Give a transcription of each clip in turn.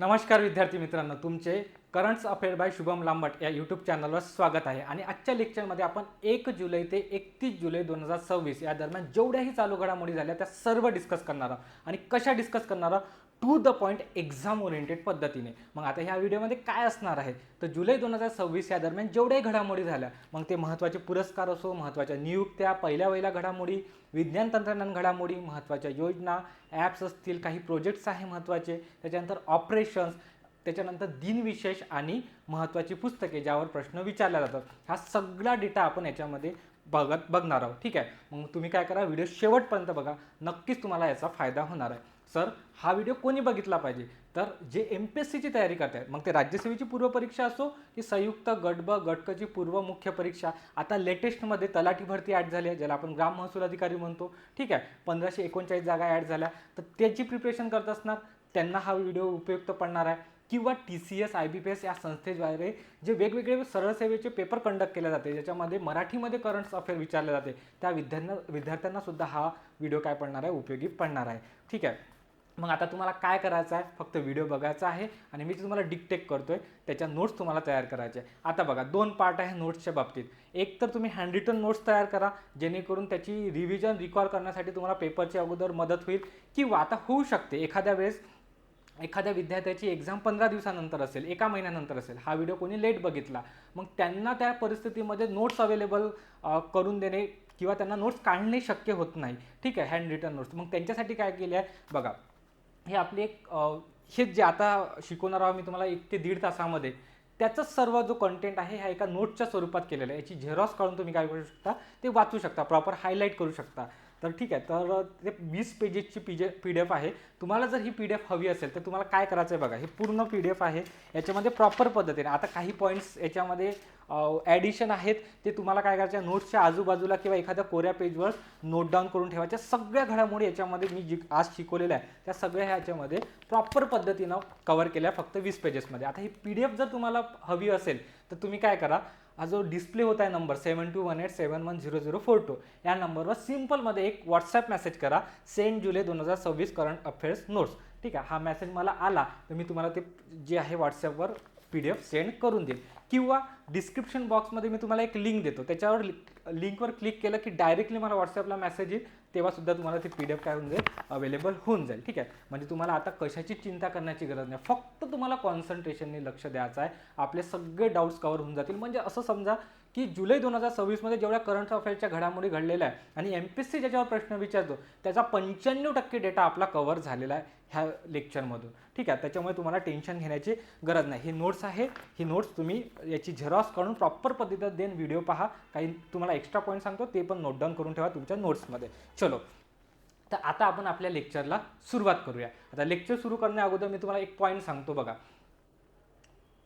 नमस्कार विद्यार्थी मित्रांनो, तुमचे करंट्स अफेअर बाय शुभम लांबट या यूट्यूब चॅनलवर स्वागत आहे। आणि आजच्या लेक्चरमध्ये आपण 1 जुलै ते 31 जुलै 2026 या दरम्यान जेवढ्याही चालू घडामोडी झाल्या त्या सर्व डिस्कस करणार आहोत। आणि कशा डिस्कस करणार आहोत? To the point exam oriented पद्धतीने। मग आता ह्या व्हिडिओमध्ये काय असणार आहे तर जुलै 2026 या दरम्यान जेवढ्याही घडामोडी झाल्या, मग ते महत्त्वाचे पुरस्कार असो, महत्त्वाच्या नियुक्त्या, पहिल्या वहिल्या घडामोडी, विज्ञान तंत्रज्ञान घडामोडी, महत्त्वाच्या योजना, ॲप्स असतील, काही प्रोजेक्ट्स आहे महत्त्वाचे, त्याच्यानंतर ऑपरेशन्स, त्याच्यानंतर दिनविशेष आणि महत्त्वाची पुस्तके ज्यावर प्रश्न विचारले जातात, हा सगळा डेटा आपण याच्यामध्ये बघणार आहोत। ठीक आहे, मग तुम्ही काय करा, व्हिडिओ शेवटपर्यंत बघा, नक्कीच तुम्हाला याचा फायदा होणार आहे। सर, हा व्हिडिओ कोणी बघितला पाहिजे? तर जे MPSCची तयारी करतात, मग ते राज्यसेवेची पूर्वपरीक्षा असो की संयुक्त गट ब गट क ची पूर्व मुख्य परीक्षा, आता लेटेस्टमध्ये तलाठी भरती ॲड झाली आहे, ज्याला आपण ग्राम महसूल अधिकारी म्हणतो। ठीक आहे, 1539 जागा ॲड झाल्या, तर त्याची प्रिपरेशन करत असणार त्यांना हा व्हिडिओ उपयुक्त पडणार आहे। किंवा TCS IBPS या संस्थेद्वारे जे वेगवेगळे सरळ सेवेचे पेपर कंडक्ट केले जाते, ज्याच्यामध्ये मराठीमध्ये करंट अफेअर विचारले जाते, त्या विद्यार्थ्यांना सुद्धा हा व्हिडिओ काय पडणार आहे, उपयोगी पडणार आहे। ठीक आहे, मग आता तुम्हाला काय करायचं आहे, फक्त व्हिडिओ बघायचा आहे आणि मी तुम्हाला डिक्टेट करतोय, त्याच्या नोट्स तुम्हाला तयार करायचे आहे। आता बघा, दोन पार्ट आहे नोट्सच्या बाबतीत। एक तर तुम्ही हँड रिटन नोट्स तयार करा, जेणेकरून त्याची रिव्हिजन रिकॉल करण्यासाठी तुम्हाला पेपरच्या अगोदर मदत होईल। किंवा आता होऊ शकते एखाद्या वेळेस एखाद्या विद्यार्थ्याची एक्झाम 15 दिवसानंतर असेल, 1 महिन्यानंतर असेल, हा व्हिडिओ कोणी लेट बघितला, मग त्यांना त्या परिस्थितीमध्ये नोट्स अवेलेबल करून देणे किंवा त्यांना नोट्स काढणे शक्य होत नाही। ठीक आहे, हँड रिटन नोट्स, मग त्यांच्यासाठी काय केले आहे बघा, हे आपली एक हे जे आता शिकवणार आहोत मी तुम्हाला 1 ते 1.5 तासामध्ये, त्याचा सर्व जो कंटेंट आहे ह्या एका नोट्सच्या स्वरूपात केलेला आहे। याची झेरॉक्स काढून तुम्ही काय करू शकता, ते वाचू शकता, प्रॉपर हायलाईट करू शकता। तर ठीक आहे, तर ते 20 पेजेसची PDF आहे। तुम्हाला जर ही PDF हवी असेल तर तुम्हाला काय करायचं आहे बघा, हे पूर्ण PDF आहे, याच्यामध्ये प्रॉपर पद्धतीने आता काही पॉईंट्स याच्यामध्ये ॲडिशन आहेत, ते तुम्हाला काय करायचं आहे, नोट्सच्या आजूबाजूला किंवा एखाद्या कोऱ्या पेजवर नोट डाऊन करून ठेवायच्या। सगळ्या घडामोडी याच्यामध्ये मी जी आज शिकवलेल्या आहे त्या सगळ्या ह्याच्यामध्ये प्रॉपर पद्धतीनं कव्हर केल्या, फक्त 20 पेजेसमध्ये। आता ही PDF जर तुम्हाला हवी असेल तर तुम्ही काय करा, हा जो डिस्प्ले होता आहे नंबर 7218710042 या नंबरवर सिंपलमध्ये एक व्हॉट्सॲप मेसेज करा, सेंड जुलै 2026 करंट अफेअर्स नोट्स। ठीक आहे, हा मेसेज मला आला तर मी तुम्हाला ते जे आहे व्हॉट्सॲपवर PDF सेंड करून देईल। किंवा डिस्क्रिप्शन बॉक्समध्ये मी तुम्हाला एक लिंक देतो, त्याच्यावर लिंकवर क्लिक केलं की डायरेक्टली मला व्हॉट्सॲपला मेसेज येईल, तेव्हा सुद्धा तुम्हाला ती PDF काय होऊन जाईल, अवेलेबल होऊन जाईल। ठीक आहे, म्हणजे तुम्हाला आता कशाची चिंता करण्याची गरज नाही, फक्त तुम्हाला कॉन्सन्ट्रेशनने लक्ष द्यायचं आहे, आपले सगळे डाऊट्स कव्हर होऊन जातील। म्हणजे असं समजा की जुलै 2026 मध्ये जेवढ्या करंट अफेअरच्या घडामोडी घडलेल्या आहे आणि MPSC ज्याच्यावर प्रश्न विचारतो त्याचा 95% डेटा आपला कव्हर झालेला आहे ह्या लेक्चरमधून। ठीक आहे, त्याच्यामुळे तुम्हाला टेन्शन घेण्याची गरज नाही। ही नोट्स आहे, ही नोट्स तुम्ही याची झेरॉक्स काढून प्रॉपर पद्धतीने देन व्हिडिओ पहा, काही तुम्हाला एक्स्ट्रा पॉईंट सांगतो ते पण नोट डाऊन करून ठेवा तुमच्या नोट्समध्ये। चलो, तर आता आपण आपल्या लेक्चरला सुरुवात करूया। आता लेक्चर सुरू करण्या अगोदर मी तुम्हाला एक पॉईंट सांगतो बघा,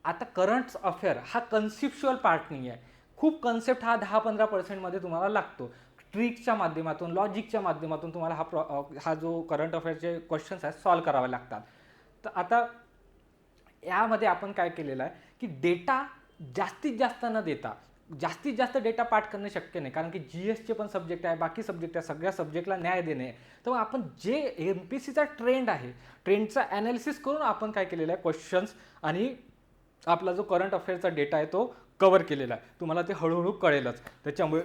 आता करंट अफेअर हा कन्सेप्च्युअल पार्ट नाही आहे, खूप कन्सेप्ट हा 10-15% मध्ये तुम्हाला लागतो। ट्रिक्सच्या माध्यमातून, लॉजिकच्या माध्यमातून तुम्हाला हा जो करंट अफेअरचे क्वेश्चन्स आहेत सॉल्व्ह करावे लागतात। तर आता यामध्ये आपण काय केलेलं आहे की डेटा जास्तीत जास्त न देता, जास्तीत जास्त डेटा पाठ करणे शक्य नाही, कारण की GSचे पण सब्जेक्ट आहे, बाकी सब्जेक्ट आहे, सगळ्या सब्जेक्टला न्याय देणे। तर मग आपण जे MPSCचा ट्रेंड आहे, ट्रेंडचा ॲनालिसिस करून आपण काय केलेलं आहे, क्वेश्चन्स आणि आपला जो करंट अफेअरचा डेटा आहे तो कव्हर केलेला आहे। तुम्हाला ते हळूहळू कळेलच, त्याच्यामुळे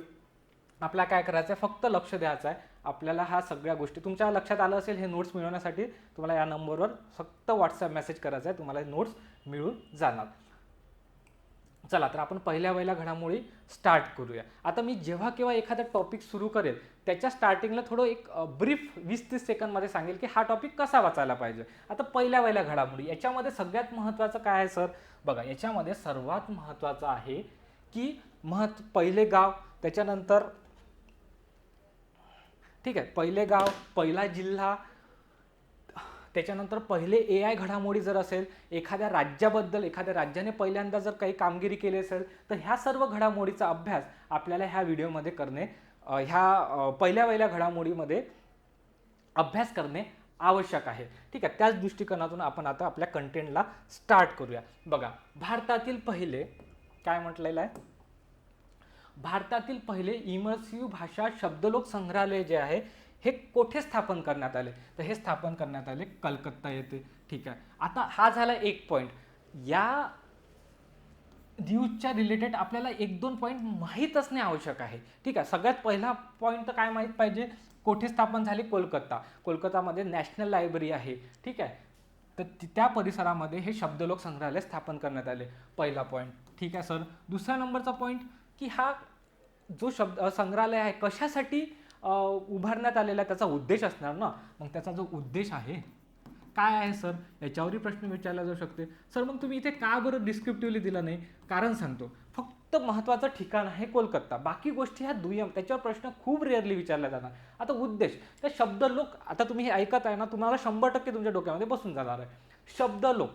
आपल्याला काय करायचं आहे, फक्त लक्ष द्यायचं आहे आपल्याला। ह्या सगळ्या गोष्टी तुमच्या लक्षात आलं असेल, हे नोट्स मिळवण्यासाठी तुम्हाला या नंबरवर फक्त व्हॉट्सॲप मेसेज करायचा आहे, तुम्हाला नोट्स मिळून जाणार। चला, तर आपण पहिल्या वहिल्या घडामोडी स्टार्ट करूया। आता मी जेव्हा केव्हा एखादा टॉपिक सुरू करेल त्याच्या स्टार्टिंगला थोडं एक ब्रीफ 20-30 सेकंदमध्ये सांगेल की हा टॉपिक कसा वाचायला पाहिजे। आता पहिल्या वहिल्या घडामोडी, याच्यामध्ये सगळ्यात महत्त्वाचं काय आहे सर बघा, याच्यामध्ये सर्वात महत्त्वाचं आहे की पहिले गाव, त्याच्यानंतर ठीक आहे, पहिले गाव, पहिला जिल्हा, त्याच्यानंतर पहिले AI घडामोडी जर असेल, एखाद्या राज्याबद्दल, एखाद्या राज्याने पहिल्यांदा जर काही कामगिरी केली असेल तर ह्या सर्व घडामोडीचा अभ्यास आपल्याला ह्या व्हिडिओमध्ये करणे, ह्या पहिल्या वहिल्या घडामोडीमध्ये अभ्यास करणे आवश्यक आहे। ठीक आहे, त्याच दृष्टिकोनातून आपण आता आपल्या कंटेंटला स्टार्ट करूया। बघा, भारतातील पहिले काय म्हटलेलं आहे, भारतातील पहिले इमर्सिव्ह भाषा शब्दलोक संग्रहालय जे आहे हे कोठे स्थापन करण्यात आले, तर हे स्थापन करण्यात आले कलकत्ता येथे. ठीक आहे. आता हा झाला एक पॉईंट. या न्यूजच्या रिलेटेड आपल्याला एक दोन पॉईंट माहीत असणे आवश्यक आहे. ठीक आहे. सगळ्यात पहिला पॉईंट तर काय माहीत पाहिजे, कोठे स्थापन झाली, कोलकाता. कोलकातामध्ये नॅशनल लायब्ररी आहे. ठीक आहे. तर त्या परिसरामध्ये हे शब्दलोक संग्रहालय स्थापन करण्यात आले. पहिला पॉईंट. ठीक आहे सर. दुसरा नंबरचा पॉईंट की हा जो संग्रहालय आहे कशासाठी उभारण्यात आलेला आहे, त्याचा उद्देश असणार ना. मग त्याचा जो उद्देश आहे काय आहे सर, याच्यावरही प्रश्न विचारला जाऊ शकते. सर मग तुम्ही इथे का बरं डिस्क्रिप्टिव्हली दिला नाही, कारण सांगतो. फक्त महत्त्वाचं ठिकाण आहे कोलकाता, बाकी गोष्टी ह्या दुय्यम, त्याच्यावर प्रश्न खूप रेअरली विचारला जाणार. आता उद्देश, त्या शब्दलोक, आता तुम्ही हे ऐकत आहे ना, तुम्हाला 100% तुमच्या डोक्यामध्ये बसून जाणार आहे. शब्दलोक,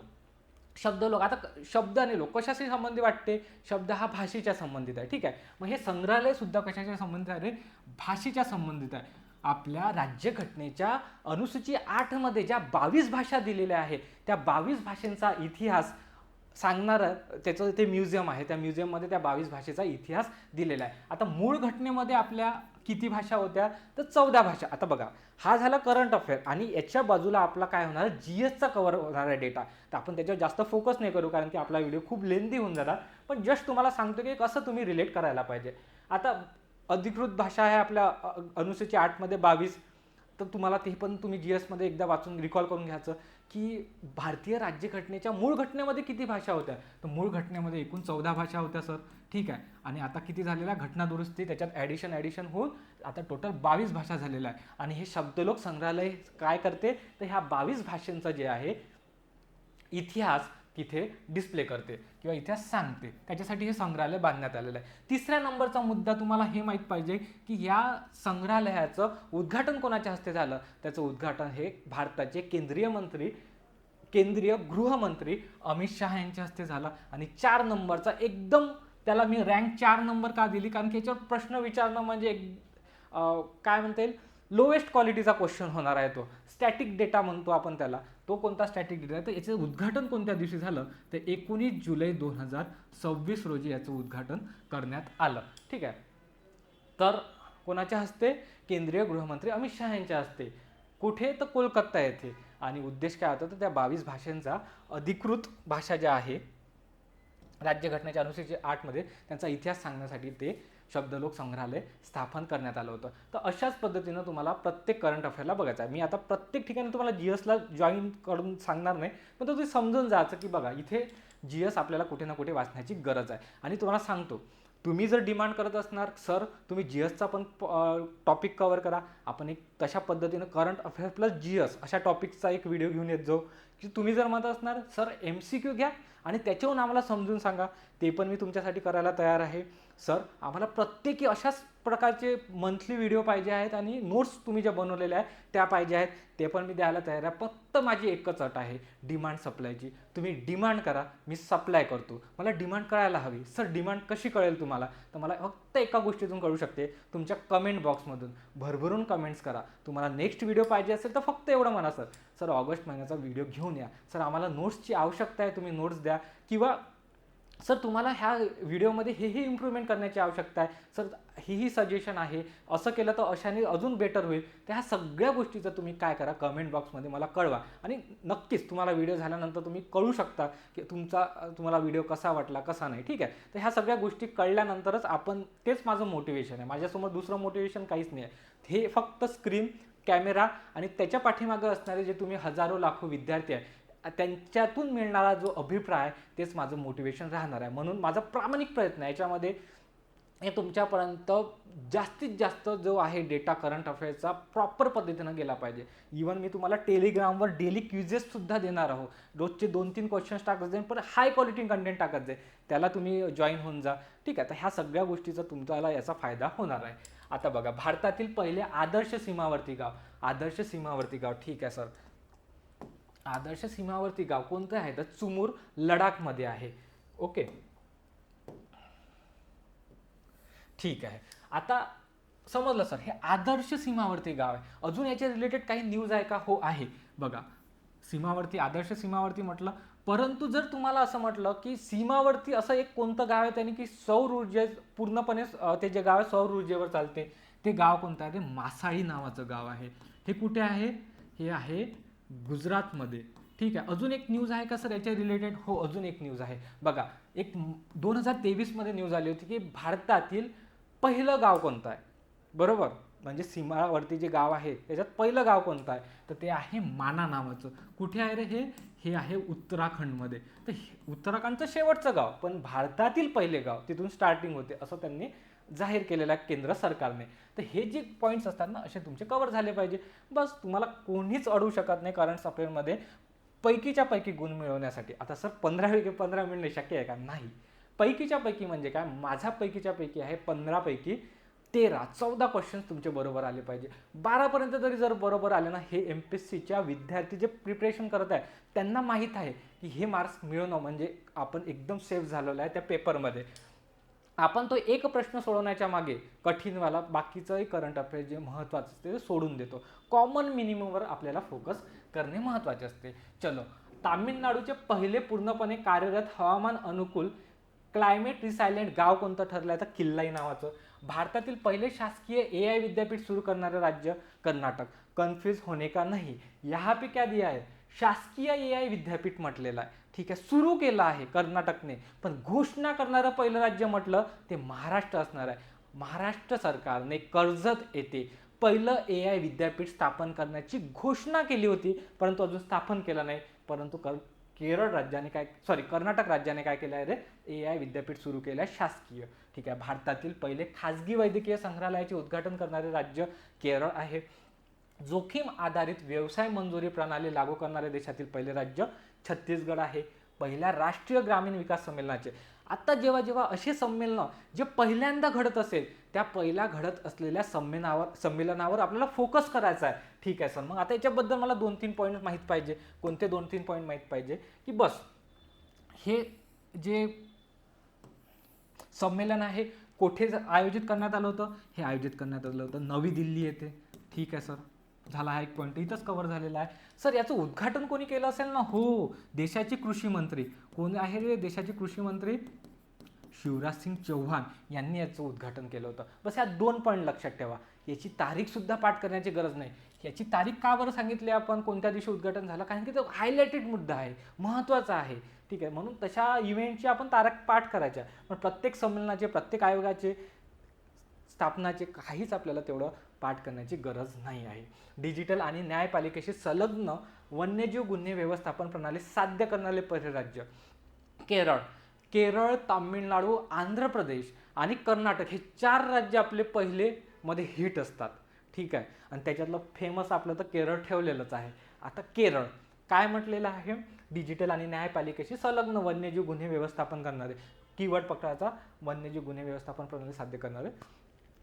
शब्दलोक. आता शब्द आणि लोक कशाशी संबंधित वाटते, शब्द हा भाषेच्या संबंधित आहे. ठीक आहे. मग हे संग्रहालय सुद्धा कशाच्या संबंधित आहे, भाषेच्या संबंधित आहे. आपल्या राज्यघटनेच्या अनुसूची 8 मध्ये ज्या 22 भाषा दिलेल्या आहेत, त्या 22 भाषांचा इतिहास सांगणारं त्याचं ते म्युझियम आहे. त्या म्युझियममध्ये त्या 22 भाषेचा इतिहास दिलेला आहे. आता मूळ घटनेमध्ये आपल्या किती भाषा होत्या, तर 14 भाषा. आता बघा, हा झाला करंट अफेअर आणि याच्या बाजूला आपला काय होणार, जीएसचा कव्हर होणार आहे डेटा. तर आपण त्याच्यावर जास्त फोकस नाही करू, कारण की आपला व्हिडिओ खूप लेंदी होऊन जाणार. पण जस्ट तुम्हाला सांगतो की कसं तुम्ही रिलेट करायला पाहिजे. आता अधिकृत भाषा आहे आपल्या अनुसूची 8 मध्ये 22. तर तुम्हाला ते पण तुम्ही जीएसमध्ये एकदा वाचून रिकॉल करून घ्यायचं की भारतीय राज्यघटनेच्या मूळ घटनेमध्ये किती भाषा होत्या. तर मूळ घटनेमध्ये एकूण 14 भाषा होत्या सर. ठीक आहे. आणि आता किती झालेल्या, घटना दुरुस्ती त्याच्यात ॲडिशन होऊन आता टोटल 22 भाषा झालेला आहे. आणि हे शब्दलोक संग्रहालय काय करते, तर ह्या 22 भाषांचा जे आहे इतिहास तिथे डिस्प्ले करते किंवा इतिहास सांगते. त्याच्यासाठी हे संग्रहालय बांधण्यात आलेलं आहे. तिसऱ्या नंबरचा मुद्दा तुम्हाला हे माहीत पाहिजे की या संग्रहालयाचं उद्घाटन कोणाच्या हस्ते झालं. त्याचं उद्घाटन हे भारताचे केंद्रीय गृहमंत्री अमित शहा यांच्या हस्ते झाला. आणि 4 नंबरचा एकदम, त्याला मी रँक 4 नंबर का दिली, कारण की याच्यावर प्रश्न विचारणं म्हणजे काय म्हणता येईल, लोएस्ट क्वालिटीचा क्वेश्चन होणार आहे. तो स्टॅटिक डेटा म्हणतो आपण त्याला. तो कोणता स्टॅटिक डेटा आहे, तर याचं उद्घाटन कोणत्या दिवशी झालं, तर 19 जुलै 2026 रोजी याचं उद्घाटन करण्यात आलं. ठीक आहे. तर कोणाच्या हस्ते, केंद्रीय गृहमंत्री अमित शहा यांच्या हस्ते. कुठे, तर कोलकाता येथे. आणि उद्देश काय होता, तर त्या 22 भाषांचा अधिकृत भाषा ज्या आहे राज्यघटनेच्या अनुसूची 8 मध्ये त्यांचा इतिहास सांगण्यासाठी ते शब्दलोक संग्रहालय स्थापन करण्यात आलं होतं. तर अशाच पद्धतीनं तुम्हाला प्रत्येक करंट अफेअरला बघायचं आहे. मी आता प्रत्येक ठिकाणी तुम्हाला जीएसला जॉईन करून सांगणार नाही, पण तुम्ही समजून जायचं की बघा इथे जीएस आपल्याला कुठे ना कुठे वाचण्याची गरज आहे. आणि तुम्हाला सांगतो, तुम्ही जर डिमांड करत असणार सर तुम्ही जीएसचा पण टॉपिक कव्हर करा, आपण एक तशा पद्धतीनं करंट अफेअर प्लस जीएस अशा टॉपिकचा एक व्हिडिओ घेऊन येत जाऊ. की तुम्ही जर म्हणत असणार सर MCQ घ्या आणि त्याच्यावरून आम्हाला समजून सांगा, ते पण मी तुमच्यासाठी करायला तयार आहे. सर आम्हाला प्रत्येकी अशाच प्रकारचे मंथली व्हिडिओ पाहिजे आहेत आणि नोट्स तुम्ही ज्या बनवलेल्या आहेत त्या पाहिजे आहेत, ते पण मी द्यायला तयार आहे. फक्त माझी एकच अट आहे, डिमांड सप्लायची. तुम्ही डिमांड करा, मी सप्लाय करतो. मला डिमांड कळायला हवी. सर डिमांड कशी कळेल तुम्हाला, तर मला फक्त एका गोष्टीतून कळू शकते, तुमच्या कमेंट बॉक्समधून भरभरून कमेंट्स करा. तुम्हाला नेक्स्ट व्हिडिओ पाहिजे असेल तर फक्त एवढं म्हणा, सर ऑगस्ट महिन्याचा व्हिडिओ घेऊन या. सर आम्हाला नोट्सची आवश्यकता आहे, तुम्ही नोट्स द्या. किंवा सर तुम्हाला ह्या व्हिडिओमध्ये हे इम्प्रूव्हमेंट करण्याची आवश्यकता आहे, सर ही सजेशन आहे, असं केलं तर अशाने अजून बेटर होईल. तर ह्या सगळ्या गोष्टीचं तुम्ही काय करा, कमेंट बॉक्समध्ये मला कळवा. आणि नक्कीच तुम्हाला व्हिडिओ झाल्यानंतर तुम्ही कळू शकता की तुम्हाला व्हिडिओ कसा वाटला कसा नाही. ठीक आहे. तर ह्या सगळ्या गोष्टी कळल्यानंतरच आपण, तेच माझं मोटिवेशन आहे. माझ्यासमोर दुसरं मोटिवेशन काहीच नाही आहे. हे फक्त स्क्रीन, कॅमेरा आणि त्याच्या पाठीमागं असणारे जे तुम्ही हजारो लाखो विद्यार्थी आहे त्यांच्यातून मिळणारा जो अभिप्राय, तेच माझं मोटिवेशन राहणार आहे. म्हणून माझा प्रामाणिक प्रयत्न आहे याच्यामध्ये हे तुमच्यापर्यंत जास्तीत जास्त जो आहे डेटा करंट अफेअर्सचा प्रॉपर पद्धतीनं गेला पाहिजे. इवन मी तुम्हाला टेलिग्रामवर डेली क्विजेससुद्धा देणार आहोत. रोजचे 2-3 क्वेश्चन्स टाकत जाईन, पण हाय क्वालिटी कंटेंट टाकत जाईल. त्याला तुम्ही जॉईन होऊन जा. ठीक आहे. तर ह्या सगळ्या गोष्टीचा तुमच्याला याचा फायदा होणार आहे. आता बघा, भारतातील पहिले आदर्श सीमावर्ती गाव. ठीक आहे सर, आदर्श सीमावर्ती गाव कोणतं आहे, तर चुमूर लडाखमध्ये आहे. ओके, ठीक आहे. आता समजलं सर, हे आदर्श सीमावर्ती गाव आहे. अजून याच्या रिलेटेड काही न्यूज आहे का, हो आहे. बघा, सीमावर्ती, आदर्श सीमावर्ती म्हटलं, परंतु जर तुम्हाला असं म्हटलं की सीमावर्ती असं एक कोणतं गाव आहे त्याने की सौर ऊर्जे पूर्णपणे, ते जे गाव आहे सौर ऊर्जेवर चालते, ते गाव कोणतं आहे? ते मासाळी नावाचं गाव आहे. हे कुठे आहे? हे आहे गुजरातमध्ये. ठीक आहे. अजून एक न्यूज आहे का सर याच्या रिलेटेड? हो, अजून एक न्यूज आहे बघा. एक 2023 मध्ये न्यूज आली होती की भारतातील पहिलं गाव कोणतं आहे, बरोबर, म्हणजे सीमावरती जे गाव आहे त्याच्यात पहिलं गाव कोणतं आहे, तर ते आहे माना नावाचं. कुठे आहे रे हे? हे आहे उत्तराखंडमध्ये. तर उत्तराखंडचं शेवटचं गाव पण भारतातील पहिले गाव, तिथून स्टार्टिंग होते असं त्यांनी जाहीर केलेलं आहे केंद्र सरकारने. तर हे जे पॉईंट्स असतात ना असे तुमचे कव्हर झाले पाहिजे. बस, तुम्हाला कोणीच अडवू शकत नाही करंट अफेअरमध्ये पैकीच्या पैकी गुण मिळवण्यासाठी. आता सर 15 15 मिळणे शक्य आहे का? नाही. पैकीच्या पैकी म्हणजे काय? माझा पैकीच्या पैकी आहे 15 पैकी 13-14 क्वेश्चन्स तुमचे बरोबर आले पाहिजे. 12पर्यंत जरी जर बरोबर आले ना, हे MPSCच्या विद्यार्थी जे प्रिपरेशन करत आहे त्यांना माहीत आहे की हे मार्क्स मिळवणं म्हणजे आपण एकदम सेफ झालेलं आहे त्या पेपरमध्ये. आपण तो एक प्रश्न सोडवण्याच्या मागे कठीणवाला बाकीचंही करंट अफेअर जे महत्त्वाचं असते ते सोडून देतो. कॉमन मिनिममवर आपल्याला फोकस करणे महत्त्वाचे असते. चलो, तामिळनाडूचे पहिले पूर्णपणे कार्यरत हवामान अनुकूल क्लायमेट रिसायलेंट गाव कोणतं ठरलं आहे? तर किल्लाई नावाचं. भारतातील पहिले शासकीय AI विद्यापीठ सुरू करणारे राज्य? कर्नाटक. कन्फ्यूज होने का नहीं, यहाँ पे क्या दिया है? शासकीय AI विद्यापीठ म्हटलेलं आहे. ठीक आहे, सुरू केलं आहे कर्नाटकने, पण घोषणा करणारं पहिलं राज्य म्हटलं ते महाराष्ट्र असणार आहे. महाराष्ट्र सरकारने कर्जत येथे पहिलं AI विद्यापीठ स्थापन करण्याची घोषणा केली होती, परंतु अजून स्थापन केलं नाही. परंतु केरळ राज्याने कर्नाटक राज्याने काय केलं आहे रे? AI विद्यापीठ सुरू केलं आहे शासकीय. ठीक आहे. भारतातील पहिले खाजगी वैद्यकीय संग्रहालयाचे उद्घाटन करणारे राज्य केरळ आहे. जोखीम आधारित व्यवसाय मंजुरी प्रणाली लागू करणारे देशातील पहिले राज्य छत्तीसगड आहे. पहिल्या राष्ट्रीय ग्रामीण विकास संमेलनाचे, आता जेव्हा जेव्हा असे संमेलन जे पहिल्यांदा घडत असेल त्या पहिल्या घडत असलेल्या संमेलनावर आपल्याला फोकस करायचा आहे. ठीक आहे सर, मग आता याच्याबद्दल मला 2-3 पॉईंट माहीत पाहिजे. कोणते 2-3 पॉईंट माहीत पाहिजे? की बस, हे जे संमेलन आहे कोठे आयोजित करण्यात आलं होतं? हे आयोजित करण्यात आलं होतं नवी दिल्ली येथे. ठीक आहे सर, झाला हा एक पॉईंट इथंच कव्हर झालेला आहे. सर याचं उद्घाटन कोणी केलं असेल ना? हो, देशाचे कृषी मंत्री. कोण आहे रे देशाचे कृषी मंत्री? शिवराज सिंग चौहान यांनी याचं उद्घाटन केलं होतं. बस या 2 पॉईंट लक्षात ठेवा. याची तारीख सुद्धा पाठ करण्याची गरज नाही. याची तारीख का बरं सांगितली आपण, कोणत्या दिवशी उद्घाटन झालं? कारण की तो हायलाइटेड मुद्दा आहे, महत्त्वाचा आहे. ठीक आहे, म्हणून तशा इव्हेंटची आपण तारीख पाठ करायच्या. पण प्रत्येक संमेलनाचे, प्रत्येक आयोगाचे, स्थापनाचे काहीच आपल्याला तेवढं पाठ करण्याची गरज नाही आहे. डिजिटल आणि न्यायपालिकेशी संलग्न वन्यजीव गुन्हे व्यवस्थापन प्रणाली साध्य करणारे पहिले राज्य केरळ. केरळ, तामिळनाडू, आंध्र प्रदेश आणि कर्नाटक हे 4 राज्य आपले पहिले मध्ये हिट असतात. ठीक आहे, आणि त्याच्यातलं फेमस आपलं तर केरळ ठेवलेलंच आहे. आता केरळ काय म्हटलेलं आहे? डिजिटल आणि न्यायपालिकेशी संलग्न वन्यजीव गुन्हे व्यवस्थापन करणारे, कीवर्ड पकडायचा, वन्यजीव गुन्हे व्यवस्थापन प्रणाली साध्य करणारे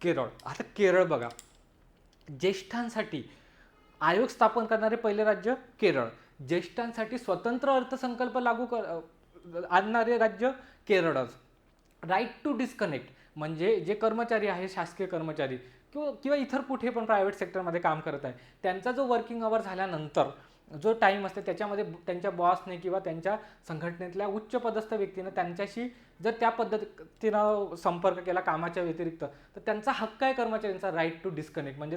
केरळ. आता केरळ बघा, ज्येष्ठांसाठी आयोग स्थापन करणारे पहिले राज्य केरळ. ज्येष्ठांसाठी स्वतंत्र अर्थसंकल्प लागू आणणारे राज्य केरळच. राईट टू डिस्कनेक्ट म्हणजे जे कर्मचारी आहे, शासकीय कर्मचारी किंवा इतर कुठे पण प्रायव्हेट सेक्टरमध्ये काम करत आहे, त्यांचा जो वर्किंग आवर झाल्यानंतर जो टाईम असते त्याच्यामध्ये त्यांच्या बॉसने किंवा त्यांच्या संघटनेतल्या उच्च पदस्थ व्यक्तीनं त्यांच्याशी जर त्या पद्धतीनं संपर्क केला कामाच्या व्यतिरिक्त, तर त्यांचा हक्क आहे कर्मचाऱ्यांचा राईट टू डिस्कनेक्ट, म्हणजे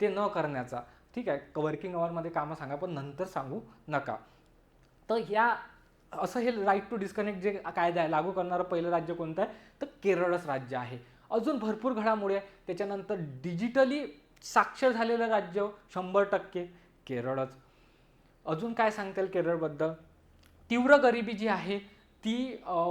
ते न करण्याचा. ठीक आहे, वर्किंग आवरमध्ये कामं सांगा पण नंतर सांगू नका. तर ह्या असं हे राईट टू डिस्कनेक्ट जे कायदा आहे लागू करणारं पहिलं राज्य कोणतं आहे? तर केरळच राज्य आहे. अजून भरपूर घडामोडी आहे. त्याच्यानंतर डिजिटली साक्षर झालेलं राज्य 100% केरळच. अजून काय सांगता येईल केरळबद्दल? तीव्र गरिबी जी आहे ती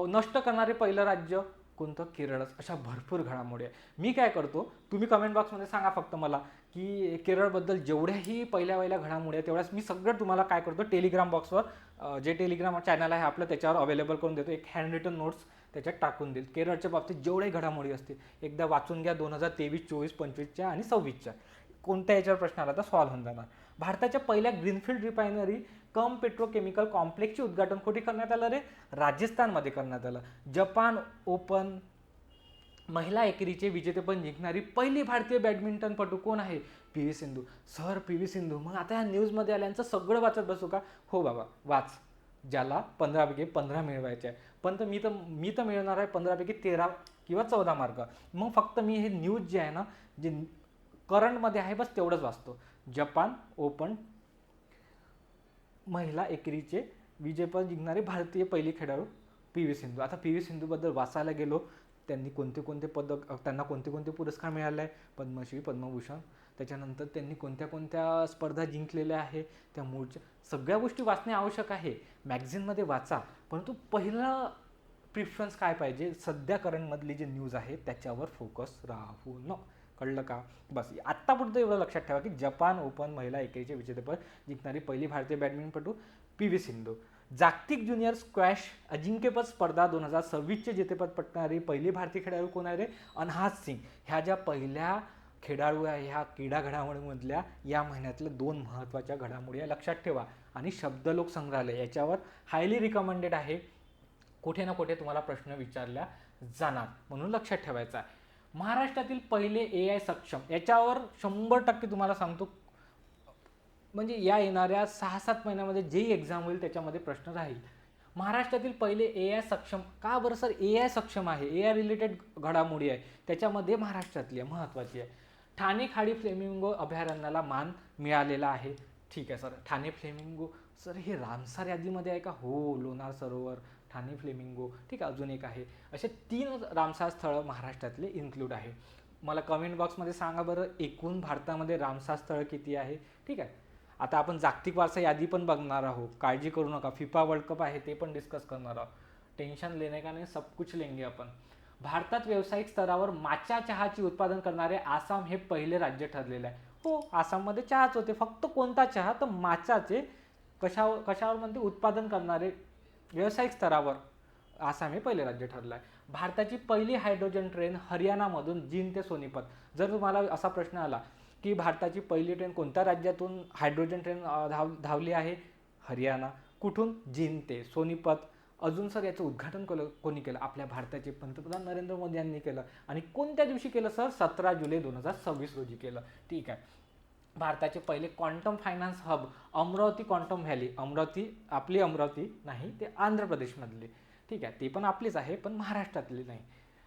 नष्ट करणारे पहिलं राज्य कोणतं? केरळच. अशा भरपूर घडामोडी आहे. मी काय करतो, तुम्ही कमेंट बॉक्समध्ये सांगा फक्त मला की केरळबद्दल जेवढ्याही पहिल्या घडामोडी आहे तेवढ्याच मी सगळं तुम्हाला काय करतो टेलिग्राम बॉक्सवर जे टेलिग्राम चॅनल आहे आपलं त्याच्यावर अवेलेबल करून देतो. एक हँड रिटन नोट्स त्याच्यात टाकून देईल. केरळच्या बाबतीत जेवढ्याही घडामोडी असतील एकदा वाचून घ्या. 2023, 24, 25च्या आणि 26च्या कोणत्या याच्यावर प्रश्न आला तर सॉल्व्ह होऊन जाणार. भारताच्या पहिल्या ग्रीनफील्ड रिफायनरी कम पेट्रोकेमिकल कॉम्प्लेक्सचे उद्घाटन कुठे करण्यात आलं रे? राजस्थानमध्ये करण्यात आलं. जपान ओपन महिला एकेरीचे विजेतेपद जिंकणारी पहिली भारतीय बॅडमिंटनपटू कोण आहे? PV Sindhu. Sir PV Sindhu. मग आता ह्या न्यूजमध्ये आल्यांचं सगळं वाचत बसू का? हो बाबा वाच, ज्याला 15 पैकी 15 मिळवायचे आहे. पण मी तर मिळवणार आहे 15 पैकी 13 किंवा 14 मार्क. मग फक्त मी हे न्यूज जे आहे ना, जे करंटमध्ये आहे बस तेवढंच वाचतो. जपान ओपन महिला एकेरीचे विजेतेपद जिंकणारी भारतीय पहिली खेळाडू पी.व्ही. सिंधू. आता पी.व्ही. सिंधूबद्दल वाचायला गेलो, त्यांनी कोणते कोणते पदक, त्यांना कोणते कोणते पुरस्कार मिळाले आहे, पद्मश्री, पद्मभूषण, त्याच्यानंतर त्यांनी कोणत्या कोणत्या स्पर्धा जिंकलेल्या आहे, त्या मूळच्या सगळ्या गोष्टी वाचणे आवश्यक आहे. मॅगझिनमध्ये वाचा, परंतु पहिलं प्रिफरन्स काय पाहिजे, सध्या करंटमधली जी न्यूज आहे त्याच्यावर फोकस राहून. कळलं का? बस आत्तापुरतं एवढं लक्षात ठेवा की जपान ओपन महिला एकेरीचे विजेतेपद जिंकणारी पहिली भारतीय बॅडमिंटनपटू पी.व्ही. सिंधू. जागतिक ज्युनियर स्क्वॅश अजिंक्यपद स्पर्धा 2026चे जेतेपद पटणारी पहिली भारतीय खेळाडू कोण आहे रे? अनहाद सिंग. ह्या ज्या पहिल्या खेळाडू आहे, ह्या क्रीडा घडामोडीमधल्या या महिन्यातल्या 2 महत्त्वाच्या घडामोडी आहे, लक्षात ठेवा. आणि शब्दलोक संग्रहालय याच्यावर हायली रिकमेंडेड आहे, कुठे ना कुठे तुम्हाला प्रश्न विचारल्या जाणार, म्हणून लक्षात ठेवायचा आहे. महाराष्ट्रातील पहिले AI सक्षम, याच्यावर 100% तुम्हाला सांगतो, म्हणजे या येणाऱ्या 6-7 महिन्यामध्ये जे एक्झाम होईल त्याच्यामध्ये प्रश्न राहील. महाराष्ट्रातील पहिले AI सक्षम का बरं सर? AI सक्षम आहे, AI रिलेटेड घडामोडी आहे, त्याच्यामध्ये महाराष्ट्रातली आहे, महत्त्वाची आहे. ठाणे खाडी फ्लेमिंगो अभयारण्याला मान मिळालेला आहे. ठीक आहे सर, ठाणे फ्लेमिंगो सर हे रामसर यादीमध्ये आहे का? हो, लोणार सरोवर, ठाणे फ्लेमिंगो, ठीक आहे, अजून एक आहे. असे 3 रामसर स्थळं महाराष्ट्रातले इन्क्लूड आहे. मला कमेंट बॉक्समध्ये सांगा बरं, एकूण भारतामध्ये रामसर स्थळं किती आहे? ठीक आहे. आता आपण जागतिक वारसा यादी पण बघणार आहोत, काळजी करू नका. फिफा वर्ल्ड कप आहे ते पण डिस्कस करणार आहोत. टेन्शन लेने का नाही, सब कुछ लेंगे आपण. भारतात व्यावसायिक स्तरावर माचा चहाची उत्पादन करणारे आसाम हे पहिले राज्य ठरलेले आहे. हो, आसाममध्ये चहाच होते, फक्त कोणता चहा? तर माचाचे. कशावर म्हणते? उत्पादन करणारे व्यावसायिक स्तरावर आसाम हे पहिले राज्य ठरलं आहे. भारताची पहिली हायड्रोजन ट्रेन हरियाणामधून जींद ते सोनीपत. जर तुम्हाला असा प्रश्न आला की भारताची पहिली ट्रेन कोणत्या राज्यातून हायड्रोजन ट्रेन धावली आहे? हरियाणा. कुठून? जींद ते सोनीपत. अजून सर याचं उद्घाटन कोणी केलं? आपल्या भारताचे पंतप्रधान नरेंद्र मोदी यांनी केलं. आणि कोणत्या दिवशी केलं सर? 17 जुलै 2026 रोजी केलं. ठीक आहे. भारताचे पहिले quantum finance hub Amravati quantum valley. Amravati आपली अमरावती नाही, ते आंध्र प्रदेशमधली. ठीक आहे, ते पण आपलीच आहे, पण महाराष्ट्रातली नाही.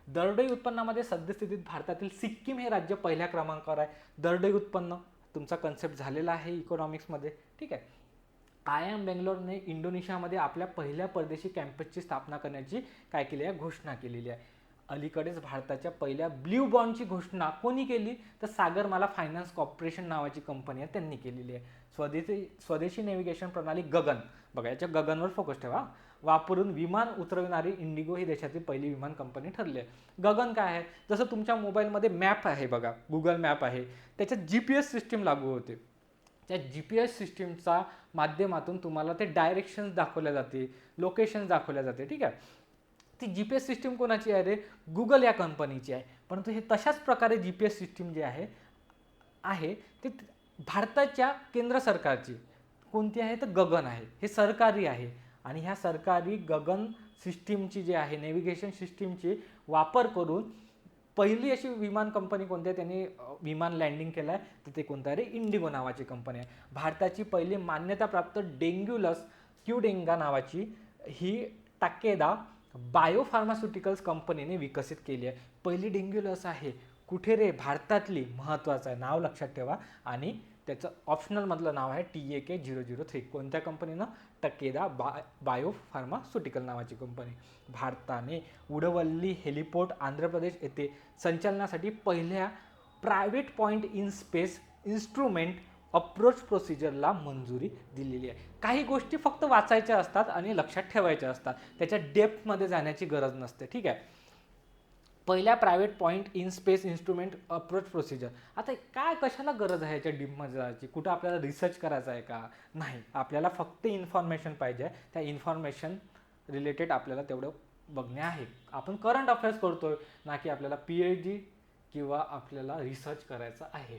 दरडोई उत्पन्नामध्ये सद्यस्थितीत भारतातील सिक्कीम हे राज्य पहिल्या क्रमांकावर आहे. दरडोई उत्पन्न तुमचा कन्सेप्ट झालेला आहे इकॉनॉमिक्समध्ये. ठीक आहे. IIM बेंगलोरने इंडोनेशियामध्ये आपल्या पहिल्या परदेशी कॅम्पसची स्थापना करण्याची काय केली आहे? घोषणा केलेली आहे. अलीकडेच भारताच्या पहिल्या ब्ल्यू बॉन्डची घोषणा कोणी केली? तर सागरमाला फायनान्स कॉर्पोरेशन नावाची कंपनी आहे, त्यांनी केलेली आहे. स्वदेशी नेव्हिगेशन प्रणाली गगन, बघा याच्या गगनवर फोकस ठेवा, वापरून विमान उतरविणारी इंडिगो ही देशातील पहिली विमान कंपनी ठरली आहे. गगन काय आहे? जसं तुमच्या मोबाईलमध्ये मॅप आहे बघा, गुगल मॅप आहे, त्याच्यात GPS सिस्टीम लागू होते. त्या GPS सिस्टीमचा माध्यमातून तुम्हाला ते डायरेक्शन्स दाखवल्या जाते, लोकेशन्स दाखवल्या जाते. ठीक आहे. ती GPS सिस्टीम कोणाची आहे रे? गुगल या कंपनीची आहे. परंतु हे तशाच प्रकारे GPS सिस्टीम जे आहे ते भारताच्या केंद्र सरकारची कोणती आहे? तर गगन आहे. हे सरकारी आहे. आणि ह्या सरकारी गगन सिस्टीमची जी आहे, नेव्हिगेशन सिस्टीमची वापर करून पहिली अशी विमान कंपनी कोणती आहे, त्यांनी विमान लँडिंग केलं आहे, तर ते कोणतं आहे रे? इंडिगो नावाची कंपनी आहे. भारताची पहिली मान्यताप्राप्त डेंग्यू लस क्यूडेंगा नावाची ही टाकेदा बायोफार्मास्युटिकल्स कंपनीने विकसित केली आहे. पहिली डेंग्यू लस आहे कुठे रे? भारतातली. महत्त्वाचं आहे, नाव लक्षात ठेवा. आणि त्याचं ऑप्शनलमधलं नाव आहे TAK-003. कोणत्या कंपनीनं? टकेदा बायोफार्मास्युटिकल नावाची कंपनी. भारताने उडवल्ली हेलिपोर्ट आंध्र प्रदेश येथे संचालनासाठी पहिल्या private point in space instrument approach प्रोसिजरला मंजुरी दिलेली आहे. काही गोष्टी फक्त वाचायच्या असतात आणि लक्षात ठेवायच्या असतात, त्याच्या डेप्थमध्ये जाण्याची गरज नसते. ठीक आहे. पहिल्या private point in space instrument approach procedure. आता काय कशाला गरज आहे याच्या डीपमध्ये जायची? कुठं आपल्याला रिसर्च करायचा आहे का? नाही, आपल्याला फक्त इन्फॉर्मेशन पाहिजे. त्या इन्फॉर्मेशन रिलेटेड आपल्याला तेवढं बघणे आहे. आपण करंट अफेअर्स करतोय ना की आपल्याला PhD किंवा आपल्याला रिसर्च करायचं आहे.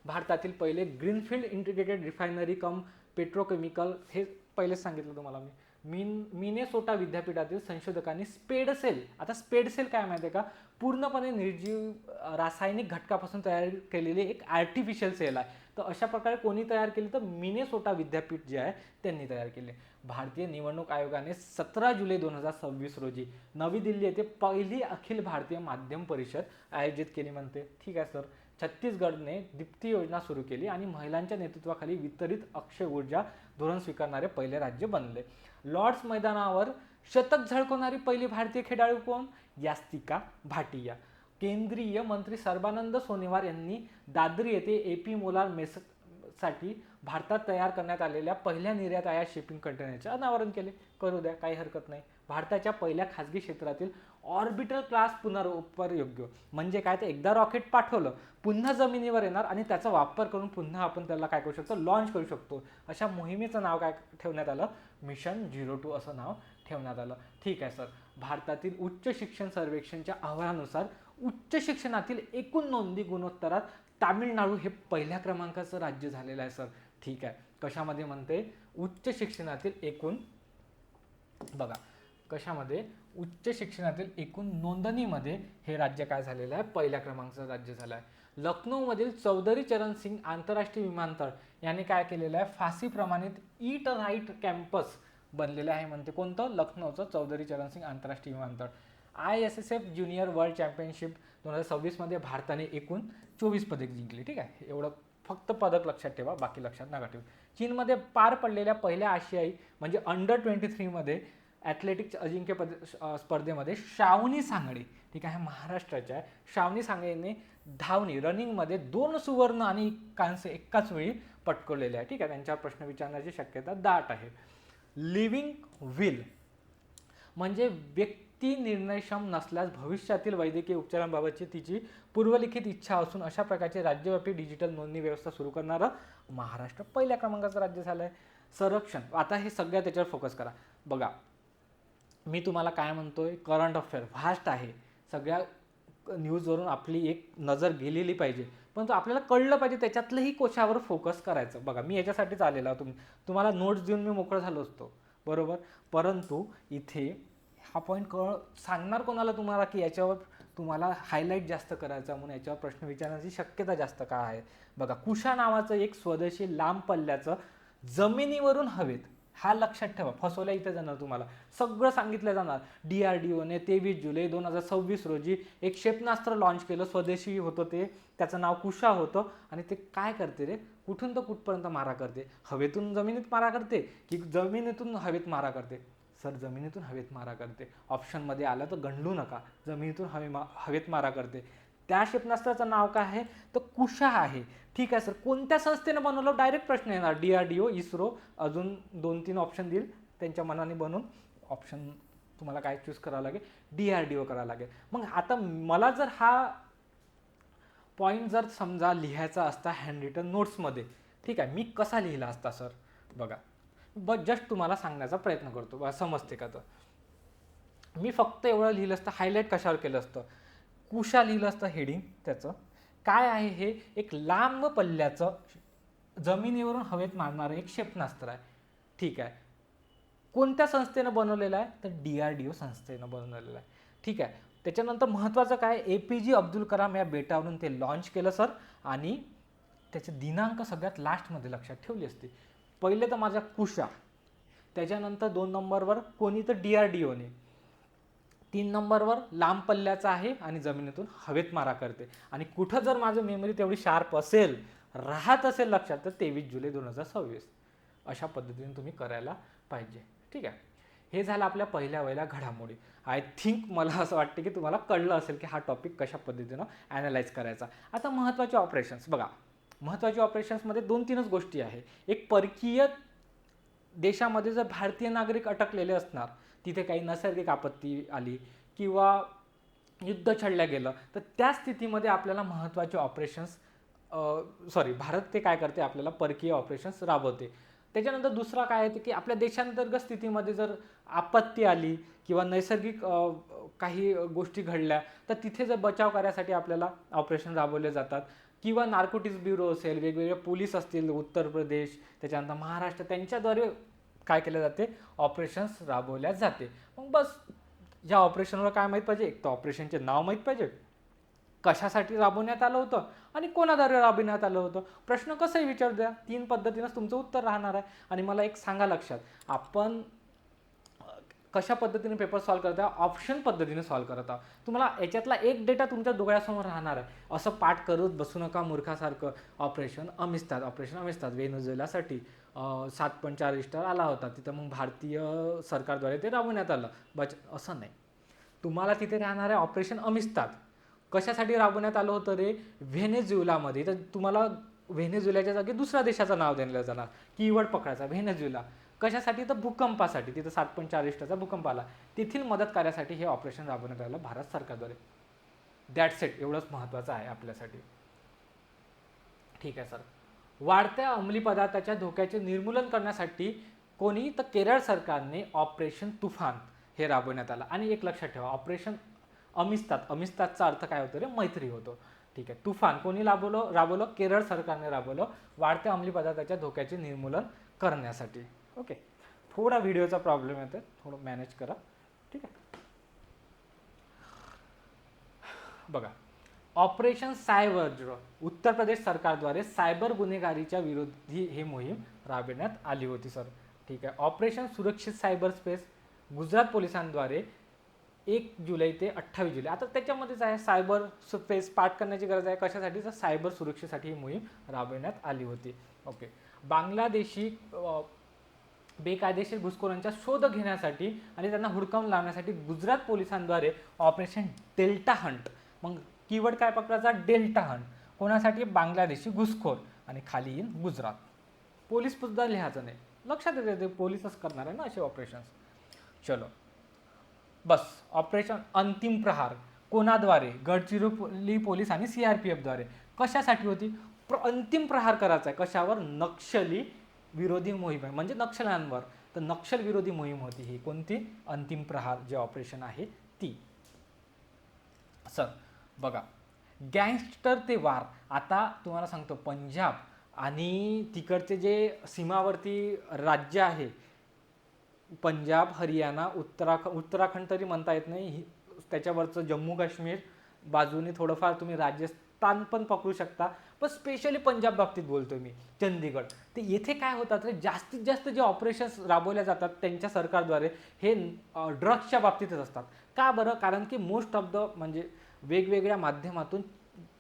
भारतातील पहिले ग्रीनफील्ड इंटिग्रेटेड रिफायनरी कम पेट्रोकेमिकल, हे पहिलेच सांगितलं तुम्हाला मी, मिनेसोटा विद्यापीठातील संशोधकांनी स्पेडसेल. आता स्पेडसेल काय माहिती आहे का? पूर्णपणे निर्जीव रासायनिक घटकापासून तयार केलेली एक आर्टिफिशियल सेल आहे. तर अशा प्रकारे कोणी तयार केली? तर मिनेसोटा विद्यापीठ जे आहे त्यांनी तयार केले. भारतीय निवडणूक आयोगाने 17 जुलै 2026 रोजी नवी दिल्ली येथे पहिली अखिल भारतीय माध्यम परिषद आयोजित केली म्हणते. ठीक आहे सर, छत्तीसगडने दीप्ती योजना सुरू केली आणि महिलांच्या नेतृत्वाखाली वितरित अक्षय ऊर्जा धोरण स्वीकारणारे पहिले राज्य बनले. लॉर्ड्स मैदानावर शतक झळकवणारी पहिली भारतीय खेळाडू कोण? यास्तिका भाटिया. केंद्रीय मंत्री सर्बानंद सोनोवाल यांनी दादरी येथे एपी मोलार मेससाठी भारतात तयार करण्यात आलेल्या पहिल्या निर्यात आयात शिपिंग कंटेनरचे अनावरण केले. करू द्या, काही हरकत नाही. भारताच्या पहिल्या खासगी क्षेत्रातील ऑर्बिटल क्लास पुनरुपयोग्य म्हणजे काय, तर एकदा रॉकेट पाठवलं पुन्हा जमिनीवर येणार आणि त्याचा वापर करून पुन्हा आपण त्याला काय करू शकतो, लॉन्च करू शकतो. अशा मोहिमेचं नाव काय ठेवण्यात आलं? मिशन 02 असं नाव ठेवण्यात आलं. ठीक आहे सर. भारतातील उच्च शिक्षण सर्वेक्षणच्या अहवालानुसार उच्च शिक्षणातील एकूण नोंदी गुणोत्तरात तामिळनाडू हे पहिल्या क्रमांकाचं राज्य झालेलं आहे सर. ठीक आहे. कशामध्ये म्हणते? उच्च शिक्षणातील एकूण, बघा कशामध्ये, उच्च शिक्षणातील एकूण नोंदणीमध्ये हे राज्य काय झालेलं आहे? पहिल्या क्रमांकाचं राज्य झालं आहे. लखनौमधील चौधरी चरण सिंग आंतरराष्ट्रीय विमानतळ याने काय केलेलं आहे? फासी प्रमाणित ईट राईट कॅम्पस बनलेलं आहे. म्हणते कोणतं? लखनौचं चौधरी चरण सिंग आंतरराष्ट्रीय विमानतळ. ISSF ज्युनियर वर्ल्ड चॅम्पियनशिप 2026 मध्ये भारताने एकूण 24 पदक जिंकली. ठीक आहे. एवढं फक्त पदक लक्षात ठेवा, बाकी लक्षात नका ठेवू. चीनमध्ये पार पडलेल्या पहिल्या आशियाई म्हणजे अंडर 23 मध्ये ॲथलेटिक्स अजिंक्यपद स्पर्धेमध्ये श्रावणी सांगळे, ठीक आहे, महाराष्ट्राच्या श्रावणी सांगळेने धावणी रनिंगमध्ये 2 सुवर्ण आणि कांस्य एकाच वेळी पटकवलेले आहे. ठीक आहे. त्यांच्यावर प्रश्न विचारण्याची शक्यता दाट आहे. लिव्हिंग विल म्हणजे व्यक्ती निर्णयक्षम नसल्यास भविष्यातील वैद्यकीय उपचारांबाबतची तिची पूर्वलिखित इच्छा असून अशा प्रकारचे राज्यव्यापी डिजिटल नोंदणी व्यवस्था सुरू करणारं महाराष्ट्र पहिल्या क्रमांकाचं राज्य झालं आहे. संरक्षण, आता हे सगळ्या त्याच्यावर फोकस करा. बघा मी तुम्हाला काय म्हणतोय, करंट अफेअर व्हास्ट आहे, सगळ्या न्यूजवरून आपली एक नजर गेलेली पाहिजे, परंतु आपल्याला कळलं पाहिजे त्याच्यातलंही कोशावर फोकस करायचं. बघा मी याच्यासाठीच आलेला, तुम्हाला नोट्स देऊन मी मोकळं झालो असतो, बरोबर, परंतु इथे हा पॉईंट सांगणार कोणाला तुम्हाला की याच्यावर तुम्हाला हायलाईट जास्त करायचा म्हणून याच्यावर प्रश्न विचारण्याची शक्यता जास्त का आहे. बघा कुशा नावाचं एक स्वदेशी लांब पल्ल्याचं जमिनीवरून हवेत, हा लक्षात ठेवा, फसवल्या इथे जाणार तुम्हाला, सगळं सांगितलं जाणार. DRDOने 23 जुलै 2026 रोजी एक क्षेपणास्त्र लॉन्च केलं, स्वदेशी होतं ते, त्याचं नाव कुशा होतं आणि ते काय करते रे, कुठून तर कुठपर्यंत मारा करते, हवेतून जमिनीत मारा करते की जमिनीतून हवेत मारा करते? सर जमिनीतून हवेत मारा करते. ऑप्शनमध्ये आलं तर गंडू नका, जमिनीतून हवेत मारा करते. त्या क्षेपणास्त्राचं नाव काय आहे? तर कुशा आहे. ठीक आहे सर. कोणत्या संस्थेनं बनवलं? डायरेक्ट प्रश्न येणार. DRDO, इस्रो, अजून 2-3 ऑप्शन देईल, त्यांच्या मनाने बनवून ऑप्शन तुम्हाला काय चूज करावं लागेल? DRDO करावं लागेल. मग आता मला जर हा पॉईंट जर समजा लिहायचा असता हँड रिटन नोट्समध्ये, ठीक आहे, मी कसा लिहिला असता सर? बघा जस्ट तुम्हाला सांगण्याचा प्रयत्न करतो, बघा समजते का? तर मी फक्त एवढं लिहिलं असतं, हायलाईट कशावर केलं असतं? कुशा लिहिलं असतं हेडिंग. त्याचं काय आहे? हे एक लांब पल्ल्याचं जमिनीवरून हवेत मारणारं एक क्षेपणास्त्र आहे. ठीक आहे. कोणत्या संस्थेनं बनवलेलं आहे? तर DRDO संस्थेनं बनवलेलं आहे. ठीक आहे. त्याच्यानंतर महत्त्वाचं काय? APJ अब्दुल कलाम या बेटावरून ते लॉन्च केलं सर, आणि त्याचे दिनांक सगळ्यात लास्टमध्ये लक्षात ठेवली असते. पहिले तर माझा कुशा, त्याच्यानंतर 2 नंबरवर कोणी तर DRDOने, 3 नंबरवर लांब पल्ल्याचा आहे आणि जमिनीतून हवेत मारा करते. आणि कुठं जर माझं मेमरी तेवढी शार्प असेल, राहत असेल लक्षात, तर 23 जुलै 2026 अशा पद्धतीने तुम्ही करायला पाहिजे. ठीक आहे. हे झालं आपल्या पहिल्या घडामोडी. आय थिंक मला असं वाटतं की तुम्हाला कळलं असेल की हा टॉपिक कशा पद्धतीनं ॲनालाइज करायचा. आता महत्त्वाचे ऑपरेशन्स बघा. महत्त्वाचे ऑपरेशन्समध्ये 2-3च गोष्टी आहे. एक, परकीय देशामध्ये जर भारतीय नागरिक अटकलेले असणार, तिथे काही नैसर्गिक आपत्ती आली किंवा युद्ध छळलं गेलं, तर त्या स्थितीमध्ये आपल्याला महत्त्वाचे ऑपरेशन्स भारत ते काय करते, आपल्याला परकीय ऑपरेशन्स राबवते. त्याच्यानंतर दुसरा काय आहे की आपल्या देशांतर्गत स्थितीमध्ये जर आपत्ती आली किंवा नैसर्गिक काही गोष्टी घडल्या, तर तिथे जर बचाव करण्यासाठी आपल्याला ऑपरेशन राबवले जातात. किंवा नार्कोटिक्स ब्युरो असेल, वेगवेगळे पोलीस असतील, उत्तर प्रदेश, त्याच्यानंतर महाराष्ट्र, त्यांच्याद्वारे काय केले जाते? ऑपरेशन्स राबवल्या जाते. मग बस या ऑपरेशनवर काय माहीत पाहिजे? एक तर ऑपरेशनचे नाव माहीत पाहिजे, कशासाठी राबवण्यात आलं होतं आणि कोणाद्वारे राबवण्यात आलं होतं. प्रश्न कसंही विचार द्या, 3 पद्धतीनंच तुमचं उत्तर राहणार आहे. आणि मला एक सांगा लक्षात, आपण कशा पद्धतीने पेपर सॉल्व्ह करता, ऑप्शन पद्धतीने सॉल्व्ह करता. तुम्हाला याच्यातला एक डेटा तुमच्या डोळ्यासमोर राहणार आहे. असं पाठ करत बसू नका मूर्खासारखं. ऑपरेशन अमिस्तात व्हेनेझुएलासाठी 7.4 रिश्टर आला होता, तिथं मग भारतीय सरकारद्वारे ते राबवण्यात आलं. असं नाही. तुम्हाला तिथे राहणार आहे ऑपरेशन अमिस्तात. कशासाठी राबवण्यात आलं होतं रे? व्हेनेझुएलामध्ये. तर तुम्हाला व्हेनेझुएलाच्या जागी दुसऱ्या देशाचं नाव देण्यात जाणार. कीवर्ड पकडायचा व्हेनेझुएला. कशासाठी? तर भूकंपासाठी. तिथं 7.4 रिश्टरचा भूकंप आला, तेथील मदत कार्यासाठी हे ऑपरेशन राबवण्यात आलं भारत सरकारद्वारे. That's it. एवढंच महत्त्वाचं आहे आपल्यासाठी. ठीक आहे सर. वाढत्या अंमली पदार्थाच्या धोक्याचे निर्मूलन करण्यासाठी कोणी? तर केरळ सरकारने ऑपरेशन तुफान हे राबवण्यात आलं. आणि एक लक्षात ठेवा, ऑपरेशन अमिस्तादचा अर्थ काय होतो रे? मैत्री होतो. ठीक आहे. तुफान कोणी राबवलं? केरळ सरकारने राबवलं, वाढत्या अंमली पदार्थाच्या धोक्याचे निर्मूलन करण्यासाठी. ओके. थोडा व्हिडिओचा प्रॉब्लेम येतो, थोडं मॅनेज करा. ठीक आहे. बघा, ऑपरेशन सायबर उत्तर प्रदेश सरकारद्वारे सायबर गुन्हेगारीच्या विरोधी ही मोहीम राबविण्यात आली होती सर. ठीक आहे. ऑपरेशन सुरक्षित सायबर स्पेस गुजरात पोलिसांद्वारे 1 जुलै ते 28 जुलै. आता त्याच्यामध्येच आहे सायबर स्पेस पाठ करण्याची गरज आहे. कशासाठी? तर सायबर सुरक्षेसाठी ही मोहीम राबविण्यात आली होती. ओके. बांगलादेशी बेकायदेशीर घुसखोरांचा शोध घेण्यासाठी आणि त्यांना हुडकावून लावण्यासाठी गुजरात पोलिसांद्वारे ऑपरेशन डेल्टा हंट. मग कीवर्ड काय पकडायचा? Delta Hunt. कोणासाठी? बांगलादेशी घुसखोर. आणि खाली येईन गुजरात. पोलीस सुद्धा लिहायचं नाही, लक्षात येते पोलीसच करणार आहे ना असे ऑपरेशन्स. चलो बस. ऑपरेशन अंतिम प्रहार कोणाद्वारे? गडचिरोली पोलीस आणि CRPFद्वारे. कशासाठी होती? अंतिम प्रहार करायचा आहे. कशावर? नक्षली विरोधी मोहीम आहे, म्हणजे नक्षल्यांवर. तर नक्षल विरोधी मोहीम होती ही. कोणती? अंतिम प्रहार जे ऑपरेशन आहे ती. सर बघा, गँगस्टर ते वार. आता तुम्हाला सांगतो, पंजाब आणि तिकडचे जे सीमावर्ती राज्य आहे, पंजाब, हरियाणा, उत्तराखंड तरी म्हणता येत नाही, त्याच्यावरचं जम्मू काश्मीर बाजूने थोडंफार तुम्ही राजस्थान पण पकडू शकता, पण स्पेशली पंजाब बाबतीत बोलतोय मी, चंदीगड. तर येथे काय होतात रे, जास्तीत जास्त जे ऑपरेशन्स राबवल्या जातात त्यांच्या सरकारद्वारे हे ड्रग्सच्या बाबतीतच असतात. का बरं? कारण की मोस्ट ऑफ द म्हणजे वेगवेगळ्या माध्यमातून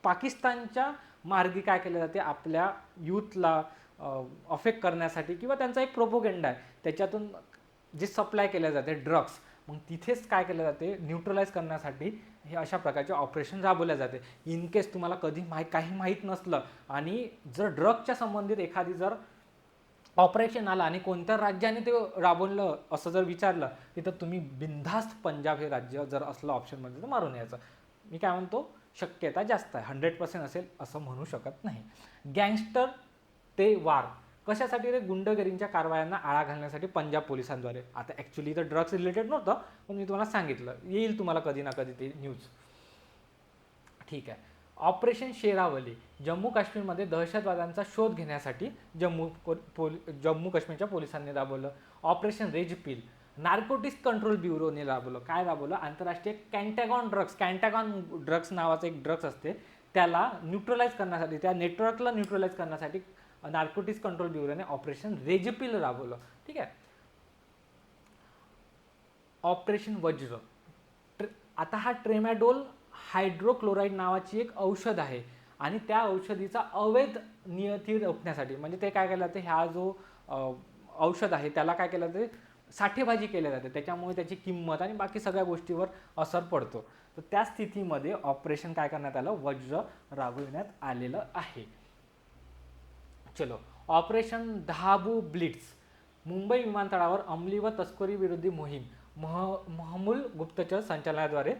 पाकिस्तानच्या मार्गी काय केलं जाते, आपल्या यूथला अफेक्ट करण्यासाठी, किंवा त्यांचा एक प्रोपोगेंडा आहे, त्याच्यातून जे सप्लाय केले जाते ड्रग्स, मग तिथेच काय केलं जाते, न्यूट्रलाइज करण्यासाठी हे अशा प्रकारचे ऑपरेशन राबवले जाते. इन केस तुम्हाला कधी काही माहीत नसलं आणि जर ड्रग्सच्या संबंधित एखादी जर ऑपरेशन आलं आणि कोणत्या राज्याने ते राबवलं असं जर विचारलं, तिथं तुम्ही बिनधास्त पंजाब हे राज्य जर असलं ऑप्शनमध्ये तर मारून यायचं. मी काय म्हणतो, शक्यता जास्त आहे, 100% असेल असं म्हणू शकत नाही. गँगस्टर ते वार कशासाठी रे? गुंडगिरींच्या कारवायांना आळा घालण्यासाठी पंजाब पोलिसांद्वारे. आता ॲक्च्युली तर ड्रग्स रिलेटेड नव्हतं, पण मी तुम्हाला सांगितलं, येईल तुम्हाला कधी ना कधी ते न्यूज. ठीक आहे. ऑपरेशन शेरावली जम्मू काश्मीरमध्ये दहशतवाद्यांचा शोध घेण्यासाठी जम्मू काश्मीरच्या पोलिसांनी राबवलं. ऑपरेशन रेजपिल नार्कोटिक्स कंट्रोल ब्युरोने राबवलं. काय राबवलं? आंतरराष्ट्रीय कॅन्टॅगॉन ड्रग्स नावाचं एक ड्रग्स असते, त्याला न्यूट्रलाइज करण्यासाठी, त्या नेटवर्कला न्यूट्रलाइज करण्यासाठी नार्कोटिक्स कंट्रोल ब्युरोने ऑपरेशन रेजपिल राबवलं. ठीक आहे. ऑपरेशन वज्र. आता हा ट्रेमॅडोल हायड्रोक्लोराईड नावाची एक औषध आहे आणि त्या औषधीचा अवैध नियती रोखण्यासाठी, म्हणजे ते काय केलं जाते, हा जो औषध आहे त्याला काय केलं जाते, साठेबाजी केली जाते, त्याच्यामुळे त्याची किंमत आणि बाकी सगळ्या गोष्टीवर असर पडतो. तर त्या स्थितीमध्ये ऑपरेशन काय करण्यात आलं, वज्र राबविण्यात आलेलं आहे. चलो, ऑपरेशन धाबू ब्लिट्स. मुंबई विमानतळावर अंमली व तस्करी विरोधी मोहीम महसूल गुप्तचर संचालनाद्वारे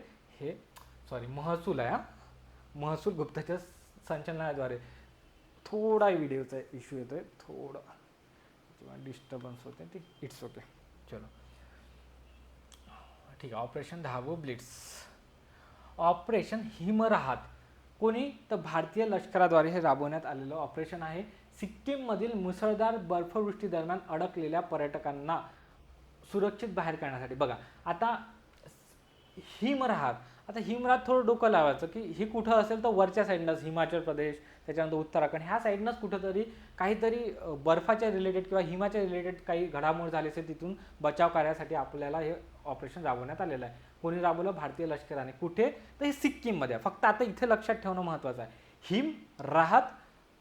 महसूल गुप्तचर संचालनाद्वारे. थोडा व्हिडिओचा इश्यू येतोय, थोडा किंवा डिस्टर्बन्स होते, ते इट्स ओके. चलो ठीक आहे. ऑपरेशन धाबू ब्लिट्स. ऑपरेशन हिमराहात कोणी? तर भारतीय लष्कराद्वारे हे राबवण्यात आलेलं ऑपरेशन आहे. सिक्कीममधील मुसळधार बर्फवृष्टी दरम्यान अडकलेल्या पर्यटकांना सुरक्षित बाहेर काढण्यासाठी. बघा, आता हिमराहात आता हिमरात थोडं डोकं लावायचं की ही कुठं असेल तर वरच्या साईडनंच हिमाचल प्रदेश, त्याच्यानंतर उत्तराखंड ह्या साईडनंच कुठंतरी काहीतरी बर्फाच्या रिलेटेड किंवा हिमाच्या रिलेटेड काही घडामोड झाली असेल, तिथून बचाव कार्यासाठी आपल्याला हे ऑपरेशन राबवण्यात आलेलं आहे. कोणी राबवलं? भारतीय लष्कराने. कुठे? तर हे सिक्कीममध्ये. फक्त आता इथे लक्षात ठेवणं महत्त्वाचं आहे, हिम राहत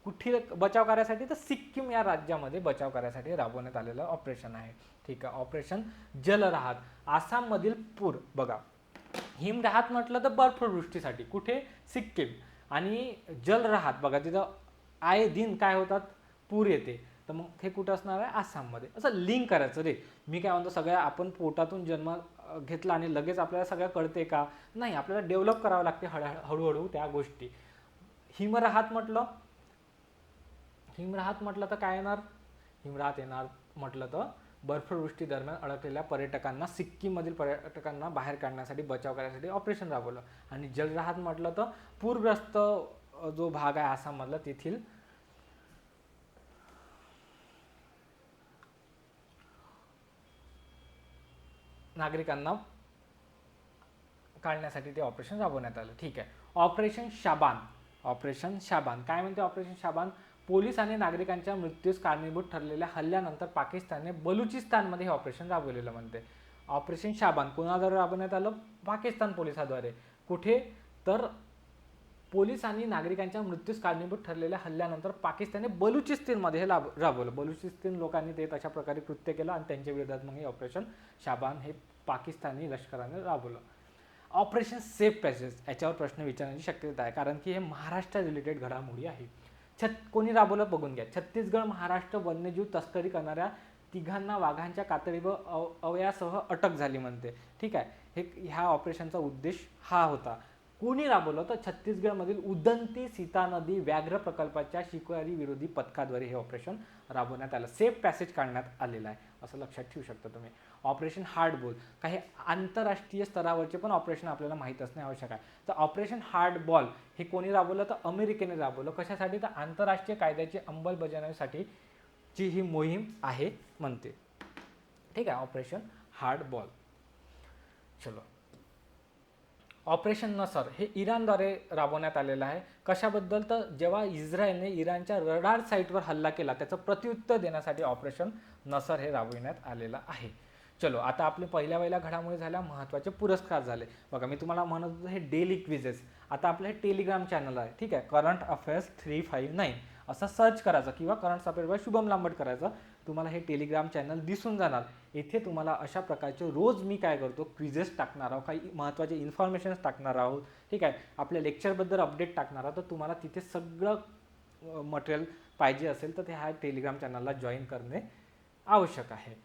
कुठे बचाव कार्यासाठी? तर सिक्कीम या राज्यामध्ये बचाव कार्यासाठी राबवण्यात आलेलं ऑपरेशन आहे. ठीक आहे. ऑपरेशन जलराहत. आसाममधील पूर बघा, हिम राहत म्हटलं तर बर्फवृष्टीसाठी. कुठे? सिक्कीम. आणि जलराहत बघा, तिथं आए दिन काय होतात? पूर येते. तर मग हे कुठं असणार आहे? आसाममध्ये. असं लिंक करायचं रे. मी काय म्हणतो, सगळ्या आपण पोटातून जन्म घेतला आणि लगेच आपल्याला सगळं कळते का? नाही, आपल्याला डेव्हलप करावं लागते हळूहळू त्या गोष्टी. हिमराहत म्हटलं तर काय येणार? हिमराहत येणार म्हटलं तर बर्फवृष्टी दरम्यान अडकलेल्या पर्यटकांना, सिक्कीममधील पर्यटकांना बाहेर काढण्यासाठी, बचाव करण्यासाठी ऑपरेशन राबवलं. आणि जलराहत म्हटलं तर पूरग्रस्त जो भाग आहे आसाममधला, तेथील नागरिकांना काढण्यासाठी ते ऑपरेशन राबवण्यात आलं. ठीक आहे. ऑपरेशन शाबान काय म्हणते? ऑपरेशन शाबान पोलीस आणि नागरिकांच्या मृत्यूस कारणीभूत ठरलेल्या हल्ल्यानंतर पाकिस्तानने बलुचिस्तानमध्ये हे ऑपरेशन राबवलेलं म्हणते. ऑपरेशन शाबान कोणाद्वारे राबवण्यात आलं? पाकिस्तान पोलिसांद्वारे. कुठे? तर पोलीस आणि नागरिकांच्या मृत्यूस कारणीभूत ठरलेल्या हल्ल्यानंतर पाकिस्तानने बलुचिस्तानमध्ये हे राबवलं. बलुचिस्तान लोकांनी ते तशा प्रकारे कृत्य केलं आणि त्यांच्या विरोधात मग हे ऑपरेशन शाबान हे पाकिस्तानी लष्कराने राबवलं. ऑपरेशन सेफ पॅसेज, याच्यावर प्रश्न विचारण्याची शक्यता आहे, कारण की हे महाराष्ट्र रिलेटेड घडामोडी आहे. कोणी राबवलं बघून घ्या. छत्तीसगड महाराष्ट्र वन्यजीव तस्करी करणाऱ्या तिघांना वाघांच्या कातडी व अवयासह अटक झाली म्हणते. ठीक आहे. ह्या ऑपरेशनचा उद्देश हा होता. कोणी राबवलं? तर छत्तीसगडमधील उदंती सीता नदी व्याघ्र प्रकल्पाच्या शिकारी विरोधी पथकाद्वारे हे ऑपरेशन राबवण्यात आलं. सेफ पॅसेज काढण्यात आलेला आहे, असं लक्षात ठेवू शकता तुम्ही. ऑपरेशन हार्डबॉल, काही आंतरराष्ट्रीय स्तरावरचे पण ऑपरेशन आपल्याला माहीत असणे आवश्यक आहे. तर ऑपरेशन हार्डबॉल हे कोणी राबवलं? तर अमेरिकेने राबवलं. कशासाठी? तर आंतरराष्ट्रीय कायद्याची अंमलबजावणीसाठी ची ही मोहीम आहे म्हणते. ठीक आहे. ऑपरेशन हार्डबॉल. चलो. ऑपरेशन नसर हे इराणद्वारे राबवण्यात आलेलं आहे. कशाबद्दल? तर जेव्हा इस्रायलने इराणच्या रडार साईटवर हल्ला केला, त्याचं प्रत्युत्तर देण्यासाठी ऑपरेशन नसर हे राबविण्यात आलेलं आहे. चलो, आता आपले पहिल्या घडामोडी झाल्या, महत्त्वाचे पुरस्कार झाले. बघा, मी तुम्हाला म्हणत होतो हे डेली क्विजेस. आता आपलं हे टेलिग्राम चॅनल आहे. ठीक आहे. करंट अफेअर्स 359 असं सर्च करायचं किंवा करंट अफेअर्स बाय शुभम लांबट करायचं. तुम्हाला हे टेलिग्राम चॅनल दिसून जाणार. येथे तुम्हाला अशा प्रकारचे रोज मी काय करतो, क्विजेस टाकणार आहोत, काही महत्त्वाचे इन्फॉर्मेशन्स टाकणार आहोत. ठीक आहे. आपल्या लेक्चरबद्दल अपडेट टाकणार आहोत. तर तुम्हाला तिथे सगळं मटेरियल पाहिजे असेल तर ते ह्या टेलिग्राम चॅनलला जॉईन करणे आवश्यक आहे.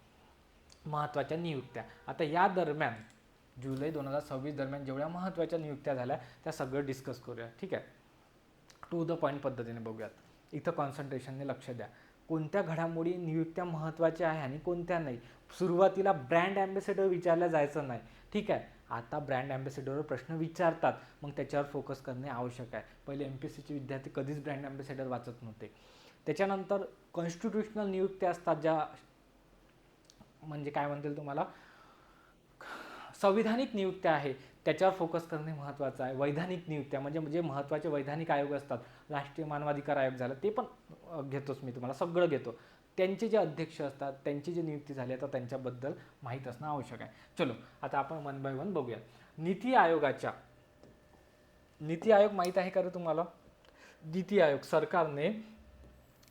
महत्त्वाच्या नियुक्त्या. आता या दरम्यान जुलै 2026 दरम्यान जेवढ्या महत्त्वाच्या नियुक्त्या झाल्या त्या सगळं डिस्कस करूया. ठीक आहे. टू द पॉईंट पद्धतीने बघूयात. इथं कॉन्सन्ट्रेशनने लक्ष द्या. कोणत्या घडामोडी नियुक्त्या महत्त्वाच्या आहे आणि कोणत्या नाही. सुरुवातीला ब्रँड ॲम्बेसेडर विचारल्या जायचं नाही. ठीक आहे. आता ब्रँड ॲम्बेसेडरवर प्रश्न विचारतात, मग त्याच्यावर फोकस करणे आवश्यक आहे. पहिले MPSCचे विद्यार्थी कधीच ब्रँड ॲम्बेसेडर वाचत नव्हते. त्याच्यानंतर कॉन्स्टिट्युशनल नियुक्त्या असतात, ज्या म्हणजे काय म्हणतील तुम्हाला, संविधानिक नियुक्त्या आहे, त्याच्यावर फोकस करणे महत्त्वाचं आहे. वैधानिक नियुक्त्या म्हणजे जे महत्त्वाचे वैधानिक आयोग असतात, राष्ट्रीय मानवाधिकार आयोग झाला, ते पण घेतोच मी, तुम्हाला सगळं घेतो. त्यांचे जे अध्यक्ष असतात, त्यांची जी नियुक्ती झाली तर त्यांच्याबद्दल माहीत असणं आवश्यक आहे. चलो, आता आपण वन बाय वन बघूया. नीती आयोग माहीत आहे का रे तुम्हाला? नीती आयोग, सरकारने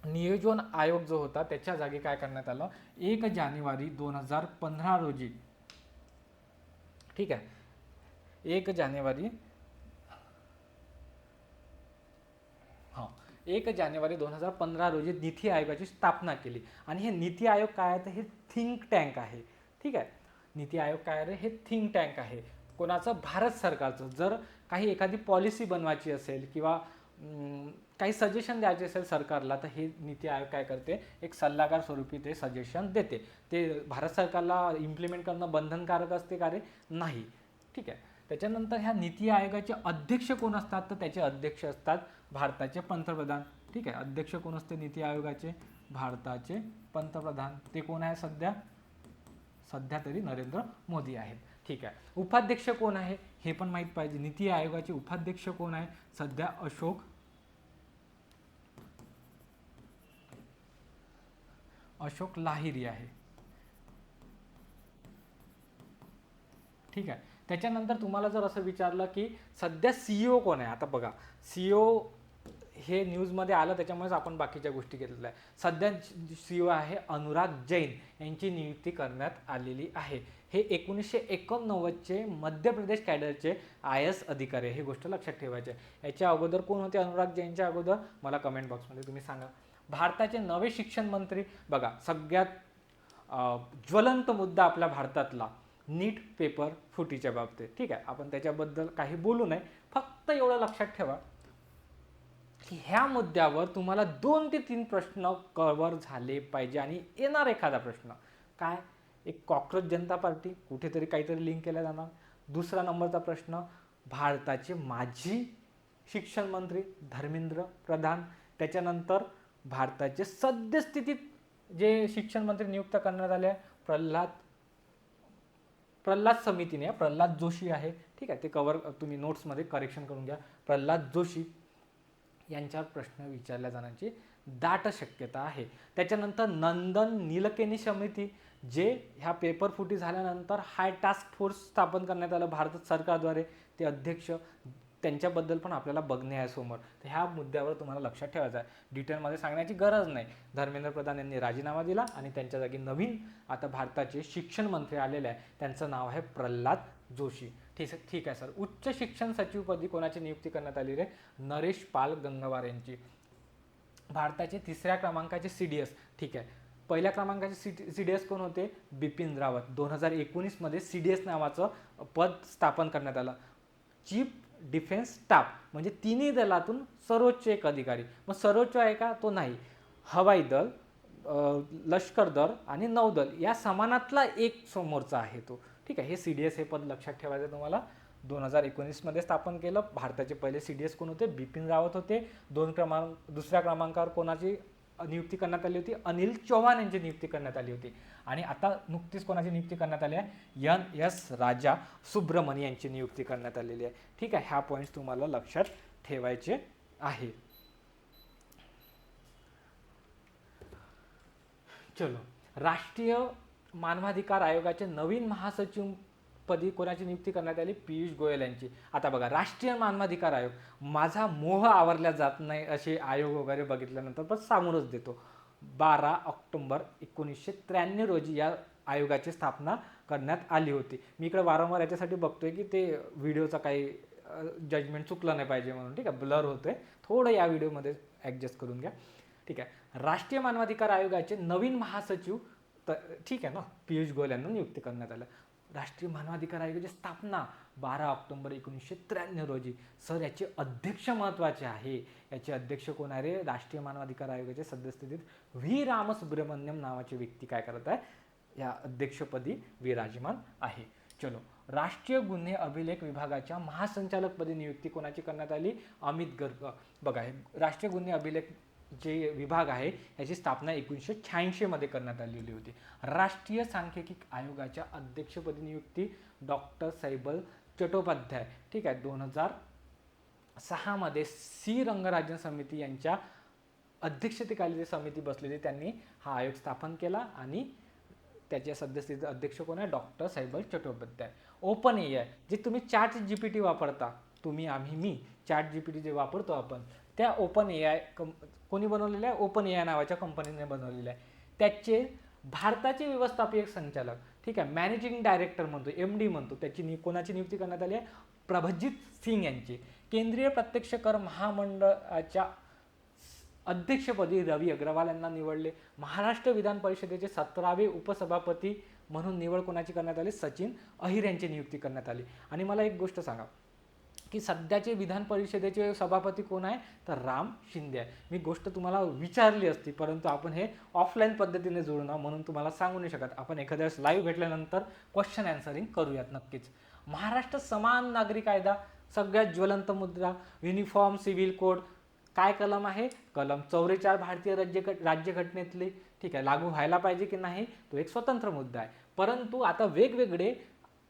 नियोजन आयोग जो होता त्याच्या जागी काय करण्यात आलं? 1 जानेवारी 2015 रोजी. ठीक आहे. 1 जानेवारी 2015 रोजी नीती आयोगाची स्थापना केली. आणि हे नीती आयोग काय आहे? तर हे थिंक टँक आहे. ठीक आहे. नीती आयोग काय आहे? हे थिंक टँक आहे. कोणाचं? भारत सरकारचं. जर काही एखादी पॉलिसी बनवायची असेल किंवा काही सजेशन द्यायचे असेल सरकारला, तर हे नीती आयोग काय करते? एक सल्लागार स्वरूपी ते सजेशन देते. ते भारत सरकारला इम्प्लिमेंट करणं बंधनकारक असते का रे? नाही. ठीक आहे. त्याच्यानंतर ह्या नीती आयोगाचे अध्यक्ष कोण असतात? तर त्याचे अध्यक्ष असतात भारताचे पंतप्रधान. ठीक आहे. अध्यक्ष कोण असते नीती आयोगाचे? भारताचे पंतप्रधान. ते कोण आहे सध्या तरी? नरेंद्र मोदी आहेत. ठीक आहे. उपाध्यक्ष कोण आहे हे पण माहीत पाहिजे. नीती आयोगाचे उपाध्यक्ष कोण आहे? सध्या अशोक लाहिरी आहे. ठीक आहे. त्याच्यानंतर तुम्हाला जर असं विचारलं की सध्या CEO कोण आहे, आता बघा CEO हे न्यूजमध्ये आलं त्याच्यामुळेच आपण बाकीच्या गोष्टी घेतलेल्या आहे. सध्या CEO आहे अनुराग जैन, यांची नियुक्ती करण्यात आलेली आहे. हे 1989चे मध्य प्रदेश कॅडरचे IAS अधिकारी आहे, ही गोष्ट लक्षात ठेवायची आहे. याच्या अगोदर कोण होते अनुराग जैनच्या अगोदर? मला कमेंट बॉक्समध्ये तुम्ही सांगा. भारताचे नवे शिक्षण मंत्री, बघा सगळ्यात ज्वलंत मुद्दा आपल्या भारतातला नीट पेपर फुटीच्या बाबतीत. ठीक आहे, आपण त्याच्याबद्दल काही बोलू नये, फक्त एवढं लक्षात ठेवा की ह्या मुद्द्यावर तुम्हाला 2 ते 3 प्रश्न कव्हर झाले पाहिजे. आणि येणार एखादा प्रश्न काय, एक कॉकरोच जनता पार्टी कुठेतरी काहीतरी लिंक केला जाणार. दुसरा नंबरचा प्रश्न, भारताचे माजी शिक्षण मंत्री धर्मेंद्र प्रधान. त्याच्यानंतर भारताचे सद्यस्थितीत जे शिक्षण मंत्री नियुक्त करण्यात आले प्रल्हाद समितीने, प्रल्हाद जोशी आहे. ठीक आहे, ते कव्हर तुम्ही नोट्समध्ये करेक्शन करून घ्या. प्रल्हाद जोशी यांच्यावर प्रश्न विचारल्या जाण्याची दाट शक्यता आहे. त्याच्यानंतर नंदन नीलकेनी समिती, जे ह्या पेपर फुटी झाल्यानंतर हाय टास्क फोर्स स्थापन करण्यात आलं भारत सरकारद्वारे, ते अध्यक्ष, त्यांच्याबद्दल पण आपल्याला बघणे आहे समोर. तर ह्या मुद्द्यावर तुम्हाला लक्षात ठेवायचं आहे. डिटेलमध्ये सांगण्याची गरज नाही. धर्मेंद्र प्रधान यांनी राजीनामा दिला आणि त्यांच्या जागी नवीन आता भारताचे शिक्षण मंत्री आलेले आहे, त्यांचं नाव आहे प्रल्हाद जोशी. ठीक आहे सर. उच्च शिक्षण सचिवपदी कोणाची नियुक्ती करण्यात आली आहे? नरेश पाल गंगवार यांची. भारताचे 3ऱ्या क्रमांकाचे CDS. ठीक आहे, पहिल्या क्रमांकाचे CDS कोण होते? बिपिन रावत. 2019मध्ये CDS नावाचं पद स्थापन करण्यात आलं, चीफ डिफेन्स स्टाफ, म्हणजे तिन्ही दलातून सर्वोच्च एक अधिकारी. मग सर्वोच्च आहे का? तो नाही. हवाई दल, लष्कर दल आणि नौदल या समानातला एक समोरचा आहे तो. ठीक आहे, हे CDS हे पद लक्षात ठेवायचं तुम्हाला. 2019मध्ये स्थापन केलं. भारताचे पहिले CDS कोण होते? बिपिन रावत होते. दुसऱ्या क्रमांकावर कोणाची नियुक्ती करण्यात आली होती? अनिल चौहान यांची नियुक्ती करण्यात आली होती. आणि आता नुकतीच कोणाची नियुक्ती करण्यात आली आहे? NS राजा सुब्रमणी यांची नियुक्ती करण्यात आलेली आहे. ठीक आहे, ह्या पॉईंट्स तुम्हाला लक्षात ठेवायचे आहे. चलो, राष्ट्रीय मानवाधिकार आयोगाचे नवीन महासचिव पदी कोणाची नियुक्ती करण्यात आली? पियुष गोयल यांची. आता बघा, राष्ट्रीय मानवाधिकार आयोग, माझा मोह आवरला जात नाही असे आयोग वगैरे बघितल्यानंतर पण सांगूनच देतो. 12 ऑक्टोबर 1993 रोजी या आयोगाची स्थापना करण्यात आली होती. मी इकडे वारंवार याच्यासाठी बघतोय की ते व्हिडिओचा काही जजमेंट चुकलं नाही पाहिजे म्हणून. ठीक आहे, ब्लर होतोय थोडं, या व्हिडिओमध्ये ॲडजस्ट करून घ्या. ठीक आहे, राष्ट्रीय मानवाधिकार आयोगाचे नवीन महासचिव ठीक आहे ना, पियुष गोयल यांना नियुक्ती करण्यात आलं. राष्ट्रीय मानवाधिकार आयोगाची स्थापना 12 ऑक्टोबर 1993 रोजी. सर, याचे अध्यक्ष महत्त्वाचे आहे. याचे अध्यक्ष कोण आहे रे? राष्ट्रीय मानवाधिकार आयोगाचे सद्यस्थितीत व्ही रामसुब्रमण्यम नावाची व्यक्ती काय करत आहे? या अध्यक्षपदी विराजमान आहे. चलो, राष्ट्रीय गुन्हे अभिलेख विभागाच्या महासंचालकपदी नियुक्ती कोणाची करण्यात आली? अमित गर्ग. बघा, राष्ट्रीय गुन्हे अभिलेख जे विभाग आहे याची स्थापना 1986 मध्ये करण्यात आलेली होती. राष्ट्रीय सांख्यिकी आयोगाच्या अध्यक्षपदी नियुक्ती डॉक्टर सैबल चट्टोपाध्याय. ठीक आहे, 2006 मध्ये C रंगराजन समिती यांच्या अध्यक्षतेखाली समिती बसलेली, त्यांनी हा आयोग स्थापन केला आणि त्याच्या सदस्य अध्यक्ष कोण आहे? डॉक्टर सैबल चट्टोपाध्याय. ओपन AI, जे तुम्ही ChatGPT वापरता, तुम्ही, आम्ही, मी ChatGPT जे वापरतो आपण, त्या ओपन AI कोणी बनवलेलं आहे? ओपन AI नावाच्या कंपनीने बनवलेलं आहे. त्याचे भारताचे व्यवस्थापकीय संचालक, ठीक आहे, मॅनेजिंग डायरेक्टर म्हणतो, MD म्हणतो, त्याची कोणाची नियुक्ती करण्यात आली आहे? प्रभजित सिंग यांची. केंद्रीय प्रत्यक्ष कर महामंडळाच्या अध्यक्षपदी रवी अग्रवाल यांना निवडले. महाराष्ट्र विधान परिषदेचे 17वे उपसभापती म्हणून निवड कोणाची करण्यात आली? सचिन अहिर यांची नियुक्ती करण्यात आली. आणि मला एक गोष्ट सांगा की सध्याचे विधान परिषदेचे सभापती कोण आहे? तर राम शिंदे आहे. मी गोष्ट तुम्हाला विचारली असती, परंतु आपण हे ऑफलाईन पद्धतीने जोडणार म्हणून तुम्हाला सांगू नाही शकत. आपण एखाद्या वेळेस लाईव्ह भेटल्यानंतर क्वेश्चन आन्सरिंग करूयात नक्कीच. महाराष्ट्र समान नागरी कायदा, सगळ्यात ज्वलंत मुद्दा, युनिफॉर्म सिव्हिल कोड, काय कलम आहे? कलम 44 भारतीय राज्यघटनेतली. ठीक आहे, लागू व्हायला पाहिजे की नाही तो एक स्वतंत्र मुद्दा आहे. परंतु आता वेगवेगळे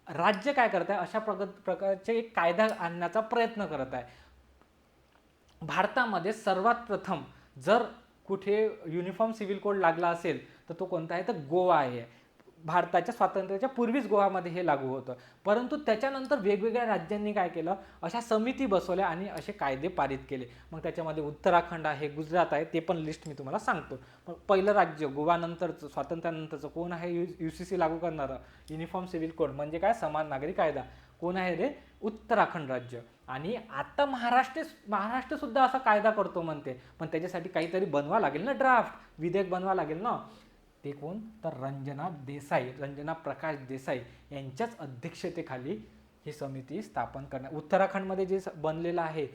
राज्य काय करत आहे, अशा प्रकारचे एक कायदा आणण्याचा प्रयत्न करत आहे. भारतामध्ये सर्वात प्रथम जर कुठे युनिफॉर्म सिव्हिल कोड लागला असेल तर तो कोणता आहे, तर गोवा आहे. भारताच्या स्वातंत्र्याच्या पूर्वीच गोवामध्ये हे लागू होतं. परंतु त्याच्यानंतर वेगवेगळ्या राज्यांनी काय केलं, अशा समिती बसवल्या आणि असे कायदे पारित केले. मग त्याच्यामध्ये उत्तराखंड आहे, गुजरात आहे, ते पण लिस्ट मी तुम्हाला सांगतो. पण पहिलं राज्य गोवानंतरचं, स्वातंत्र्यानंतरचं कोण आहे UCC लागू करणारं, युनिफॉर्म सिव्हिल कोड म्हणजे काय, समान नागरी कायदा, कोण आहे रे, उत्तराखंड राज्य. आणि आता महाराष्ट्र सुद्धा असा कायदा करतो म्हणते, पण त्याच्यासाठी काहीतरी बनवा लागेल ना, ड्राफ्ट विधेयक बनवा लागेल ना. ते कोण, तर रंजना प्रकाश देसाई यांच्याच अध्यक्षतेखाली ही समिती स्थापन करण्यात, उत्तराखंडमध्ये जे बनलेलं आहे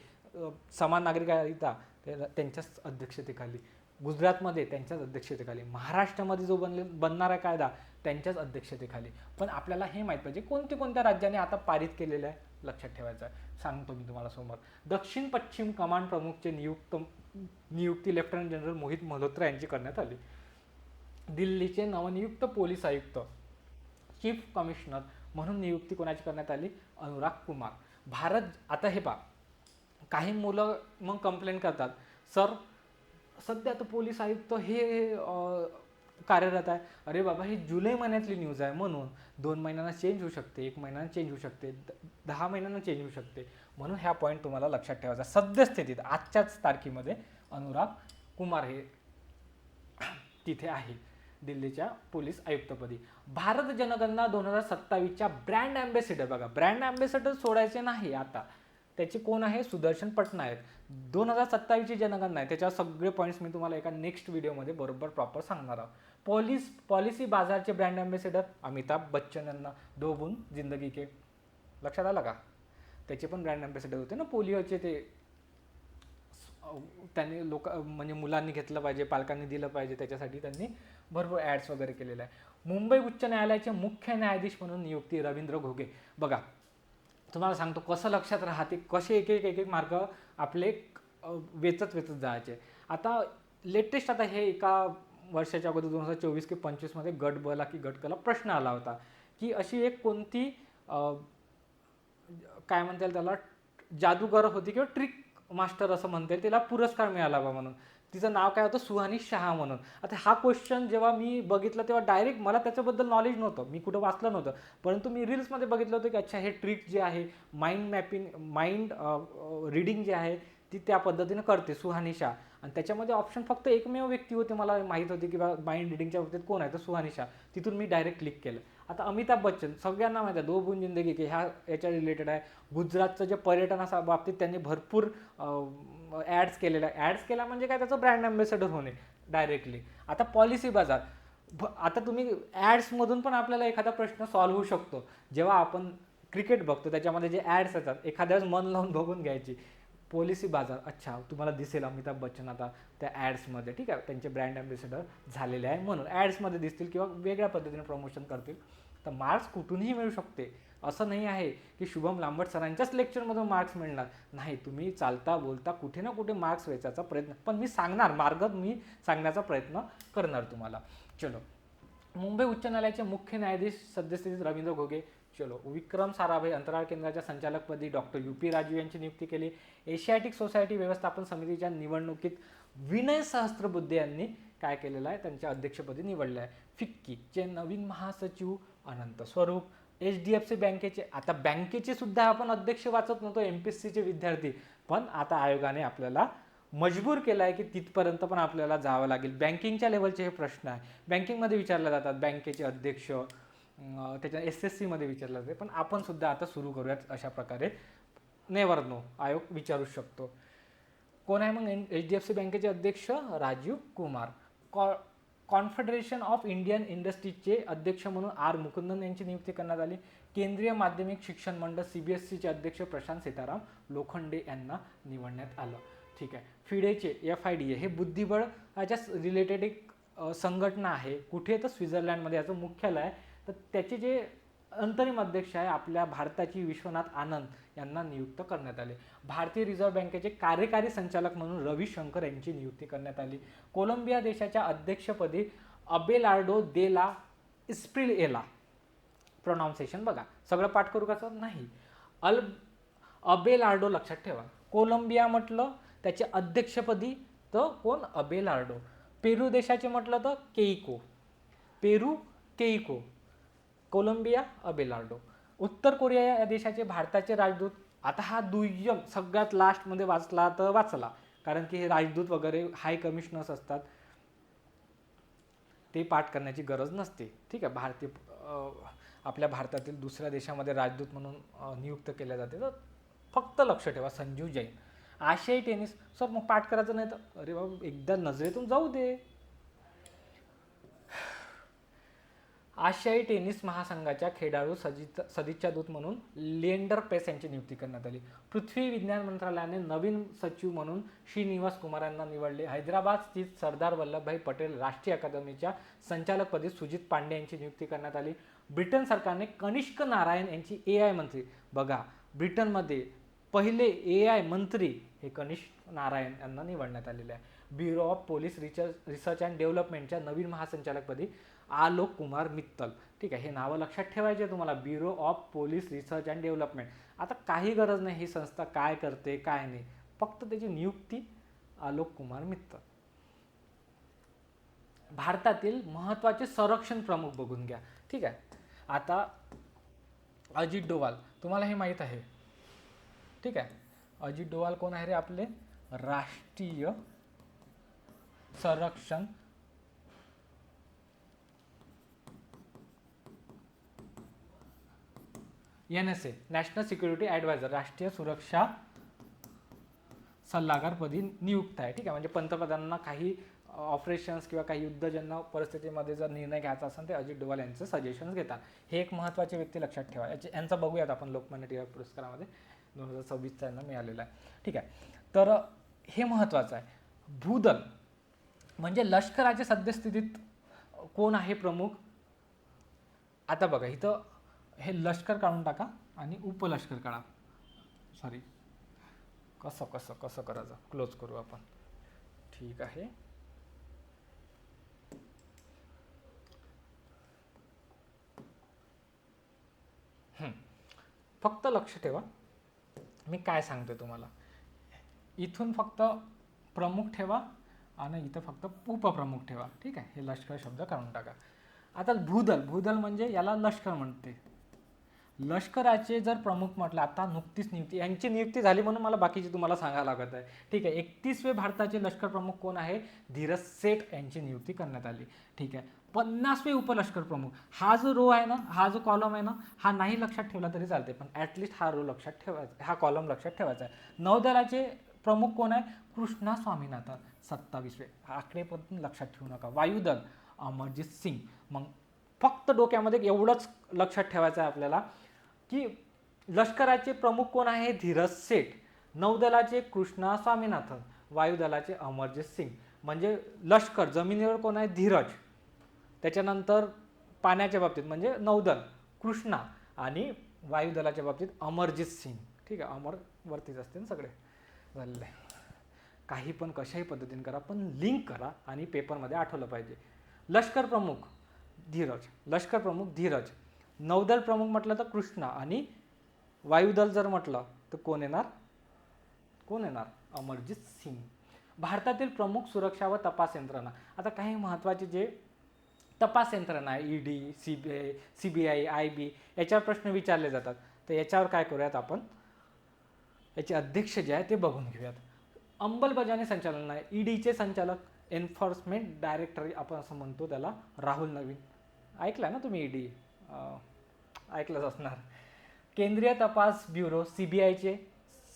समान नागरिक कायदा त्यांच्याच अध्यक्षतेखाली, गुजरातमध्ये त्यांच्याच अध्यक्षतेखाली, महाराष्ट्रामध्ये जो बनणार आहे कायदा त्यांच्याच अध्यक्षतेखाली. पण आपल्याला हे माहीत पाहिजे कोणत्या राज्याने आता पारित केलेलं आहे, लक्षात ठेवायचं आहे. सांगतो मी तुम्हाला समोर. दक्षिण पश्चिम कमांड प्रमुखचे नियुक्ती लेफ्टनंट जनरल मोहित मल्होत्रा यांची करण्यात आली. दिल्लीचे नवनियुक्त पोलीस आयुक्त, चीफ कमिशनर म्हणून नियुक्ती कोणाची करण्यात आली, अनुराग कुमार. आता हे पहा, काही मुलं मग कंप्लेंट करतात, सर सध्या तर पोलीस आयुक्त हे कार्यरत आहे. अरे बाबा, ही जुलै महिन्यातली न्यूज आहे, म्हणून 2 महिन्यांना चेंज होऊ शकते, 1 महिन्यानं चेंज होऊ शकते, 10 महिन्यांना चेंज होऊ शकते. म्हणून ह्या पॉईंट तुम्हाला लक्षात ठेवायचा. सद्यस्थितीत आजच्याच तारखेमध्ये अनुराग कुमार हे तिथे आहे दिल्लीच्या पोलीस आयुक्तपदी. भारत जनगणना 2027च्या ब्रँड अँबॅसेडर, बघा ब्रँड अँबॅसेडर सोडायचे नाही आता, त्याचे कोण आहे, सुदर्शन पटनायक. 2027ची जनगणना आहे, त्याच्यावर सगळे पॉईंट्स मी तुम्हाला एका नेक्स्ट व्हिडिओमध्ये बरोबर प्रॉपर सांगणार आहोत. पॉलिसी बाजारचे ब्रँड अँबॅसेडर अमिताभ बच्चन यांना, दो बूंद जिंदगी के, लक्षात आलं का, त्याचे पण ब्रँड अँबॅसेडर होते ना पोलिओचे. ते त्यांनी म्हणजे मुलांनी घेतलं पाहिजे, पालकांनी दिलं पाहिजे, त्याच्यासाठी त्यांनी भरपूर ॲड्स वगैरे केलेलं आहे. मुंबई उच्च न्यायालयाचे मुख्य न्यायाधीश म्हणून नियुक्ती रवींद्र घोगे. बघा तुम्हाला सांगतो कसं लक्षात राहते, कसे एक एक मार्क आपले वेचत जायचे. आता लेटेस्ट आता हे एका वर्षाच्या अगोदर 2024 की 25मध्ये गट बला की गट कला प्रश्न आला होता की अशी एक कोणती काय म्हणता येईल त्याला, जादूगर होती किंवा ट्रिक मास्टर असं म्हणता येईल, तिला पुरस्कार मिळाला बा म्हणून. तिचं नाव काय होतं, सुहानी शहा म्हणून. आता हा क्वेश्चन जेव्हा मी बघितला तेव्हा डायरेक्ट मला त्याच्याबद्दल नॉलेज नव्हतं, मी कुठं वाचलं नव्हतं, परंतु मी रील्समध्ये बघितलं होतं की अच्छा हे ट्रिक जे आहे, माइंड रीडिंग जे आहे ती त्या पद्धतीनं करते सुहानी शाह. आणि त्याच्यामध्ये ऑप्शन फक्त एकमेव व्यक्ती होते मला माहीत होती की माइंड रिडिंगच्या बाबतीत कोण आहे, तर सुहानी शाह. तिथून मी डायरेक्ट क्लिक केलं. आता अमिताभ बच्चन सगळ्यांना माहिती आहे, दो बूंद जिंदगी की ह्या याच्या रिलेटेड आहे. गुजरातचं जे पर्यटनाच्या बाबतीत त्यांनी भरपूर ॲड्स केलेल्या, ॲड्स केला म्हणजे काय, त्याचं ब्रँड अँबॅसेडर होणे डायरेक्टली. आता पॉलिसी बाजार, आता तुम्ही ॲड्समधून पण आपल्याला एखादा प्रश्न सॉल्व्ह होऊ शकतो. जेव्हा आपण क्रिकेट बघतो त्याच्यामध्ये जे ॲड्स येतात, एखाद्या वेळेस मन लावून बघून घ्यायची. पॉलिसी बाजार, अच्छा तुम्हाला दिसेल अमिताभ बच्चन आता त्या ॲड्समध्ये, ठीक आहे, त्यांचे ब्रँड अँबॅसेडर झालेले आहे म्हणून ॲड्समध्ये दिसतील किंवा वेगळ्या पद्धतीने प्रमोशन करतील. तर मार्क्स कुठूनही मिळू शकते, असं नाही आहे की शुभम लांबट सरांच्याच लेक्चरमधून मार्क्स मिळणार नाही. तुम्ही चालता बोलता कुठे ना कुठे मार्क्स वेचायचा प्रयत्न, पण मी सांगणार मार्ग, मी सांगण्याचा प्रयत्न करणार तुम्हाला. चलो, मुंबई उच्च न्यायालयाचे मुख्य न्यायाधीश सद्यस्थितीत रवींद्र घोगे. चलो, विक्रम साराभाई अंतराळ केंद्राच्या संचालकपदी डॉक्टर UP राजू यांची नियुक्ती केली. एशियाटिक सोसायटी व्यवस्थापन समितीच्या निवडणुकीत विनय सहस्त्रबुद्धे यांनी काय केलेलं आहे, त्यांच्या अध्यक्षपदी निवडले आहे. फिक्कीचे नवीन महासचिव अनंत स्वरूप. HDFC बँकेचे, आता बँकेचे सुद्धा आपण अध्यक्ष वाचत नव्हतो, MPSCचे विद्यार्थी, पण आता आयोगाने आपल्याला मजबूर केलं आहे की तिथपर्यंत पण आपल्याला जावं लागेल. बँकिंगच्या लेवलचे हे प्रश्न आहे, बँकिंगमध्ये विचारले जातात, बँकेचे अध्यक्ष, त्याच्या SSCमध्ये विचारलं जाते. पण आपण सुद्धा आता सुरू करूयात अशा प्रकारे, नेवर नो, आयोग विचारू शकतो. कोण आहे मग HDFC बँकेचे अध्यक्ष, Rajiv Kumar. Confederation of Indian इंडस्ट्रीजचे अध्यक्ष म्हणून R मुकुंदन यांची नियुक्ती करण्यात आली. केंद्रीय माध्यमिक शिक्षण मंडळ CBSCचे अध्यक्ष प्रशांत सीताराम लोखंडे यांना निवडण्यात आलं. ठीक आहे. फिडेचे FIDA हे बुद्धिबळाच्या रिलेटेड एक संघटना आहे. कुठे, तर स्वित्झर्लंडमध्ये याचं मुख्यालय आहे. तर त्याचे जे अंतरिम अध्यक्ष आहे आपल्या भारताची विश्वनाथ आनंद यांना नियुक्त करण्यात आले. भारतीय रिझर्व्ह बँकेचे कार्यकारी संचालक म्हणून रविशंकर यांची नियुक्ती करण्यात आली. कोलंबिया देशाच्या अध्यक्षपदी अबेलार्डो दे ला इस्प्रिएला, प्रोनाउन्सिएशन बघा, सगळं पाठ करू कसं नाही. अबेलार्डो लक्षात ठेवा. कोलंबिया म्हटलं त्याच्या अध्यक्षपदी तर कोण, अबेलार्डो. पेरू देशाचे म्हटलं तर केइको, पेरू केइको. कोलंबिया अबेलार्डो. उत्तर कोरिया या देशाचे भारताचे राजदूत, आता हा दुय्यम सगळ्यात लास्टमध्ये वाचला तर वाचला, कारण की हे राजदूत वगैरे हाय कमिशनर्स असतात, ते पाठ करण्याची गरज नसते. ठीक आहे. भारतीय आपल्या भारतातील दुसऱ्या देशामध्ये राजदूत म्हणून नियुक्त केले जाते, तर फक्त लक्ष ठेवा संजू जैन. आशियाई टेनिस, सर मग पाठ करायचं नाही तर, अरे बाबा एकदा नजरेतून जाऊ दे. आशियाई टेनिस महासंघाच्या खेळाडू सदिच्छा दूत म्हणून लिएंडर पेस यांची नियुक्ती करण्यात आली. पृथ्वी विज्ञान मंत्रालयाने नवीन सचिव म्हणून श्रीनिवास कुमार यांना निवडले. हैदराबाद स्थित सरदार वल्लभभाई पटेल राष्ट्रीय अकादमीच्या संचालकपदी सुजित पांडे यांची नियुक्ती करण्यात आली. ब्रिटन सरकारने कनिष्क नारायण यांची AI मंत्री, बघा ब्रिटनमध्ये पहिले AI मंत्री हे कनिष्क नारायण यांना निवडण्यात आलेले आहे. Bureau of police research and डेव्हलपमेंटच्या नवीन महासंचालकपदी आलोक कुमार मित्तल. ठीक आहे. हे नावं लक्षात ठेवायचे तुम्हाला, bureau of police research and development. आता काही गरज नाही ही संस्था काय करते काय नाही, फक्त त्याची नियुक्ती आलोक कुमार मित्तल. भारतातील महत्त्वाचे संरक्षण प्रमुख बघून घ्या. ठीक आहे. आता अजित डोवाल तुम्हाला हे माहीत आहे. ठीक आहे. अजित डोवाल कोण आहे रे, आपले राष्ट्रीय संरक्षण NSA नॅशनल सिक्युरिटी ॲडवायझर, राष्ट्रीय सुरक्षा सल्लागारपदी नियुक्त आहे. ठीक आहे. म्हणजे पंतप्रधानांना काही ऑपरेशन्स किंवा काही युद्धजन्य परिस्थितीमध्ये जर निर्णय घ्यायचा असेल ते अजित डोवाल यांचं सजेशन्स घेतात. हे एक महत्त्वाची व्यक्ती लक्षात ठेवा. यांचा बघूयात आपण लोकमान्य टिळक पुरस्कारामध्ये 2026 यांना मिळालेला आहे. ठीक आहे. तर हे महत्त्वाचं आहे. भूदल म्हणजे लष्कराच्या सद्यस्थितीत कोण आहे प्रमुख. आता बघा इथं हे लष्कर काढून टाका आणि उपलष्कर काढा. सॉरी, कसं कसं कसं करायचं, क्लोज करू आपण. ठीक आहे. फक्त लक्ष ठेवा मी काय सांगतोय तुम्हाला. इथून फक्त प्रमुख ठेवा आणि इथं फक्त उपप्रमुख ठेवा. ठीक आहे. हे लष्कर शब्द काढून टाका. आता भूदल म्हणजे याला लष्कर म्हणते. लष्कराचे जर प्रमुख म्हटलं, आता नुकतीच नियुक्ती, यांची नियुक्ती झाली म्हणून मला बाकीची तुम्हाला सांगायला लागत आहे. ठीक आहे. 31वे भारताचे लष्कर प्रमुख कोण आहे, धीरज सेठ यांची नियुक्ती करण्यात आली. ठीक आहे. 50वे उपलष्कर प्रमुख, हा जो रो आहे ना, हा जो कॉलम आहे ना, हा नाही लक्षात ठेवला तरी चालते, पण ॲटलिस्ट हा रो लक्षात ठेवायचा, हा कॉलम लक्षात ठेवायचा आहे. नौदलाचे प्रमुख कोण आहे, कृष्णा स्वामीनाथन. 27वे, आकडे पण लक्षात ठेवू नका. वायुदल अमरजीत सिंग. मग फक्त डोक्यामध्ये एवढंच लक्षात ठेवायचं आहे आपल्याला की लष्कराचे प्रमुख कोण आहे, धीरज सेठ. नौदलाचे कृष्णा स्वामीनाथन. वायुदलाचे अमरजीत सिंग. म्हणजे लष्कर जमिनीवर कोण आहे, धीरज. त्याच्यानंतर पाण्याच्या बाबतीत म्हणजे नौदल कृष्णा आणि वायुदलाच्या बाबतीत अमरजीत सिंग. ठीक आहे. अमर वरतीच असते ना सगळे झालेले. काही पण कशाही पद्धतीने करा, पण लिंक करा आणि पेपरमध्ये आठवलं पाहिजे. लष्कर प्रमुख धीरज, लष्कर प्रमुख धीरज. नौदल प्रमुख म्हटलं तर कृष्णा आणि वायुदल जर म्हटलं तर कोण येणार, अमरजीत सिंग. भारतातील प्रमुख सुरक्षा व तपास यंत्रणा. आता काही महत्त्वाचे जे तपास यंत्रणा आहे, ED, CBI, IB, याच्यावर प्रश्न विचारले जातात. तर याच्यावर काय करूयात आपण, याचे अध्यक्ष जे आहे ते बघून घेऊयात. अंमलबजावणी संचालनालय, EDचे संचालक एन्फोर्समेंट डायरेक्टर आपण असं म्हणतो त्याला, राहुल नवीन. ऐकलं ना तुम्ही, ED ऐकलंच असणार. केंद्रीय तपास ब्युरो CBIचे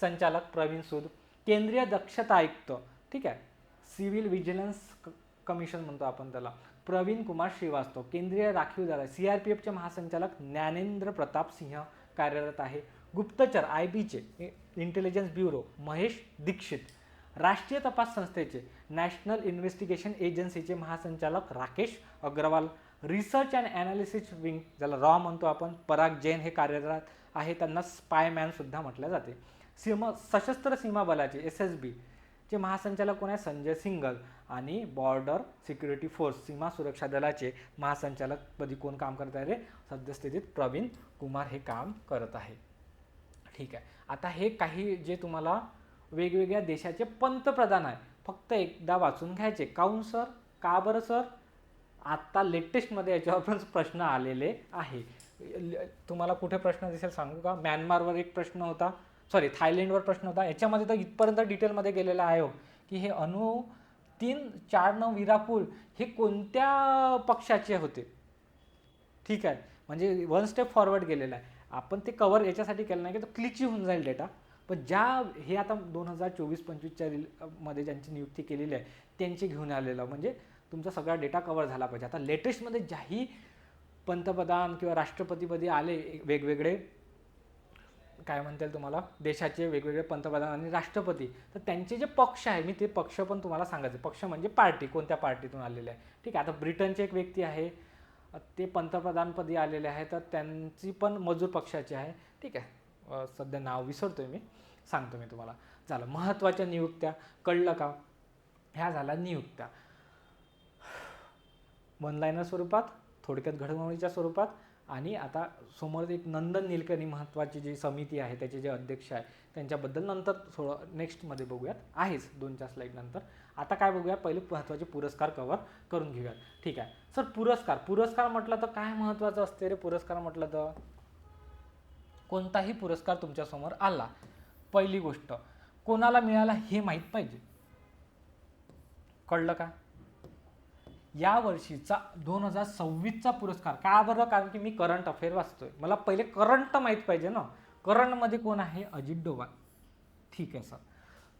संचालक प्रवीण सूद. केंद्रीय दक्षता आयुक्त, ठीक आहे, सिव्हिल विजिलन्स कमिशन म्हणतो आपण त्याला, प्रवीण कुमार श्रीवास्तव. केंद्रीय राखीव दल CRPFचे महासंचालक ज्ञानेंद्र प्रताप सिंह कार्यरत आहे. गुप्तचर IBचे इंटेलिजन्स ब्युरो महेश दीक्षित. राष्ट्रीय तपास संस्थेचे नॅशनल इन्व्हेस्टिगेशन एजन्सीचे महासंचालक Rakesh Agrawal. Research and analysis wing ज्याला रॉ म्हणतो आपण, पराग जैन हे कार्यरत आहे. त्यांना स्पायमॅन सुद्धा म्हटलं जाते. सशस्त्र सीमा बलाचे SSB जे महासंचालक कोण आहे? संजय सिंघल. आणि बॉर्डर सिक्युरिटी फोर्स, सीमा सुरक्षा दलाचे महासंचालक पदी कोण काम करत आहे रे? सद्यस्थितीत प्रवीण कुमार हे काम करत आहे. ठीक आहे. आता हे काही जे तुम्हाला वेगवेगळ्या देशाचे पंतप्रधान आहे फक्त एकदा वाचून घ्यायचे. काऊन सर? का बरं सर? आत्ता लेटेस्टमध्ये याच्यावर पण प्रश्न आलेले आहे. तुम्हाला कुठे प्रश्न दिसेल सांगू का? म्यानमारवर एक प्रश्न होता, सॉरी थायलंडवर प्रश्न होता. याच्यामध्ये तर इथपर्यंत डिटेलमध्ये गेलेला आहे हो की हे अणु 349 वीरापूर हे कोणत्या पक्षाचे होते. ठीक आहे, म्हणजे वन स्टेप फॉरवर्ड गेलेला आहे. आपण ते कव्हर याच्यासाठी केलं नाही की तो क्लिची होऊन जाईल डेटा, पण ज्या हे आता 2024-25च्या मध्ये ज्यांची नियुक्ती केलेली आहे त्यांची घेऊन आलेलं, म्हणजे तुमचा सगळा डेटा कव्हर झाला पाहिजे. आता लेटेस्टमध्ये ज्याही पंतप्रधान किंवा राष्ट्रपतीपदी आले वेगवेगळे काय म्हणतील तुम्हाला देशाचे वेगवेगळे पंतप्रधान आणि राष्ट्रपती, तर त्यांचे जे पक्ष आहे, मी ते पक्ष पण तुम्हाला सांगायचे. पक्ष म्हणजे पार्टी, कोणत्या पार्टीतून आलेले आहे. ठीक आहे. आता ब्रिटनचे एक व्यक्ती आहे ते पंतप्रधानपदी आलेले आहे, तर त्यांची पण मजूर पक्षाची आहे. ठीक आहे, सध्या नाव विसरतोय मी, सांगतो मी तुम्हाला. झालं महत्त्वाच्या नियुक्त्या, कळलं का? ह्या झाल्या नियुक्त्या वन लाईनर स्वरूपात, थोडक्यात घडामोडीच्या स्वरूपात. आणि आता समोर एक नंदन निलकर्णी महत्त्वाची जी समिती आहे त्याचे जे अध्यक्ष आहे त्यांच्याबद्दल नंतर थोडं नेक्स्टमध्ये बघूयात, आहेच 2-4 स्लाईड नंतर. आता काय बघूया, पहिले महत्त्वाचे पुरस्कार कव्हर करून घेऊयात. ठीक आहे सर. पुरस्कार म्हटलं तर काय महत्त्वाचं असते रे? पुरस्कार म्हटलं तर कोणताही पुरस्कार तुमच्यासमोर आला, पहिली गोष्ट कोणाला मिळाला हे माहीत पाहिजे. कळलं का? या वर्षीचा 2026चा पुरस्कार का बरं? कारण की मी करंट अफेअर वाचतोय, मला पहिले करंट माहीत पाहिजे ना. करंटमध्ये कोण आहे? अजित डोवाल. ठीक आहे सर.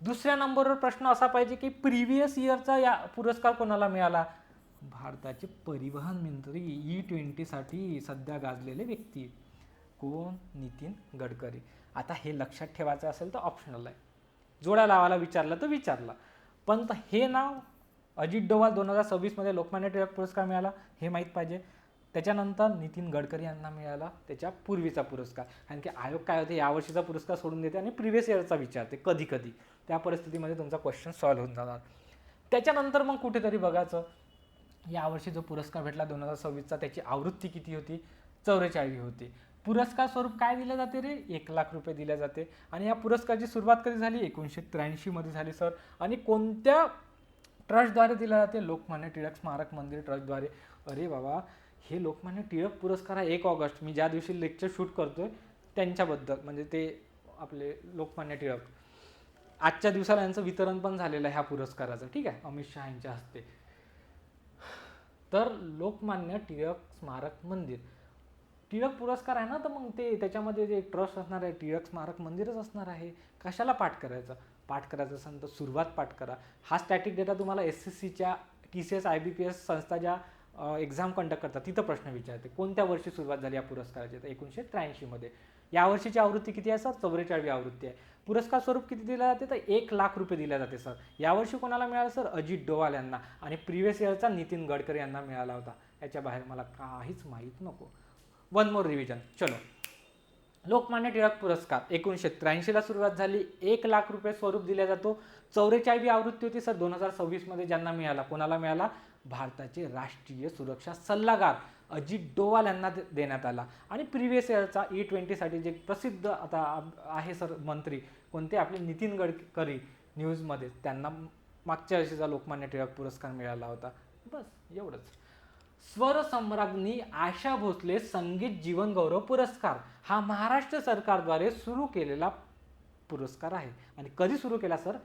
दुसऱ्या नंबरवर प्रश्न असा पाहिजे की प्रिव्हियस इयरचा या पुरस्कार कोणाला मिळाला? भारताचे परिवहन मंत्री E20साठी सध्या गाजलेले व्यक्ती कोण? नितीन गडकरी. आता हे लक्षात ठेवायचं असेल तर ऑप्शनल आहे, जोड्या लावायला विचारलं तर विचारलं, पण हे नाव अजित डोवाल 2026मध्ये लोकमान्य टिळक पुरस्कार मिळाला हे माहीत पाहिजे. त्याच्यानंतर नितीन गडकरी यांना मिळाला त्याच्या पूर्वीचा पुरस्कार. कारण की आयोग काय होते, यावर्षीचा पुरस्कार सोडून देते आणि प्रिव्हियस इयरचा विचारते कधी कधी. त्या परिस्थितीमध्ये तुमचा क्वेश्चन सॉल्व्ह होऊन जाणार. त्याच्यानंतर मग कुठेतरी बघायचं यावर्षी जो पुरस्कार भेटला 2026चा त्याची आवृत्ती किती होती? 44 होती. पुरस्कार स्वरूप काय दिले जाते रे? 1 लाख रुपये दिले जाते. आणि या पुरस्काराची सुरुवात कधी झाली? 1983 मध्ये झाली सर. आणि कोणत्या ट्रस्टद्वारे दिला जाते? लोकमान्य टिळक स्मारक मंदिर ट्रस्टद्वारे. अरे बाबा, हे लोकमान्य टिळक पुरस्कार आहे 1 ऑगस्ट, मी ज्या दिवशी लेक्चर शूट करतोय त्यांच्याबद्दल, म्हणजे ते आपले लोकमान्य टिळक, आजच्या दिवसाला यांचं वितरण पण झालेलं आहे ह्या पुरस्काराचं. ठीक आहे, अमित शहा यांच्या हस्ते. तर लोकमान्य टिळक स्मारक मंदिर टिळक पुरस्कार आहे ना, तर मग ते त्याच्यामध्ये जे ट्रस्ट असणार आहे टिळक स्मारक मंदिरच असणार आहे. कशाला पाठ करायचं? पाठ करायचं असेल तर सुरुवात पाठ करा. हा स्टॅटिक डेटा तुम्हाला SSCच्या TCS IBPS संस्था ज्या एक्झाम कंडक्ट करतात तिथं प्रश्न विचारते. कोणत्या वर्षी सुरुवात झाली या पुरस्काराची? तर 1983 मध्ये. यावर्षीची आवृत्ती किती आहे सर? 44वी आवृत्ती आहे. पुरस्कार स्वरूप किती दिला जाते? तर 1 लाख रुपये दिले जाते सर. यावर्षी कोणाला मिळालं सर? अजित डोवाल यांना. आणि प्रिव्हियस इयरचा नितीन गडकरी यांना मिळाला होता. याच्या बाहेर मला काहीच माहीत नको. One more revision. चलो, लोकमान्य टिळक पुरस्कार 1983ला सुरुवात झाली, 1 लाख रुपये स्वरूप दिला जातो. 44वी आवृत्ती होती सर 2026मध्ये. ज्यांना मिळाला, कोणाला मिळाला? भारताचे राष्ट्रीय सुरक्षा सल्लागार अजित डोवाल यांना देण्यात आला. आणि प्रिव्हियस इयरचा E20साठी जे प्रसिद्ध आता आहे सर मंत्री कोणते? आपले नितीन गडकरी न्यूजमध्ये, त्यांना मागच्या वर्षीचा लोकमान्य टिळक पुरस्कार मिळाला होता. बस एवढंच. स्वरसम्राज्ञी आशा भोसले संगीत जीवन गौरव पुरस्कार हा महाराष्ट्र सरकारद्वारे सुरू केलेला पुरस्कार आहे. आणि कधी सुरू केला सर?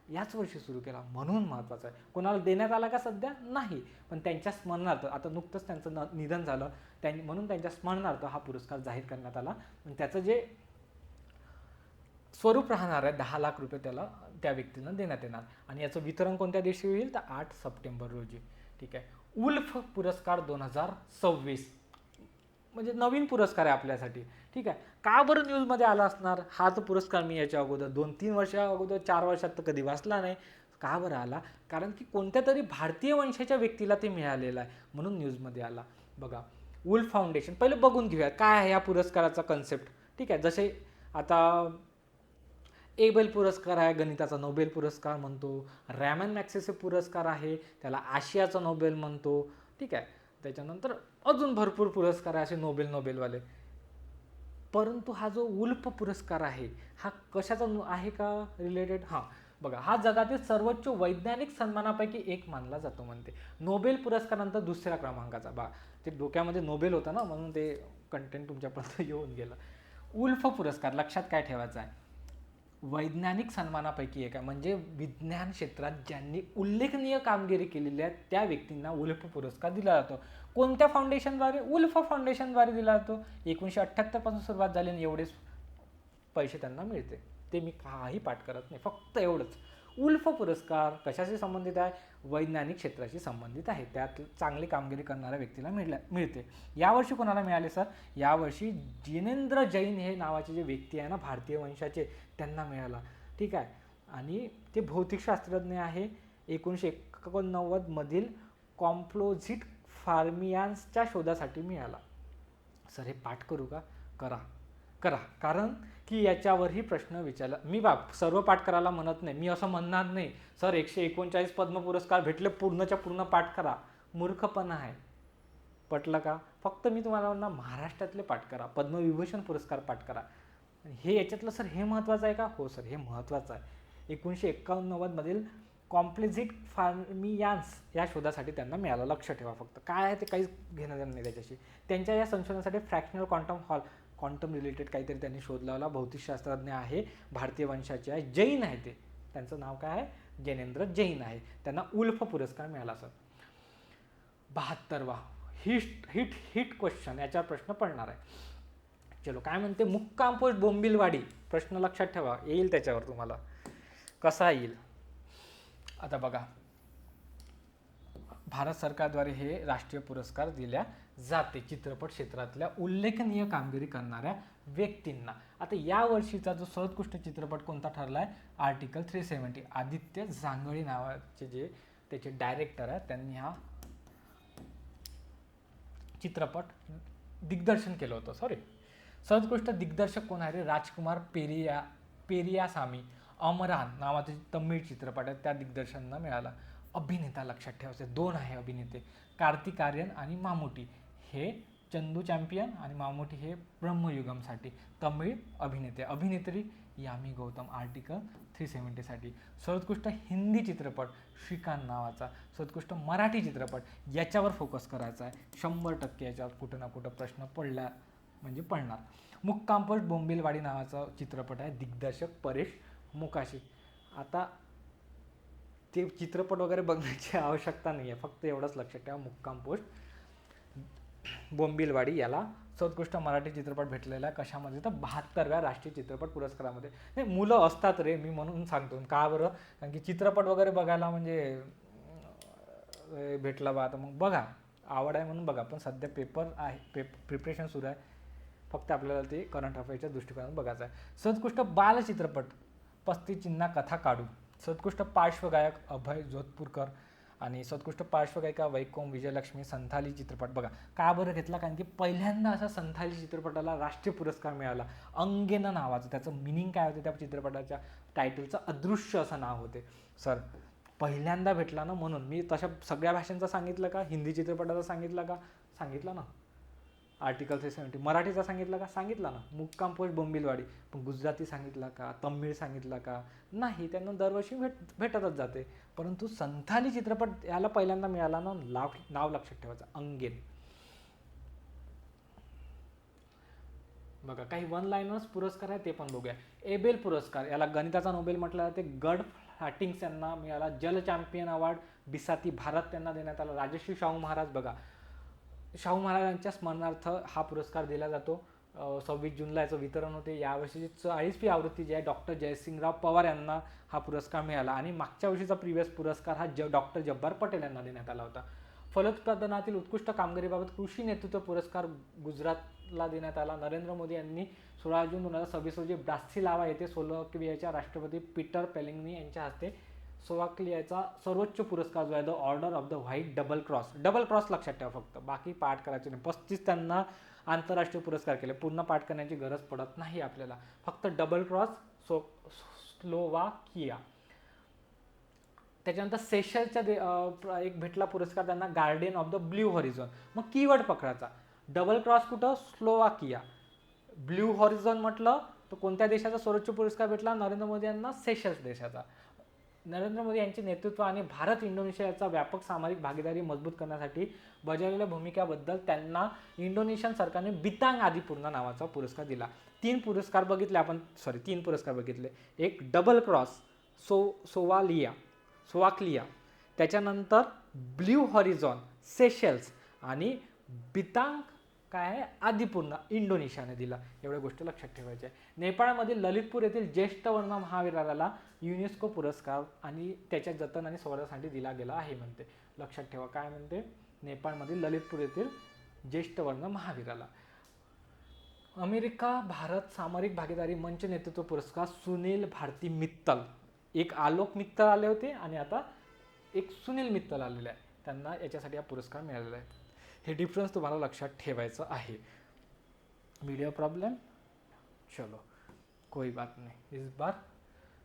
याच वर्षी सुरू केला, म्हणून महत्त्वाचा आहे. कोणाला देण्यात आला का सध्या? नाही, पण त्यांच्या स्मरणार्थ, आता नुकतंच त्यांचं निधन झालं म्हणून त्यांच्या स्मरणार्थ हा पुरस्कार जाहीर करण्यात आला. आणि त्याचं जे स्वरूप राहणार आहे 10 लाख रुपये त्याला त्या व्यक्तीला देण्यात येणार. आणि याचं वितरण कोणत्या दिवशी होईल? तर 8 सप्टेंबर रोजी. ठीक आहे. उल्फ पुरस्कार 2026 म्हणजे नवीन पुरस्कार आहे आपल्यासाठी. ठीक आहे. का बरं न्यूजमध्ये आला असणार? हा तो पुरस्कार मी याच्या अगोदर 2-3 वर्षा अगोदर 4 वर्षात तर कधी वाचला नाही. का बरं आला? कारण की कोणत्या तरी भारतीय वंशाच्या व्यक्तीला ते मिळालेलं आहे म्हणून न्यूजमध्ये आला. बघा, उल्फ फाउंडेशन पहिलं बघून घेऊया काय आहे या पुरस्काराचा कन्सेप्ट. ठीक आहे. जसे आता एबेल पुरस्कार आहे, गणिताचा नोबेल पुरस्कार म्हणतो. रॅमन मॅग्सेसे पुरस्कार आहे, त्याला आशियाचा नोबेल म्हणतो. ठीक आहे. त्याच्यानंतर अजून भरपूर पुरस्कार आहे असे नोबेलवाले. परंतु हा जो वुल्फ पुरस्कार आहे हा कशाचा आहे का रिलेटेड? हां बघा, हा जगातील सर्वोच्च वैज्ञानिक सन्मानापैकी एक मानला जातो म्हणते. नोबेल पुरस्कारानंतर दुसऱ्या क्रमांकाचा. बा ते डोक्यामध्ये नोबेल होता ना, म्हणून ते कंटेंट तुमच्यापर्यंत येऊन गेलं. वुल्फ पुरस्कार लक्षात काय ठेवायचं आहे? वैज्ञानिक सन्मानापैकी एक आहे, म्हणजे विज्ञान क्षेत्रात ज्यांनी उल्लेखनीय कामगिरी केलेली आहे त्या व्यक्तींना वुल्फ पुरस्कार दिला जातो. कोणत्या फाउंडेशनद्वारे? वुल्फ फाउंडेशनद्वारे दिला जातो. 1978 पासून सुरुवात झाली आणि एवढेच पैसे त्यांना मिळते. ते मी काही पाठ करत नाही, फक्त एवढंच. वुल्फ पुरस्कार कशाशी संबंधित आहे? वैज्ञानिक क्षेत्राशी संबंधित आहे. त्यात चांगली कामगिरी करणाऱ्या व्यक्तीला मिळते. यावर्षी कोणाला मिळाले सर? यावर्षी जिनेंद्र जैन हे नावाचे जे व्यक्ती आहे ना, भारतीय वंशाचे, त्यांना मिळाला. ठीक आहे. आणि ते भौतिकशास्त्रज्ञ आहे. 1989 मधील कॉम्प्लोझिट फार्मियान्सच्या शोधासाठी मिळाला. सर हे पाठ करू का? करा, कारण की याच्यावरही प्रश्न विचारला. मी सर्व पाठ करायला म्हणत नाही, मी असं म्हणणार नाही सर 139 पद्म पुरस्कार भेटले पूर्णच्या पूर्ण पाठ करा. मूर्खपणा आहे. पटलं का? फक्त मी तुम्हाला म्हणणार महाराष्ट्रातले पाठ करा, पद्मविभूषण पुरस्कार पाठ करा. हे याच्यातलं सर हे महत्त्वाचं आहे का? हो सर हे महत्त्वाचं आहे. 1989 मधील कॉम्प्लेझिट फार्मियान्स या शोधासाठी त्यांना मिळालं. लक्ष ठेवा. फक्त काय आहे ते काहीच घेणं देणं नाही त्याच्याशी. त्यांच्या या संशोधनासाठी फ्रॅक्शनल क्वांटम रिलेटेड काहीतरी त्यांनी शोध लावला. भौतिकशास्त्रज्ञ आहे, भारतीय वंशाचे आहे, जैन आहे ते. त्यांचं नाव काय आहे? जिनेंद्र जैन आहे. त्यांना वुल्फ पुरस्कार मिळाला सर. 72वा हिट क्वेश्चन, याच्यावर प्रश्न पडणार आहे. चलो, काय म्हणते? मुक्काम पोस्ट बोंबिलवाडी. प्रश्न लक्षात ठेवा, येईल त्याच्यावर तुम्हाला. कसा येईल? आता बघा, भारत सरकारद्वारे हे राष्ट्रीय पुरस्कार दिल्या जाते चित्रपट क्षेत्रातल्या उल्लेखनीय कामगिरी करणाऱ्या व्यक्तींना. आता या वर्षीचा जो सर्वोत्कृष्ट चित्रपट कोणता ठरला आहे? आर्टिकल 370. आदित्य जांगळे नावाचे जे त्याचे डायरेक्टर आहेत, त्यांनी हा चित्रपट दिग्दर्शन केलं होतं. सर्वोत्कृष्ट दिग्दर्शक कोण आहे? राजकुमार पेरियासामी. अमरान नावाचे तमिळ चित्रपट आहे, त्या दिग्दर्शनाला मिळाला. अभिनेता लक्षात ठेवायचे 2 आहे अभिनेते, कार्तिक आर्यन आणि मामुटी. हे चंदू चॅम्पियन आणि मामुटी हे ब्रह्मयुगमसाठी तमिळ अभिनेते. अभिनेत्री यामी गौतम आर्टिकल 370साठी. सर्वोत्कृष्ट हिंदी चित्रपट श्रीकांत नावाचा. सर्वोत्कृष्ट मराठी चित्रपट, याच्यावर फोकस करायचा आहे. 100% याच्यावर कुठं ना कुठं प्रश्न पडणार. मुक्काम पोस्ट बोंबिलवाडी नावाचा चित्रपट आहे, दिग्दर्शक परेश मुकाशी. आता ते चित्रपट वगैरे बघण्याची आवश्यकता नाही आहे, फक्त एवढंच लक्षात ठेवा, मुक्काम पोस्ट बोंबिलवाडी याला सर्वोत्कृष्ट मराठी चित्रपट भेटलेला आहे. कशामध्ये? तर 72व्या राष्ट्रीय चित्रपट पुरस्कारामध्ये. नाही, मुलं असतात रे, मी म्हणून सांगतो. का बरं? कारण की चित्रपट वगैरे बघायला म्हणजे भेटला बा, आता मग बघा, आवड आहे म्हणून बघा. पण सध्या पेपर आहे, प्रिपरेशन सुरू आहे, फक्त आपल्याला ते करंट अफेअरच्या दृष्टिकोनातून बघायचं आहे. सर्वोत्कृष्ट बालचित्रपट 35 चिन्हा कथा काढू. सर्वोत्कृष्ट पार्श्वगायक अभय जोधपूरकर आणि सर्वोत्कृष्ट पार्श्वगायिका वैकोम विजयलक्ष्मी. संथाली चित्रपट बघा, का बरं घेतला? कारण की पहिल्यांदा असा संथाली चित्रपटाला राष्ट्रीय पुरस्कार मिळाला. अंगेना नावाचं, त्याचं मिनिंग काय होतं? त्या चित्रपटाच्या टायटलचं अदृश्य असं नाव होते. सर पहिल्यांदा भेटला ना, म्हणून मी तशा सगळ्या भाषांचा सांगितलं का? हिंदी चित्रपटाचा सांगितलं का? सांगितलं ना. आर्टिकल 370. मराठीचा सांगितला का? सांगितला ना. मुक्काम पोस्ट बोंबिलवाडी. पण गुजराती सांगितला का? तमिळ सांगितला का? नाही. त्यांना दरवर्षी भेटतच जाते. परंतु संथाली चित्रपट याला पहिल्यांदा मिळाला ना, नाव लक्षात ठेवायचं, अंगेन. बघा, काही 1 लाइनर्स पुरस्कार आहे, ते पण बघूया. एबेल पुरस्कार, याला गणिताचा नोबेल म्हटलं जाते. गड फ्लॅटिंग्स यांना मिळाला. जल चॅम्पियन अवॉर्ड बिसाती भारत त्यांना देण्यात आला. राजश्री शाहू महाराज. बघा, शाहू महाराजांच्या स्मरणार्थ हा पुरस्कार दिला जातो. 26 जूनला याचं वितरण होते. यावर्षीची 40वी आवृत्ती जी आहे, डॉक्टर जयसिंगराव पवार यांना हा पुरस्कार मिळाला. आणि मागच्या वर्षीचा प्रिव्हियस पुरस्कार हा डॉक्टर जब्बार पटेल यांना देण्यात आला होता. फलोत्पादनातील उत्कृष्ट कामगिरीबाबत कृषी नेतृत्व पुरस्कार गुजरातला देण्यात आला. नरेंद्र मोदी यांनी 16 जून 2026 रोजी ब्रासिलावा येथे स्लोवाकियाच्या राष्ट्रपती पीटर पेलेग्रिनी यांच्या हस्ते स्लोवाकियाचा सर्वोच्च पुरस्कार जो आहे, the order of the white double cross लक्षात ठेवा फक्त, बाकी पाठ करायचे नाही. 35 त्यांना आंतरराष्ट्रीय पुरस्कार केले. पूर्ण पाठ करण्याची गरज पडत नाही आपल्याला, फक्त डबल क्रॉस स्लोवाकिया. त्याच्यानंतर सेशल्सच्या एक भेटला पुरस्कार त्यांना guardian of the blue horizon. मग कीवर्ड पकडायचा. डबल क्रॉस कुठं? स्लोवाकिया. ब्ल्यू हॉरिझॉन म्हटलं तर कोणत्या देशाचा सर्वोच्च पुरस्कार भेटला? नरेंद्र मोदी यांना सेशल्स देशाचा. नरेंद्र मोदी यांचे नेतृत्व आणि भारत इंडोनेशियाचा व्यापक सामरिक भागीदारी मजबूत करण्यासाठी बजावलेल्या भूमिकेबद्दल त्यांना इंडोनेशियन सरकारने बितांग आदिपूर्ण नावाचा पुरस्कार दिला. तीन पुरस्कार बघितले. एक डबल क्रॉस सोवाक्लिया, त्याच्यानंतर ब्ल्यू हॉरिझॉन सेशल्स आणि बितांग काय आहे आदिपूर्ण इंडोनेशियाने दिला. एवढ्या गोष्टी लक्षात ठेवायच्या. नेपाळमधील ललितपूर येथील ज्येष्ठ वर्ण महावीराला युनेस्को पुरस्कार आणि त्याच्या जतन आणि संवर्धनासाठी दिला गेला आहे म्हणते. लक्षात ठेवा काय म्हणते. नेपाळमधील ललितपूर येथील ज्येष्ठ वर्ण महावीराला. अमेरिका भारत सामरिक भागीदारी मंच नेतृत्व पुरस्कार सुनील भारती मित्तल. एक आलोक मित्तल आले होते आणि आता एक सुनील मित्तल आलेले आहे. त्यांना याच्यासाठी हा पुरस्कार मिळालेला आहे. हे डिफरन्स तुम्हाला लक्षात ठेवायचं आहे. वीडियो प्रॉब्लेम, चलो कोई बात नहीं, इस बार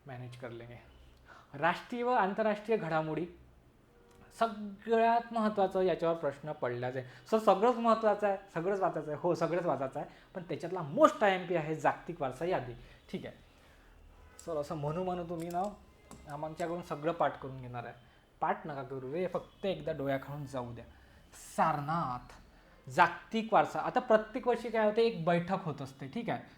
मॅनेज कर लेंगे. राष्ट्रीय व आंतरराष्ट्रीय घडामोडी सगळ्यात महत्त्वाचं याच्यावर प्रश्न पडलाच आहे. सगळंच महत्त्वाचं आहे, सगळंच वाचायचं आहे. हो सगळंच वाचायचं आहे, पण त्याच्यातला मोस्ट IMP आहे जागतिक वारसा यादी. ठीक आहे सर, असं म्हणू तुम्ही ना आमच्याकडून सगळं पाठ करून घेणार आहे. पाठ नका करू रे, फक्त एकदा डोळ्याखालून जाऊ द्या. सारनाथ जागतिक वारसा. आता प्रत्येक वर्षी काय होते, एक बैठक होत असते. ठीक आहे,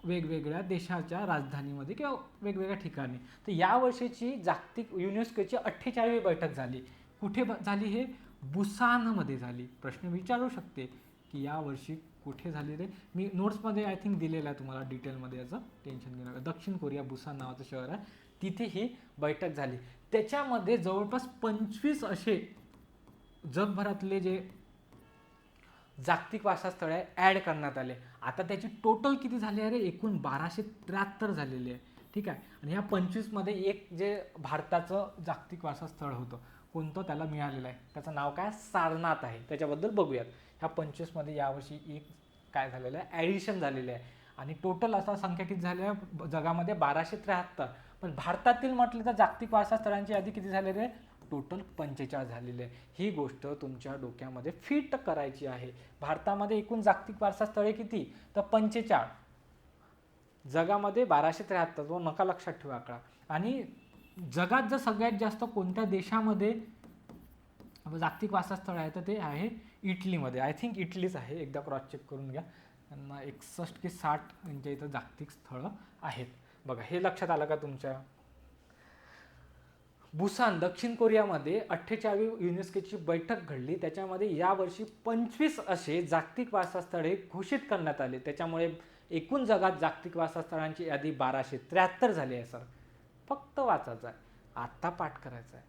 वेगवेगळ्या देशाच्या राजधानीमध्ये किंवा वेगवेगळ्या ठिकाणी. तर या वर्षीची जागतिक युनेस्कोची 48वी बैठक झाली. कुठे झाली? हे बुसानमध्ये झाली. प्रश्न विचारू शकते की या वर्षी कुठे झाली रे. मी नोट्समध्ये आय थिंक दिलेलं आहे तुम्हाला डिटेलमध्ये, याचं टेन्शन घेऊ नका. दक्षिण कोरिया बुसान नावाचं शहर आहे, तिथे ही बैठक झाली. त्याच्यामध्ये जवळपास 25 असे जगभरातले जे जागतिक वारसास्थळे आहे ॲड करण्यात आले. आता त्याची टोटल किती झाली आहे रे? एकूण 1273 झालेली आहे. ठीक आहे, आणि ह्या 25मध्ये एक जे भारताचं जागतिक वारसास्थळ होतं, कोणतं त्याला मिळालेलं आहे, त्याचं नाव काय? सारनाथ आहे. त्याच्याबद्दल बघूयात. ह्या 25मध्ये यावर्षी एक काय झालेलं आहे, ॲडिशन झालेलं आहे. आणि टोटल असा संख्या किती झाली आहे जगामध्ये? 1273. पण भारतातील म्हटलं तर जागतिक वारसास्थळांची यादी किती झालेली आहे? टोटल 45 झालेली आहे. ही गोष्ट तुमच्या डोक्यामध्ये फिट करायची आहे. भारतामध्ये एकूण जागतिक वारसास्थळे किती? तर 45. जगामध्ये 1273. तो नका लक्षात ठेवा आकडा. आणि जगात जर सगळ्यात जास्त कोणत्या देशामध्ये जागतिक वारसास्थळ आहे तर ते आहे इटलीमध्ये. आय थिंक इटलीच आहे, एकदा क्रॉस चेक करून घ्या. त्यांना 61 की 60 यांच्या इथं जागतिक स्थळं आहेत. बघा हे लक्षात आलं का तुमच्या? बुसान दक्षिण कोरियामध्ये 48वी युनेस्कोची बैठक घडली. त्याच्यामध्ये यावर्षी 25 असे जागतिक वारसास्थळे घोषित करण्यात आले. त्याच्यामुळे एकूण जगात जागतिक वारसास्थळांची यादी 1273 झाली आहे. सर फक्त वाचायचं आहे, आत्ता पाठ करायचं आहे.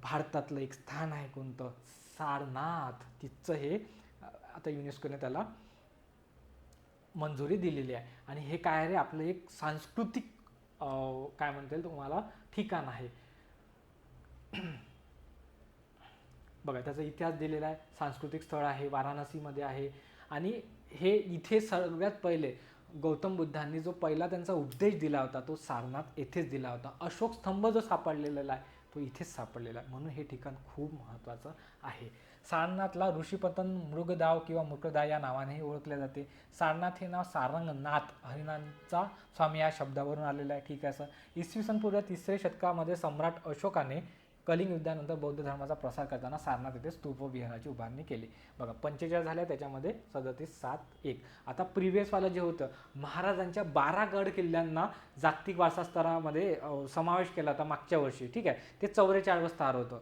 भारतातलं एक स्थान आहे कोणतं? सारनाथ. तिचं हे आता युनेस्कोने त्याला मंजुरी दिलेली आहे. आणि हे काय रे, आपलं एक सांस्कृतिक काय म्हणता येईल तुम्हाला ठिकाण आहे. बघा त्याचा इतिहास दिलेला आहे. सांस्कृतिक स्थळ आहे, वाराणसीमध्ये आहे. आणि हे इथे सगळ्यात पहिले गौतम बुद्धांनी जो पहिला त्यांचा उपदेश दिला होता तो सारनाथ येथेच दिला होता. अशोक स्तंभ जो सापडलेला आहे तो इथेच सापडलेला आहे. म्हणून हे ठिकाण खूप महत्त्वाचं आहे. सारनाथला ऋषीपतन मृगदाव किंवा मुकदा या नावानेही ओळखले जाते. सारनाथ हे नाव सारंगनाथ हरिनाथचा स्वामी या शब्दावरून आलेलं आहे. ठीक आहे सर. इसवी सन पूर्व 3रे शतकामध्ये सम्राट अशोकाने कलिंग युद्धानंतर बौद्ध धर्माचा प्रसार करताना सारनाथ येथे स्तूप विहाराची उभारणी केली. बघा 45 झाल्या, त्याच्यामध्ये 37, 7, 1. आता प्रिव्हियसवालं जे होतं महाराजांच्या 12 गड किल्ल्यांना जागतिक वारसास्थळामध्ये समावेश केला होता मागच्या वर्षी. ठीक आहे, ते 44 स्थान होतं.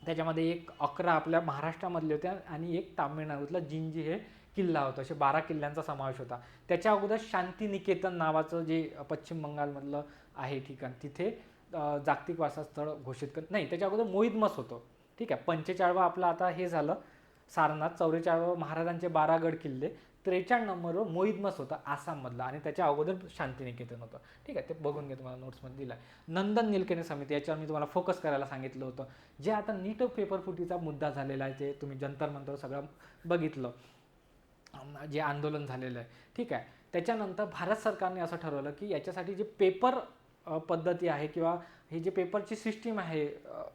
त्याच्यामध्ये 11 आपल्या महाराष्ट्रामधले होत्या आणि एक तामिळनाडूतला जिंजी हे किल्ला होता. असे 12 किल्ल्यांचा समावेश होता. त्याच्या अगोदर शांतिनिकेतन नावाचं जे पश्चिम बंगालमधलं आहे ठिकाण, तिथे जागतिक वारसास्थळ घोषित नाही, त्याच्या अगोदर मोहितमस होतं. ठीक आहे, 45 आपलं आता हे झालं सारनाथ. 44 महाराजांचे 12 गड किल्ले. 43 नंबरवर मोहितमस होता आसाममधला आणि त्याच्या अगोदर शांतिनिकेतन होतं. ठीक आहे, ते बघून घ्या, तुम्हाला नोट्समध्ये दिलं आहे. नंदन नीलकणी समिती, याच्यावर मी तुम्हाला फोकस करायला सांगितलं होतं. जे आता नीट पेपर फुटीचा मुद्दा झालेला आहे, ते तुम्ही जंतर मंतर सगळं बघितलं, जे आंदोलन झालेलं आहे. ठीक आहे, त्याच्यानंतर भारत सरकारने असं ठरवलं की याच्यासाठी जे पेपर पद्धती आहे किंवा ही जी पेपरची सिस्टीम आहे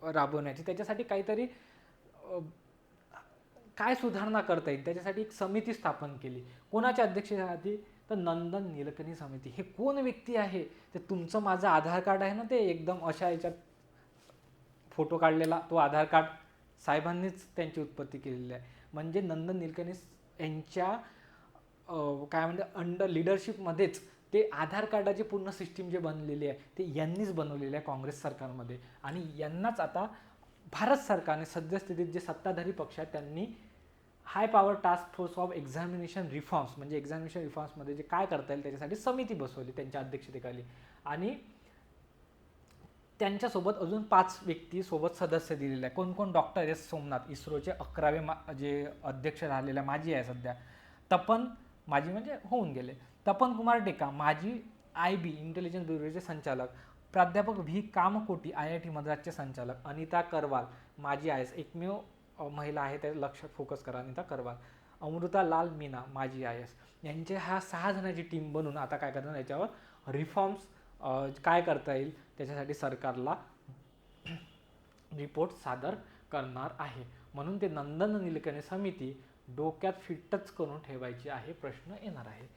राबवण्याची, त्याच्यासाठी काहीतरी काय सुधारणा करता येईल त्याच्यासाठी एक समिती स्थापन केली. कोणाच्या अध्यक्षतेखाली? तर नंदन निलकणी समिती. हे कोण व्यक्ती आहे? ते तुमचं माझं आधार कार्ड आहे ना, ते एकदम अशा याच्यात फोटो काढलेला तो आधार कार्ड साहेबांनीच त्यांची उत्पत्ती केलेली आहे. म्हणजे नंदन निलकणी यांच्या काय म्हणते अंडर लिडरशिपमध्येच ते आधार कार्डाची पूर्ण सिस्टीम जे बनलेली आहे ते यांनीच बनवलेली आहे काँग्रेस सरकारमध्ये. आणि यांनाच आता भारत सरकारने सद्यस्थितीत जे सत्ताधारी पक्ष आहेत त्यांनी high power task force of examination reforms, म्हणजे एक्झामिनेशन रिफॉर्म्समध्ये जे काय करता येईल त्याच्यासाठी समिती बसवली त्यांच्या अध्यक्षतेखाली. आणि त्यांच्यासोबत अजून 5 व्यक्ती सोबत सदस्य दिलेले आहे. कोण कोण? डॉक्टर एस सोमनाथ, इस्रोचे 11वे जे अध्यक्ष राहिलेले माजी आहे सध्या. तपन, माजी म्हणजे होऊन गेले, तपन कुमार डेका, माजी IB इंटेलिजन्स ब्युरोचे संचालक. प्राध्यापक व्ही कामकोटी, IIT मद्रासचे संचालक. अनिता करवाल, माजी IAS, एकमेव महिला आहे त्या लक्षात फोकस करा, अनिता करवाल. अमृता लाल मीना, माजी IAS. यांचे ह्या 6 जणांची टीम बनून आता काय करणार, याच्यावर रिफॉर्म्स काय करता येईल त्याच्यासाठी सरकारला रिपोर्ट सादर करणार आहे. म्हणून ते नंदन निलकणी समिती डोक्यात फिटच करून ठेवायची आहे. प्रश्न येणार आहे.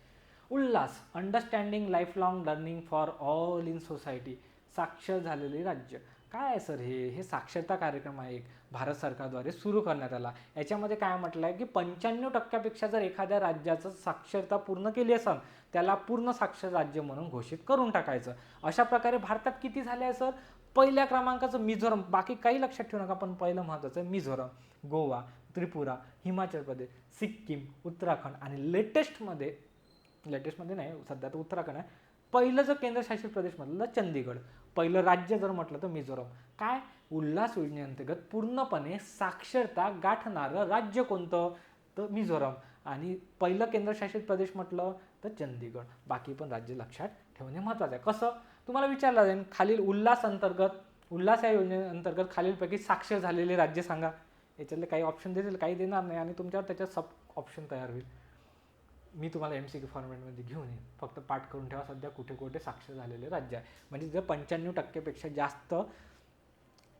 Ulhas, understanding life long learning for all in society, साक्षर झालेले राज्य. काय आहे सर हे साक्षरता कार्यक्रम आहे एक भारत सरकारद्वारे सुरू करण्यात आला. याच्यामध्ये काय म्हटलं आहे की 95% जर एखाद्या राज्याचं साक्षरता पूर्ण केली असेल त्याला पूर्ण साक्षर राज्य म्हणून घोषित करून टाकायचं. अशा प्रकारे भारतात किती झाले आहे सर? पहिल्या क्रमांकाचं मिझोरम, बाकी काही लक्षात ठेवू नका पण पहिलं महत्त्वाचं मिझोरम, गोवा, त्रिपुरा, हिमाचल प्रदेश, सिक्कीम, उत्तराखंड आणि लेटेस्टमध्ये नाही सध्या तर उत्तराखंड आहे. पहिलं जर केंद्रशासित प्रदेश म्हटलं तर चंदीगड. पहिलं राज्य जर म्हटलं तर मिझोरम. काय? उल्हास योजनेअंतर्गत पूर्णपणे साक्षरता गाठणारं राज्य कोणतं? तर मिझोरम. आणि पहिलं केंद्रशासित प्रदेश म्हटलं तर चंदीगड. बाकी पण राज्य लक्षात ठेवणे महत्त्वाचं आहे. कसं? तुम्हाला विचारलं जाईल खालील उल्हास या योजनेअंतर्गत खालीलपैकी साक्षर झालेले राज्य सांगा. याच्यातले काही ऑप्शन देतील, काही देणार नाही आणि तुमच्यावर त्याच्यात सब ऑप्शन तयार होईल. मी तुम्हाला MCQ फॉर्मॅटमध्ये घेऊन येईन, फक्त पाठ करून ठेवा सध्या कुठे कुठे साक्षर झालेले राज्य आहे. म्हणजे जर 95% जास्त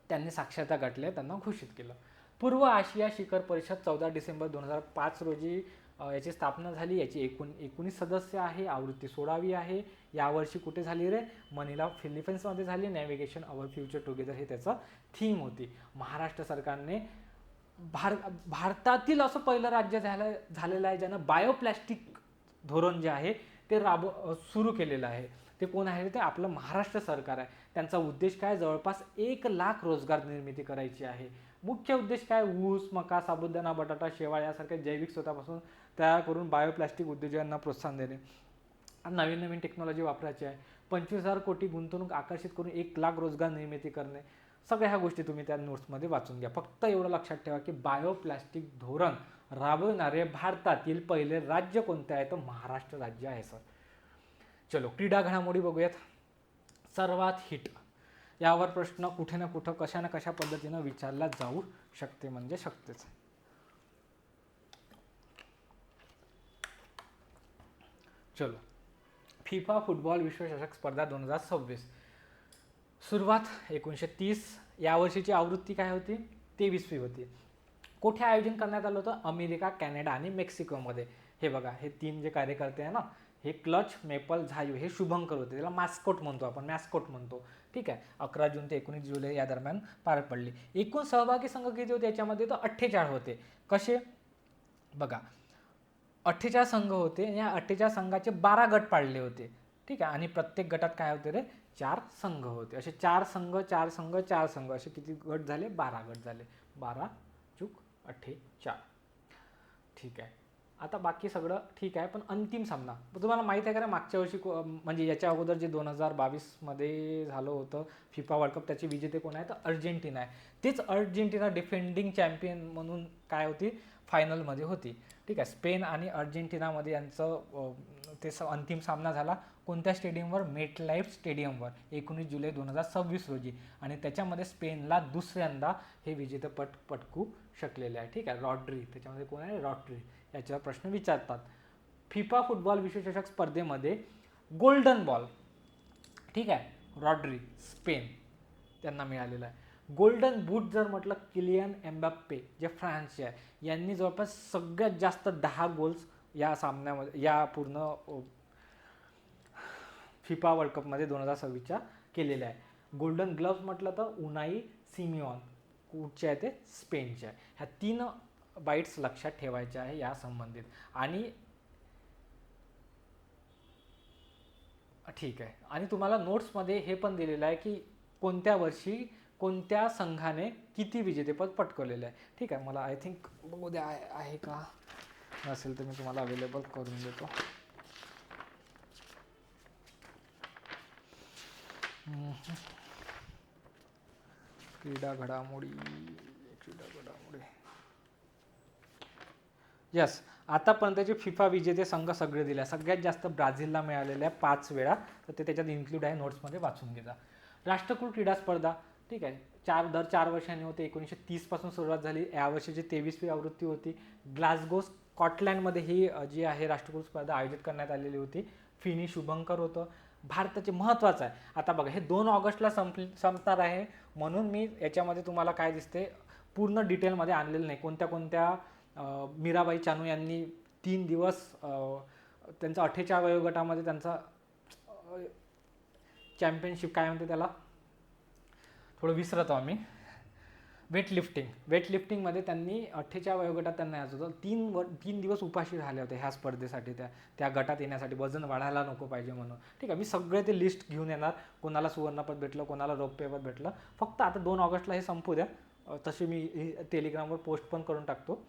त्यांनी साक्षरता गाठली आहे त्यांना घोषित केलं. पूर्व आशिया शिखर परिषद 14 डिसेंबर 2005 रोजी याची स्थापना झाली. याची 19 सदस्य आहे. आवृत्ती 16वी आहे. यावर्षी कुठे झाली रे? मनिला, फिलिपाईन्समध्ये झाली. नॅव्हिगेशन अवर फ्युचर टुगेदर हे त्याचं थीम होती. महाराष्ट्र सरकारने भारतातील असं पहिलं राज्य झालेलं आहे ज्यानं बायोप्लॅस्टिक धोरण जे आहे ते सुरू केलेलं आहे. ते कोण आहे? ते आपलं महाराष्ट्र सरकार आहे. त्यांचा उद्देश काय? जवळपास 1 लाख रोजगार निर्मिती करायची आहे. मुख्य उद्देश काय? ऊस, मका, साबुदाणा, बटाटा, शेवाळ यासारख्या जैविक स्रोतापासून तयार करून बायोप्लॅस्टिक उद्योजकांना प्रोत्साहन देणे. नवीन टेक्नॉलॉजी वापरायची आहे. 25,000 कोटी गुंतवणूक आकर्षित करून 1 लाख रोजगार निर्मिती करणे. सगळ्या ह्या गोष्टी तुम्ही त्या नोट्समध्ये वाचून घ्या. फक्त एवढं लक्षात ठेवा की बायोप्लॅस्टिक धोरण राबवणारे भारतातील पहिले राज्य कोणते आहे? तर महाराष्ट्र राज्य आहे सर. चलो क्रीडा घडामोडी बघूयात. सर्वात हिट यावर प्रश्न कुठे ना कुठं कशा ना कशा पद्धतीनं विचारला जाऊ शकते, म्हणजे शकतेच. चलो, फिफा फुटबॉल विश्वचषक स्पर्धा 2026 सुरुवात 1930. यावर्षीची आवृत्ती काय होती? 23वी होती. कुठे आयोजन करण्यात आलं होतं? अमेरिका, कॅनडा आणि मेक्सिकोमध्ये. हे बघा, हे 3 जे कार्यकर्ते आहे ना, हे क्लच, मेपल, झायू हे शुभंकर होते. त्याला मॅस्कोट म्हणतो आपण, मॅस्कोट म्हणतो. ठीक आहे. 11 जून ते 19 जुलै या दरम्यान पार पडली. एकूण सहभागी संघ किती होते याच्यामध्ये? तर 48 होते. कसे? बघा, 48 संघ होते. या 48 संघाचे 12 गट पाडले होते. ठीक आहे. आणि प्रत्येक गटात काय होते रे? 4 संघ होते. असे 4 संघ असे किती गट झाले? 12 गट झाले. 12+48. ठीक आहे. आता बाकी सगळं ठीक आहे, पण अंतिम सामना तुम्हाला माहीत आहे का? मागच्या वर्षी म्हणजे याच्या अगोदर जे 2022मध्ये झालं होतं फिफा वर्ल्ड कप, त्याचे विजेते कोण आहे? तर अर्जेंटिना आहे. तेच अर्जेंटिना डिफेंडिंग चॅम्पियन म्हणून काय होती? फायनलमध्ये होती. ठीक आहे. स्पेन आणि अर्जेंटिनामध्ये यांचं ते अंतिम सामना झाला. कोणत्या स्टेडियमवर? मेटलाईफ स्टेडियमवर 19 जुलै 2026 रोजी. आणि त्याच्यामध्ये स्पेनला दुसऱ्यांदा हे विजेतेपद पटकू शकलेले आहे. ठीक आहे. रॉड्री, त्याच्यामध्ये कोण आहे? रॉड्री. याच्यावर प्रश्न विचारतात. फिफा फुटबॉल विश्वचषक स्पर्धेमध्ये गोल्डन बॉल, ठीक आहे, रॉड्री स्पेन त्यांना मिळालेला आहे. गोल्डन बूट जर म्हटलं किलियन एम्बाप्पे जे फ्रान्सचे आहे, यांनी जवळपास सगळ्यात जास्त 10 गोल्स या सामन्यामध्ये, या पूर्ण फिफा वर्ल्ड कपमध्ये 2026च्या केलेले आहे. गोल्डन ग्लव्स म्हटलं तर उनाई सिमिओन कुठचे आहे ते स्पेनचे आहे. ह्या 3 बाईट्स लक्षात ठेवायच्या आहे या संबंधित. आणि ठीक आहे, आणि तुम्हाला नोट्समध्ये हे पण दिलेलं आहे की कोणत्या वर्षी कोणत्या संघाने किती विजेतेपद पटकवलेलं आहे. ठीक आहे, मला आय थिंक बघू द्या आहे का, नसेल तर मी तुम्हाला अवेलेबल करून देतो. क्रीडा घडामोडी. यस, आतापर्यंतचे फिफा विजेते संघ सगळे दिले. सगळ्यात जास्त ब्राझीलला मिळालेल्या 5 वेळा, तर ते त्याच्यात इन्क्लूड आहे, नोट्समध्ये वाचून घ्या. राष्ट्रकुल क्रीडा स्पर्धा, ठीक आहे, दर 4 वर्षांनी होते. 1930 पासून सुरुवात झाली. यावर्षीची 23वी आवृत्ती होती. ग्लासगो स्कॉटलँडमध्ये ही जी आहे राष्ट्रकुल स्पर्धा आयोजित करण्यात आलेली होती. फिनी शुभंकर होतं. भारताचे महत्त्वाचं आहे, आता बघा हे 2 ऑगस्टला संपणार आहे, म्हणून मी याच्यामध्ये तुम्हाला काय दिसते पूर्ण डिटेलमध्ये आणलेलं नाही. कोणत्या मीराबाई चानू यांनी 3 दिवस त्यांचा 48 वयोगटामध्ये त्यांचा चॅम्पियनशिप, काय म्हणते त्याला, थोडं विसरतो आम्ही, वेटलिफ्टिंगमध्ये त्यांनी 48 वयोगटात त्यांना यायचं होतं. 3 दिवस उपाशी झाले होते ह्या स्पर्धेसाठी, त्या गटात येण्यासाठी, वजन वाढायला नको पाहिजे म्हणून. ठीक आहे, मी सगळे ते लिस्ट घेऊन येणार, कोणाला सुवर्णपद भेटलं, कोणाला रौप्यपद भेटलं. फक्त आता 2 ऑगस्टला हे संपू द्या, तसे मी टेलिग्रामवर पोस्ट पण करून टाकतो.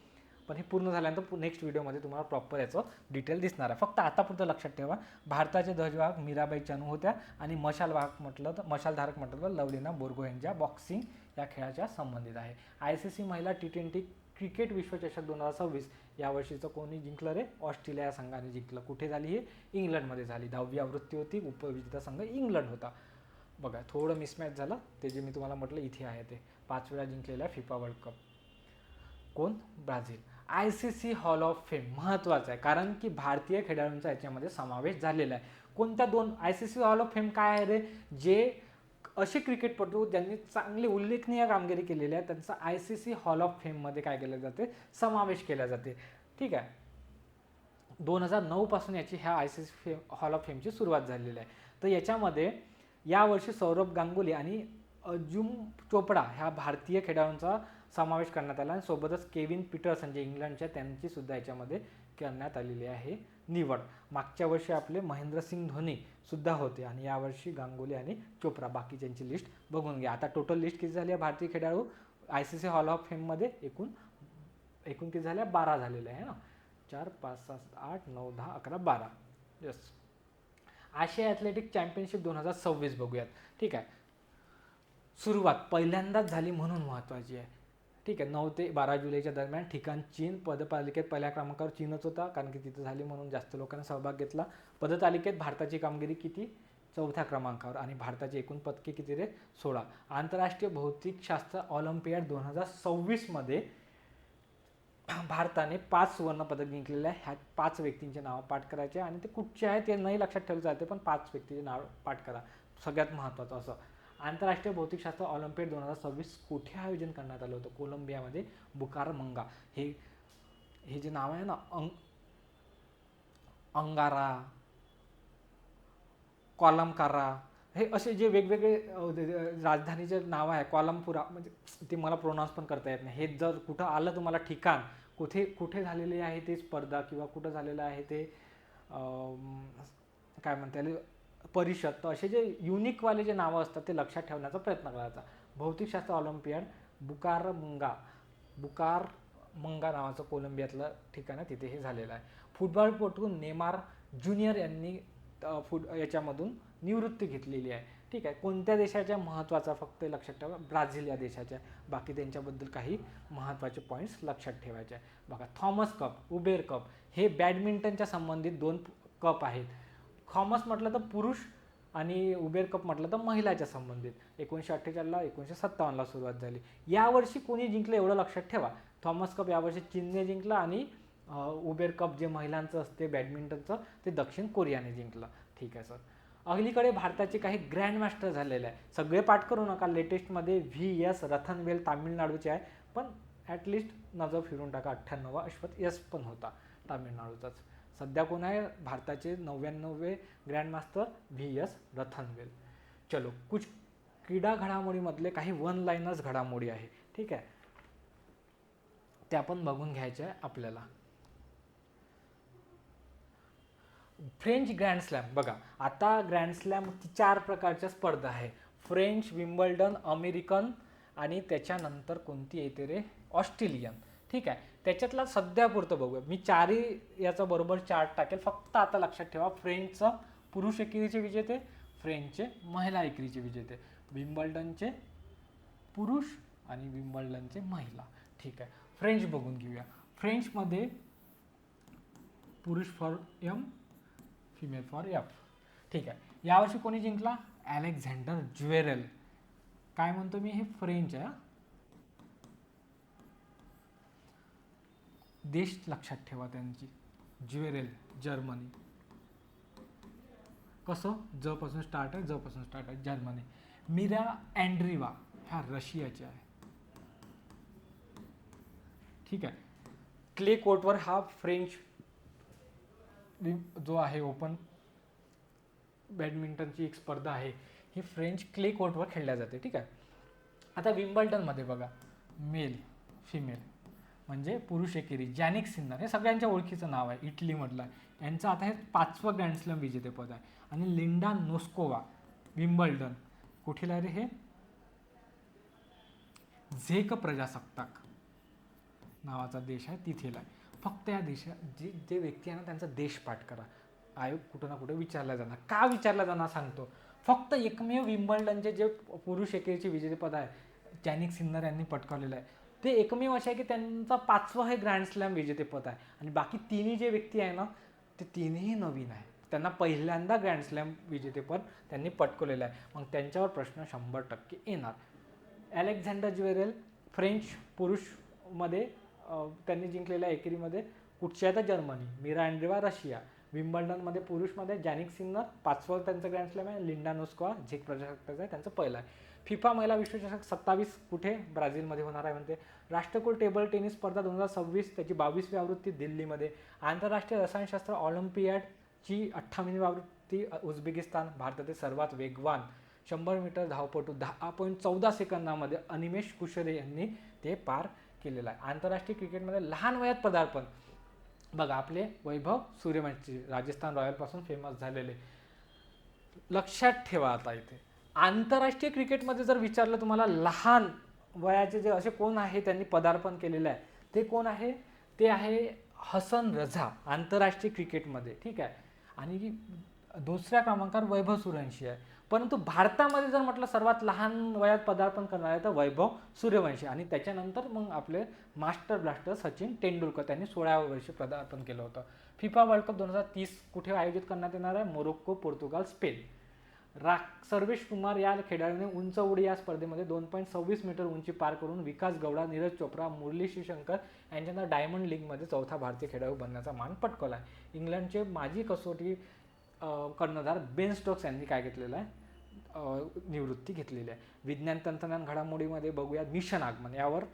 पण हे पूर्ण झाल्यानंतर नेक्स्ट व्हिडिओमध्ये तुम्हाला प्रॉपर याचं डिटेल दिसणार आहे. फक्त आतापुरतं लक्षात ठेवा, भारताचे ध्वजवाहक मीराबाई चानू होत्या आणि मशालधारक म्हटलं तर लवलीना बोर्गो यांच्या बॉक्सिंग या खेळाच्या संबंधित आहे. ICC महिला T20 क्रिकेट विश्वचषक 2026 यावर्षीचं कोणी जिंकलं रे? ऑस्ट्रेलिया संघाने जिंकलं. कुठे झाली? हे इंग्लंडमध्ये झाली. 10वी आवृत्ती होती. उपविजेता संघ इंग्लंड होता. बघा थोडं मिसमॅच झालं, ते जे मी तुम्हाला म्हटलं इथे आहे ते 5 वेळा जिंकलेला फिफा वर्ल्ड कप. कोण? Brazil. ICC hall of fame महत्त्वाचं आहे, कारण की भारतीय खेळाडूंचा याच्यामध्ये समावेश झालेला आहे. कोणत्या 2? ICC हॉल ऑफ फेम काय आहे रे? जे असे क्रिकेटपटू ज्यांनी चांगली उल्लेखनीय कामगिरी केलेली आहे त्यांचा ICC हॉल ऑफ फेममध्ये काय केलं जाते? समावेश केला जाते. ठीक आहे, 2009 पासून याची ह्या ICC हॉल ऑफ फेमची सुरुवात झालेली आहे. तर याच्यामध्ये यावर्षी सौरभ गांगुली आणि अर्जुन चोपडा ह्या भारतीय खेळाडूंचा समावेश करण्यात आला, आणि सोबतच केविन पीटरसन जे इंग्लंडच्या, त्यांची सुद्धा याच्यामध्ये करण्यात आलेली आहे निवड. मागच्या वर्षी आपले महेंद्रसिंग धोनी सुद्धा होते, आणि यावर्षी गांगुली आणि चोप्रा. बाकीच्यांची लिस्ट बघून घ्या. आता टोटल लिस्ट किती झाली आहे भारतीय खेळाडू ICC हॉल ऑफ फेममध्ये? एकूण किती झाल्या? 12 झालेले आहे ना. 4, 5, 6, 8, 9, 10, 11, 12. यस. आशिया ॲथलेटिक चॅम्पियनशिप 2026 बघूयात. ठीक आहे, सुरुवात पहिल्यांदाच झाली म्हणून महत्त्वाची आहे. ठीक आहे, 9 ते 12 जुलैच्या दरम्यान. ठिकाण चीन. पदतालिकेत पहिल्या क्रमांकावर चीनच होता, कारण की तिथं झाली म्हणून जास्त लोकांनी सहभाग घेतला. पदतालिकेत भारताची कामगिरी किती? 4थ्या क्रमांकावर, आणि भारताची एकूण पदके किती रे? 16. आंतरराष्ट्रीय भौतिकशास्त्र ऑलिम्पियाड 2026 मध्ये भारताने 5 सुवर्णपदक जिंकलेले आहे. ह्या 5 व्यक्तींचे नावं पाठ करायचे, आणि ते कुठचे आहे ते नाही लक्षात ठेवलं जाते, पण 5 व्यक्तीचे नाव पाठ करा. सगळ्यात महत्त्वाचं असं. आंतरराष्ट्रीय भौतिकशास्त्र ऑलिम्पियाड 2026 कुठे आयोजन करण्यात आलं होतं? कोलंबियामध्ये, बुकारामंगा. हे जे नाव आहे ना, अंगारा, कोलमकारा, हे असे जे वेगवेगळे राजधानीचे नाव आहे, कोलमपुरा, म्हणजे ते मला प्रोनाऊन्स पण करता येत नाही. हे जर कुठं आलं तुम्हाला ठिकाण, कुठे झालेली आहे ते स्पर्धा, किंवा कुठं झालेलं आहे ते काय म्हणता येईल परिषद, तर असे जे युनिकवाले जे नावं असतात ते लक्षात ठेवण्याचा प्रयत्न करायचा. भौतिकशास्त्र ऑलिम्पियाड बुकारमंगा नावाचं कोलंबियातलं ठिकाण आहे, तिथे हे झालेलं आहे. फुटबॉलपटू नेमार ज्युनियर यांनी याच्यामधून निवृत्ती घेतलेली आहे. ठीक आहे, कोणत्या देशाच्या? महत्त्वाचा फक्त लक्षात ठेवा, ब्राझील या देशाच्या. बाकी त्यांच्याबद्दल काही महत्त्वाचे पॉईंट्स लक्षात ठेवायचे आहे. बघा, थॉमस कप, उबेर कप हे बॅडमिंटनच्या संबंधित 2 कप आहेत. थॉमस म्हटलं तर पुरुष, आणि उबेर कप म्हटलं तर महिलाच्या संबंधित. 1948ला 1957ला सुरुवात झाली. यावर्षी कोणी जिंकलं एवढं लक्षात ठेवा. थॉमस कप यावर्षी चीनने जिंकला, आणि उबेर कप जे महिलांचं असते बॅडमिंटनचं ते दक्षिण कोरियाने जिंकलं. ठीक आहे सर. अलीकडे भारताचे काही ग्रँड मास्टर झालेले आहे. सगळे पाठ करू नका, लेटेस्टमध्ये VS रथनवेल तामिळनाडूचे आहे, पण ॲटलिस्ट नजर फिरून टाका. 98 अश्वथ यश पण होता तामिळनाडूचाच. सध्या कोण आहे भारताचे 99वे ग्रँड मास्टर? VS रथनवेल. चलो, कुछ क्रीडा घडामोडीमधले काही वन लाईनर्स घडामोडी आहे, ठीक आहे, त्या पण बघून घ्यायच्या आहे आपल्याला. फ्रेंच ग्रँड स्लॅम बघा, आता ग्रँड स्लॅम 4 प्रकारच्या स्पर्धा आहे. फ्रेंच, विम्बल्डन, अमेरिकन आणि त्याच्यानंतर कोणती येते रे, ऑस्ट्रेलियन, ठीक आहे. त्याच्यातला सध्या पुरतं बघूया. मी 4ही याचा बरोबर चार्ट टाकेल. फक्त आता लक्षात ठेवा, फ्रेंचचं पुरुष एकेरीचे विजेते, फ्रेंचचे महिला एकेरीचे विजेते, विम्बल्डनचे पुरुष आणि विम्बल्डनचे महिला, ठीक आहे. फ्रेंच बघून घेऊया. फ्रेंचमध्ये पुरुष for M, female for F, ठीक आहे. यावर्षी कोणी जिंकला? Alexander Zverev. काय म्हणतो मी, हे फ्रेंच आहे. देश लक्षात ठेवा त्यांची, ज्वेरेल जर्मनी. कसं, ज पासून स्टार्ट आहे, ज पासून स्टार्ट आहे, जर्मनी. मिरा अँड्रीवा ह्या रशियाच्या आहे, ठीक आहे. क्ले कोर्टवर हा फ्रेंच जो आहे ओपन बॅडमिंटनची एक स्पर्धा आहे, ही फ्रेंच क्ले कोर्टवर खेळल्या जाते, ठीक आहे. आता विम्बल्डनमध्ये बघा, मेल फिमेल म्हणजे पुरुष एकेरी, जॅनिक सिन्नर हे सगळ्यांच्या ओळखीचं नाव आहे, इटलीमधलं आहे. यांचं आता हे 5वं ग्रँड स्लॅम विजेतेपद आहे. आणि लिंडा नोस्कोवा, विम्बल्डन, कुठेला आहे रे हे, झेक प्रजासत्ताक नावाचा देश आहे, तिथेला आहे. फक्त या देशात जे व्यक्ती आहे ना, त्यांचा देश पाठ करा. आयोग कुठं ना कुठे विचारला जाणार. का विचारला जाणार सांगतो. फक्त एकमेव विम्बल्डनचे जे पुरुष एकेरीचे विजेतेपद आहे, जॅनिक सिन्नर यांनी पटकावलेलं आहे, ते एकमेव असे आहे की त्यांचा 5वं हे ग्रँड स्लॅम विजेतेपद आहे. आणि बाकी तिन्ही जे व्यक्ती आहे ना, ते तिन्ही नवीन आहे. त्यांना पहिल्यांदा ग्रँड स्लॅम विजेतेपद त्यांनी पटकवलेलं आहे. मग त्यांच्यावर प्रश्न 100% येणार. अलेक्झांडर ज्वेरेल फ्रेंच पुरुषमध्ये त्यांनी जिंकलेल्या एकेरीमध्ये कुठच्या आहे तर जर्मनी. मिरा अँड्रीवा रशिया. विम्बल्डनमध्ये पुरुषमध्ये जॅनिक सिन्नर 5वं त्यांचं ग्रँड स्लॅम आहे. लिंडा नोस्कोवा झेक प्रजासत्ताक आहे, त्यांचं पहिलं आहे. फिफा महिला विश्वचषक 27 कुठे, ब्राझीलमध्ये होणार आहे म्हणते. राष्ट्रकुल टेबल टेनिस स्पर्धा 2026 त्याची 22वी आवृत्ती दिल्लीमध्ये. आंतरराष्ट्रीय रसायनशास्त्र ऑलिम्पियाडची 58वी आवृत्ती उझबेकिस्तान. भारतातील सर्वात वेगवान 100 मीटर धावपटू 10.14 सेकंदामध्ये अनिमेश कुशरे यांनी ते पार केलेलं आहे. आंतरराष्ट्रीय क्रिकेटमध्ये लहान वयात पदार्पण बघा, आपले वैभव सूर्यवंशी राजस्थान रॉयलपासून फेमस झालेले. लक्षात ठेवा, आता इथे आंतरराष्ट्रीय क्रिकेटमध्ये जर विचारलं तुम्हाला लहान वयाचे जे असे कोण आहे त्यांनी पदार्पण केलेलं आहे, ते कोण आहे? ते आहे हसन रझा आंतरराष्ट्रीय क्रिकेटमध्ये, ठीक आहे. आणि दुसऱ्या क्रमांकावर वैभव सूर्यवंशी आहे. परंतु भारतामध्ये जर म्हटलं सर्वात लहान वयात पदार्पण करणार आहे तर वैभव सूर्यवंशी. आणि त्याच्यानंतर मग आपले मास्टर ब्लास्टर सचिन तेंडुलकर, त्यांनी 16व्या वर्षी पदार्पण केलं होतं. फिफा वर्ल्ड कप 2030 कुठे आयोजित करण्यात येणार आहे? Morocco, Portugal, Spain. Sarvesh Kumar या खेळाडूने उंच उडी या स्पर्धेमध्ये 2.26 मीटर उंची पार करून विकास गौडा, नीरज चोप्रा, मुरली श्रीशंकर यांच्यानंतर डायमंड लीगमध्ये 4था भारतीय खेळाडू बनण्याचा मान पटकावला आहे. इंग्लंडचे माजी कसोटी कर्णधार बेन स्टोक्स यांनी काय घेतलेलं आहे? निवृत्ती घेतलेली आहे. विज्ञान तंत्रज्ञान घडामोडीमध्ये बघूया मिशन आगमन. यावर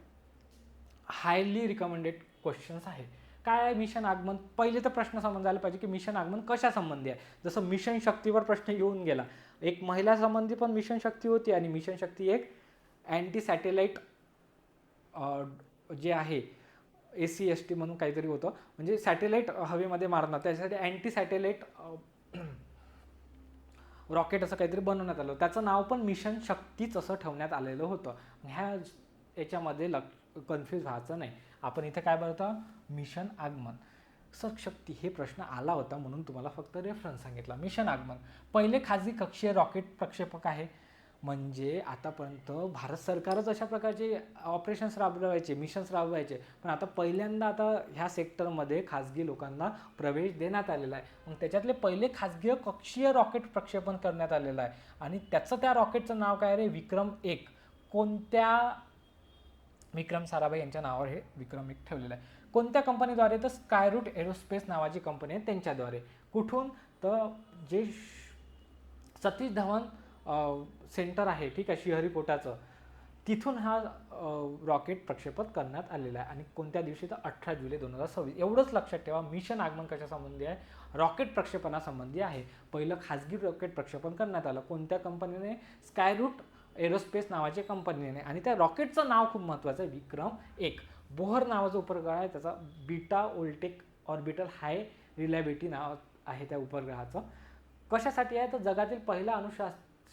हायली रिकमेंडेड क्वेश्चन्स आहे. काय आहे मिशन आगमन? पहिले तर प्रश्न समजायला पाहिजे की मिशन आगमन कशा संबंधी आहे. जसं मिशन शक्तीवर प्रश्न येऊन गेला, एक महिला संबंधी पण मिशन शक्ती होती. आणि मिशन शक्ती एक अँटी सॅटेलाइट जे आहे ACST म्हणून काहीतरी होतं, म्हणजे सॅटेलाइट हवेमध्ये मारणार, त्याच्यासाठी अँटी सॅटेलाइट रॉकेट असं काहीतरी बनवण्यात आलं. त्याचं नाव पण मिशन शक्तीच असं ठेवण्यात आलेलं होतं. ह्या याच्यामध्ये कन्फ्यूज व्हायचं नाही. आपण इथे काय बोलतो? मिशन आगमन. शक्ती हे प्रश्न आला होता म्हणून तुम्हाला फक्त रेफरन्स सांगितला. मिशन आगमन पहिले खाजगी कक्षीय रॉकेट प्रक्षेपक आहे. म्हणजे आतापर्यंत भारत सरकारच अशा प्रकारचे ऑपरेशन्स राबवायचे, मिशन्स राबवायचे, पण आता पहिल्यांदा आता ह्या सेक्टरमध्ये खाजगी लोकांना प्रवेश देण्यात आलेला आहे. मग त्याच्यातले पहिले खाजगी कक्षीय रॉकेट प्रक्षेपण करण्यात आलेलं आहे. आणि त्याचं त्या रॉकेटचं नाव काय रे? विक्रम-1. कोणत्या? विक्रम साराभाई यांच्या नावावर हे विक्रम-1 ठेवलेलं आहे. कोणत्या कंपनीद्वारे? तर स्कायरूट एरोस्पेस नावाची कंपनी आहे, त्यांच्याद्वारे. कुठून? तर जे सतीश धवन सेंटर आहे, ठीक आहे, श्रीहरिकोटाचं, तिथून हा रॉकेट प्रक्षेपित करण्यात आलेला आहे. आणि कोणत्या दिवशी? तर 18 जुलै 2026. एवढंच लक्षात ठेवा, मिशन आगमन कशासंबंधी आहे? रॉकेट प्रक्षेपणासंबंधी आहे. पहिलं खाजगी रॉकेट प्रक्षेपण करण्यात आलं. कोणत्या कंपनीने? स्कायरूट एरोस्पेस नावाच्या कंपनीने. आणि त्या रॉकेटचं नाव खूप महत्त्वाचं आहे, विक्रम-1. बोहर नावाचा उपग्रह आहे, त्याचा बीटा वोल्टेक ऑर्बिटल हाय रिलायबिलिटी नाव आहे त्या उपग्रहाचं. कशासाठी आहे? तर जगातील पहिला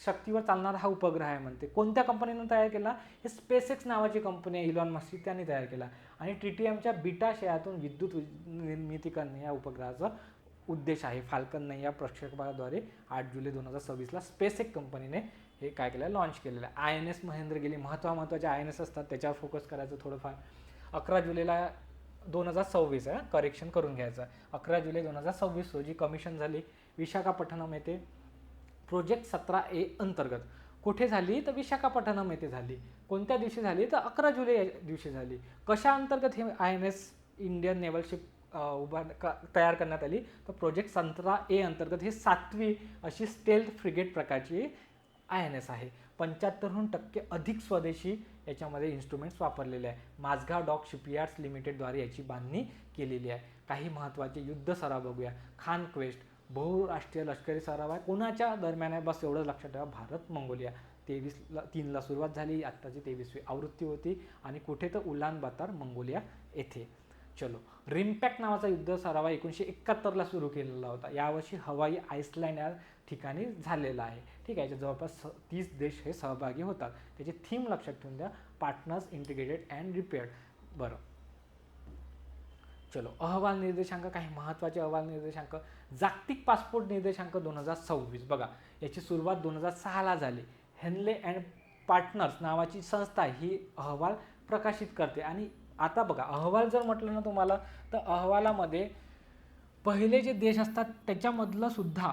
शक्तीवर चालणारा हा उपग्रह आहे म्हणते. कोणत्या कंपनीनं तयार केला? हे स्पेसएक्स नावाची कंपनी आहे, इलॉन मस्क, त्यांनी तयार केला. आणि ट्रिटियमच्या बीटा शेयातून विद्युत निर्मिती करणे या उपग्रहाचा उद्देश आहे. फाल्कन 9 या प्रक्षेपणाद्वारे 8 जुलै 2026ला स्पेसएक्स कंपनीने हे काय केलं? लॉन्च केलेलं आहे. INS महेंद्रगिरी, महत्त्वाचे INS असतात त्याच्यावर फोकस करायचं थोडंफार. 11 जुलैला 2026 आहे, करेक्शन करून घ्यायचं. 11 जुलै 2026 रोजी कमिशन झाली विशाखापट्टणम येथे प्रोजेक्ट 17A अंतर्गत. कुठे झाली? तर विशाखापट्टणम येथे झाली. कोणत्या दिवशी झाली? तर 11 जुलै दिवशी झाली. कशा अंतर्गत हे INS इंडियन नेव्हल शिप तयार करण्यात आली? तर प्रोजेक्ट 17A अंतर्गत. ही 7वी अशी स्टेल्थ फ्रिगेट प्रकारची INS आहे. 75% अधिक स्वदेशी याच्यामध्ये इन्स्ट्रुमेंट्स वापरलेले आहे. माझगाव डॉक शिपयार्ड्स लिमिटेडद्वारे याची बांधणी केलेली आहे. काही महत्त्वाचे युद्ध सराव बघूया. खान क्वेस्ट बहुराष्ट्रीय लष्करी सराव आहे. कोणाच्या दरम्यान आहे? बस एवढं लक्षात ठेवा, भारत मंगोलिया. 3ला सुरुवात झाली, आत्ताची 23वी आवृत्ती होती. आणि कुठे? तर उलान बातार मंगोलिया येथे. चलो, रिम्पॅक्ट नावाचा युद्ध सराव 1971ला सुरू केलेला होता. यावर्षी हवाई आइसलँड या ठिकाणी झालेला आहे, ठीक आहे. याच्या जवळपास 30 देश हे सहभागी होतात. त्याची थीम लक्षात ठेवून द्या, पार्टनर्स इंटिग्रेटेड अँड रिपेअर्ड. बरं, चलो, अहवाल निर्देशांक. काही महत्त्वाचे अहवाल निर्देशांक. जागतिक पासपोर्ट निर्देशांक 2026 बघा, याची सुरुवात 2006ला झाली. हेनले अँड पार्टनर्स नावाची संस्था ही अहवाल प्रकाशित करते. आणि आता बघा, अहवाल जर म्हटलं ना तुम्हाला, तर अहवालामध्ये पहिले जे देश असतात त्याच्यामधलं सुद्धा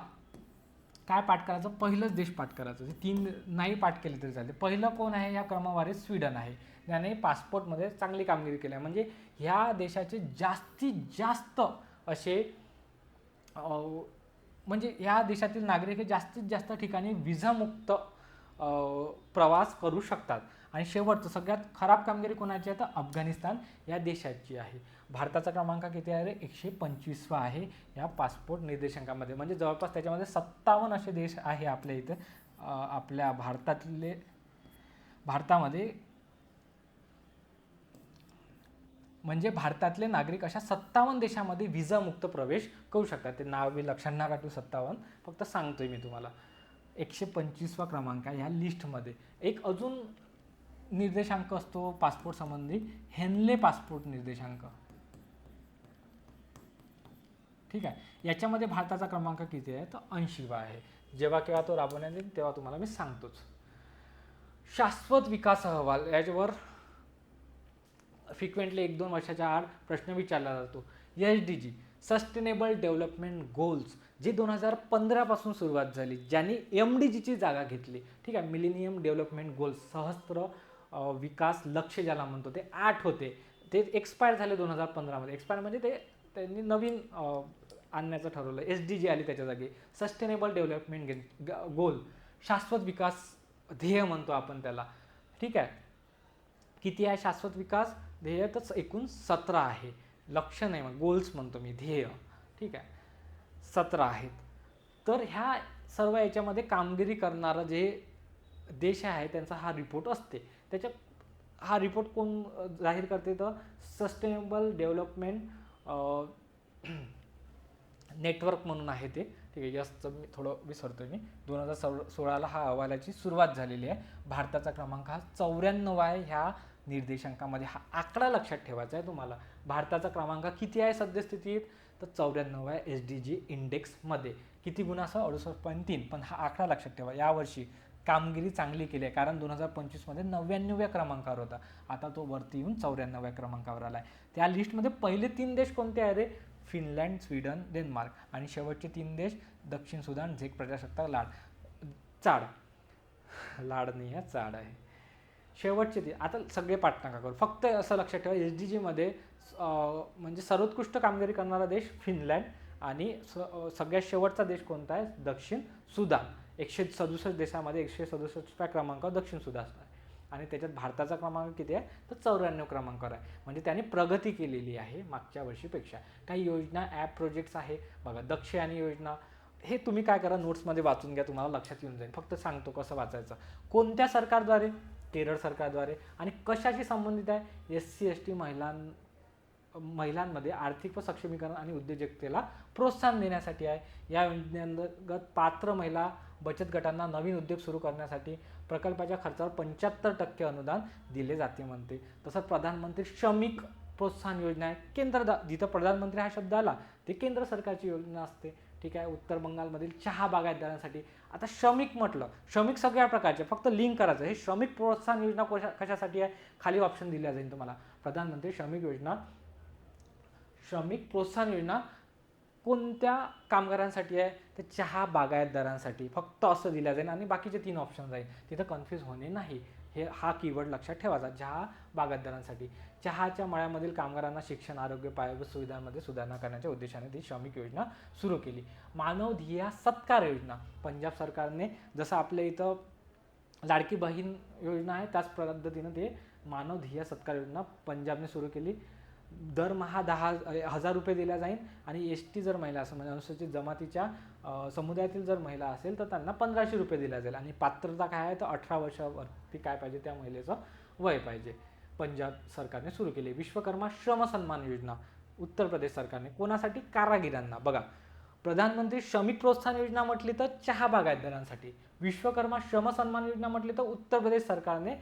काय पाठ करायचं? पहिलंच देश पाठ करायचं. 3 नाही पाठ केले तरी चालते. पहिलं कोण आहे या क्रमवारीत? स्वीडन आहे, ज्याने पासपोर्टमध्ये चांगली कामगिरी केली आहे. म्हणजे ह्या देशाचे जास्तीत जास्त असे म्हणजे ह्या देशातील नागरिक हे जास्तीत जास्त ठिकाणी विजामुक्त प्रवास करू शकतात. आणि शेवटचं सगळ्यात खराब कामगिरी कोणाची आहे? तर अफगाणिस्तान या देशाची आहे. भारताचा क्रमांक किती आहे? 125वा आहे या पासपोर्ट निर्देशांकामध्ये. म्हणजे जवळपास त्याच्यामध्ये 57 असे देश आहे आपल्या इथे, आपल्या भारतामध्ये. म्हणजे भारतातले नागरिक अशा 57 देशामध्ये विजामुक्त प्रवेश करू शकतात. ते नाव मी लक्षात ना काढू, 57 फक्त सांगतोय मी तुम्हाला. 125वा क्रमांक आहे ह्या लिस्टमध्ये. एक अजून निर्देशांक असतो पासपोर्ट संबंधी, हेनले पासपोर्ट निर्देशांक, ठीक आहे. याच्यामध्ये भारताचा क्रमांक किती आहे? तर 80वा आहे. जेव्हा केव्हा तो राबवण्यात येईल तेव्हा तुम्हाला मी सांगतोच. शाश्वत विकास अहवाल, याच्यावर फ्रिक्वेंटली 1-2 वर्षाच्या आड प्रश्न विचारला जातो. SDG सस्टेनेबल डेव्हलपमेंट गोल्स, जे 2015 पासून सुरुवात झाली, ज्यांनी MDGची जागा घेतली, ठीक आहे. मिलेनियम डेव्हलपमेंट गोल्स, सहस्त्र विकास लक्ष्य ज्याला म्हणतो, ते 8 होते. ते एक्सपायर झाले 2015 मध्ये. एक्सपायर म्हणजे ते त्यांनी नवीन आणण्याचं ठरवलं. SDG आली त्याच्या जागी. सस्टेनेबल डेव्हलपमेंट गोल, शाश्वत विकास ध्येय म्हणतो आपण त्याला, ठीक आहे. किती आहे शाश्वत विकास ध्येय? तर एकूण 17 आहे. लक्ष्य नाही, मग गोल्स म्हणतो मी, ध्येय, ठीक आहे. 17 आहेत. तर ह्या सर्व याच्यामध्ये कामगिरी करणारा जे देश आहे त्यांचा हा रिपोर्ट असते. त्याच्या हा रिपोर्ट कोण जाहीर करते? तर सस्टेनेबल डेव्हलपमेंट नेटवर्क म्हणून आहे ते, ठीक आहे. जास्त मी थोडं विसरतोय मी. 2016ला हा अहवालाची सुरुवात झालेली आहे. भारताचा क्रमांक हा 94 आहे ह्या निर्देशांकामध्ये. हा आकडा लक्षात ठेवायचा आहे तुम्हाला. भारताचा क्रमांक किती आहे सद्यस्थितीत? तर 94 आहे SDG इंडेक्समध्ये. किती गुणासह? 68.3. पण हा आकडा लक्षात ठेवा. यावर्षी कामगिरी चांगली केली आहे, कारण 2025मध्ये 99व्या क्रमांकावर होता. आता तो वरती येऊन 94व्या क्रमांकावर आला आहे. त्या लिस्टमध्ये पहिले 3 देश कोणते आहे रे? Finland, Sweden, Denmark. आणि शेवटचे 3 देश दक्षिण सुदान, झेक प्रजासत्ताक, चाड नाही आहे, चाड आहे. शेवटचे ते आता सगळे पाठ नका करू, फक्त असं लक्षात ठेवा SDGमध्ये म्हणजे सर्वोत्कृष्ट कामगिरी करणारा देश फिनलँड आणि सगळ्यात शेवटचा देश कोणता आहे? दक्षिण सुदान. 167 देशामध्ये 167 क्रमांकावर दक्षिण सुदान आहे आणि त्याच्यात भारताचा क्रमांक किती आहे तर 94 क्रमांकावर आहे. म्हणजे त्यांनी प्रगती केलेली आहे मागच्या वर्षीपेक्षा. काही योजना ॲप प्रोजेक्ट्स आहे बघा, दक्षयानी योजना, हे तुम्ही काय करा नोट्समध्ये वाचून घ्या, तुम्हाला लक्षात येऊन जाईल. फक्त सांगतो कसं वाचायचं. कोणत्या सरकारद्वारे? केरळ सरकारद्वारे. आणि कशाशी संबंधित आहे? SC ST महिलांमध्ये आर्थिक व सक्षमीकरण आणि उद्योजकतेला प्रोत्साहन देण्यासाठी आहे. या योजनेअंतर्गत पात्र महिला बचत गटांना नवीन उद्योग सुरू करण्यासाठी प्रकल्पाच्या खर्चावर 75% अनुदान दिले जाते म्हणते. तसंच प्रधानमंत्री श्रमिक प्रोत्साहन योजना आहे. जिथं प्रधानमंत्री हा शब्द आला ते केंद्र सरकारची योजना असते. ठीक आहे. उत्तर बंगालमधील चहा बागायतदारांसाठी. आता श्रमिक म्हटलं, श्रमिक सगळ्या प्रकारचे, फक्त लिंक करायचं. हे श्रमिक प्रोत्साहन योजना कशासाठी आहे? खाली ऑप्शन दिल्या जाईल तुम्हाला. प्रधानमंत्री श्रमिक प्रोत्साहन योजना कोणत्या कामगारांसाठी आहे? तर चहा बागायतदारांसाठी फक्त असं दिलं जाईल आणि बाकीचे 3 ऑप्शन जाईल. तिथं कन्फ्यूज होणे नाही. हा कीवर्ड लक्षात ठेवायचा. चहा बागायतदारांसाठी. चहाच्या मळ्यामधील कामगारांना शिक्षण, आरोग्य, पायाभूत सुविधांमध्ये सुधारणा करण्याच्या उद्देशाने ती श्रमिक योजना सुरू केली. मानव धिया सत्कार योजना पंजाब सरकारने, जसं आपल्या इथं लाडकी बहीण योजना आहे त्याच पद्धतीनं ते मानव धिया सत्कार योजना पंजाबने सुरू केली. दरमहा 10,000 रुपये दिल्या जाईल आणि ST जर महिला असेल म्हणजे अनुसूचित जमातीच्या समुदायातील जर महिला असेल तर त्यांना 1500 रुपये दिल्या जाईल. आणि पात्रता काय आहे तर 18 वर्षावरती काय पाहिजे त्या महिलेचं वय पाहिजे. पंजाब सरकारने सुरू केली. विश्वकर्मा श्रम सन्मान योजना उत्तर प्रदेश सरकारने. कोणासाठी? कारागिरांना. बघा, प्रधानमंत्री श्रमिक प्रोत्साहन योजना म्हटली तर चहा बागायतदारांसाठी. विश्वकर्मा श्रम सन्मान योजना म्हटली तर उत्तर प्रदेश सरकारने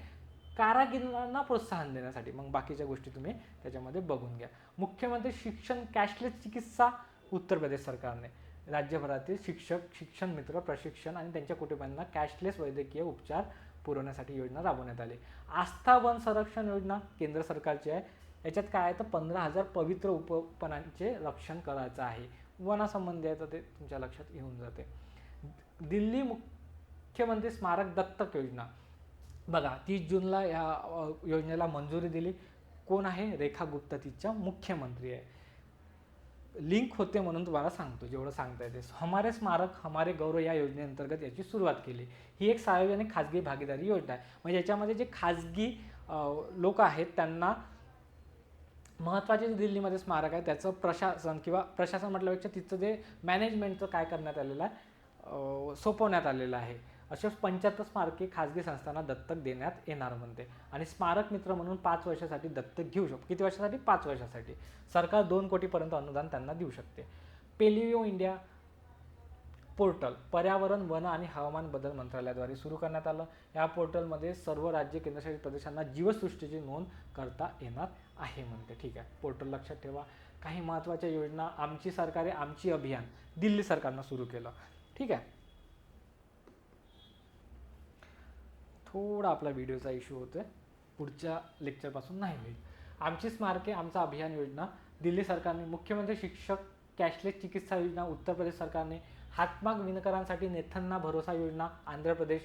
कारागिरांना प्रोत्साहन देण्यासाठी. मग बाकीच्या गोष्टी तुम्ही त्याच्यामध्ये बघून घ्या. मुख्यमंत्री शिक्षण कॅशलेस चिकित्सा उत्तर प्रदेश सरकारने. राज्यभरातील शिक्षक, शिक्षण मित्र, प्रशिक्षण आणि त्यांच्या कुटुंबांना कॅशलेस वैद्यकीय उपचार पुरवण्यासाठी योजना राबवण्यात आली. आस्था वन संरक्षण योजना केंद्र सरकारची आहे. याच्यात काय आहे तर 15,000 पवित्र उपवनांचे रक्षण करायचं आहे. वनासंबंधी आहे तर ते तुमच्या लक्षात येऊन जाते. दिल्ली मुख्यमंत्री स्मारक दत्तक योजना. बघा, 30 जूनला या योजनेला मंजुरी दिली. कोण आहे? रेखा गुप्ता तिच्या मुख्यमंत्री आहे. लिंक होते म्हणून तुम्हाला सांगतो, जेवढं सांगता येते. हमारे स्मारक हमारे गौरव या योजनेअंतर्गत याची सुरुवात केली. ही एक सार्वजनिक खाजगी भागीदारी योजना आहे. म्हणजे याच्यामध्ये जे खाजगी लोक आहेत त्यांना महत्त्वाचे जे दिल्लीमध्ये स्मारक आहे त्याचं प्रशासन म्हटल्यापेक्षा तिचं जे मॅनेजमेंटचं काय करण्यात आलेलं आहे, सोपवण्यात आलेलं आहे. असे 75 स्मारके खाजगी संस्थांना दत्तक देण्यात येणार म्हणते. आणि स्मारक मित्र म्हणून 5 वर्षासाठी दत्तक घेऊ शकतो. किती वर्षासाठी? 5 वर्षासाठी. सरकार 2 कोटीपर्यंत अनुदान त्यांना देऊ शकते. पेलिओ इंडिया पोर्टल पर्यावरण, वन आणि हवामान बदल मंत्रालयाद्वारे सुरू करण्यात आलं. या पोर्टलमध्ये सर्व राज्य, केंद्रशासित प्रदेशांना जीवसृष्टीची नोंद करता येणार आहे म्हणते. ठीक आहे, पोर्टल लक्षात ठेवा. काही महत्त्वाच्या योजना. आमची सरकारे आमची अभियान दिल्ली सरकारनं सुरू केलं. ठीक आहे. थोडा आपला व्हिडिओचा इश्यू होतोय, पुढच्या लेक्चरपासून नाही होईल. आमची स्मारके आमचा अभियान योजना दिल्ली सरकारने. मुख्यमंत्री शिक्षक कॅशलेस चिकित्सा योजना उत्तर प्रदेश सरकारने. हातमाग विणकरांसाठी नेथन्ना भरोसा योजना आंध्र प्रदेश.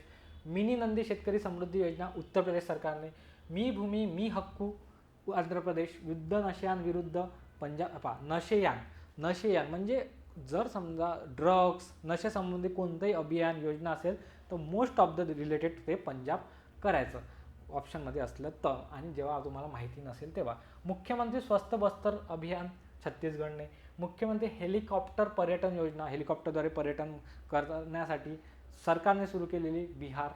मिनी नंदी शेतकरी समृद्धी योजना उत्तर प्रदेश सरकारने. मी भूमी मी हक्कू आंध्र प्रदेश. युद्ध नशेयांविरुद्ध पंजाब. नशेयान म्हणजे जर समजा ड्रग्स नशेसंबंधी कोणतंही अभियान योजना असेल तर मोस्ट ऑफ द रिलेटेड ते पंजाब करायचं ऑप्शनमध्ये असलं तर, आणि जेव्हा तुम्हाला माहिती नसेल तेव्हा. मुख्यमंत्री स्वस्थ बस्तर अभियान छत्तीसगडने. मुख्यमंत्री हेलिकॉप्टर पर्यटन योजना हेलिकॉप्टरद्वारे पर्यटन करण्यासाठी सरकारने सुरू केलेली बिहार.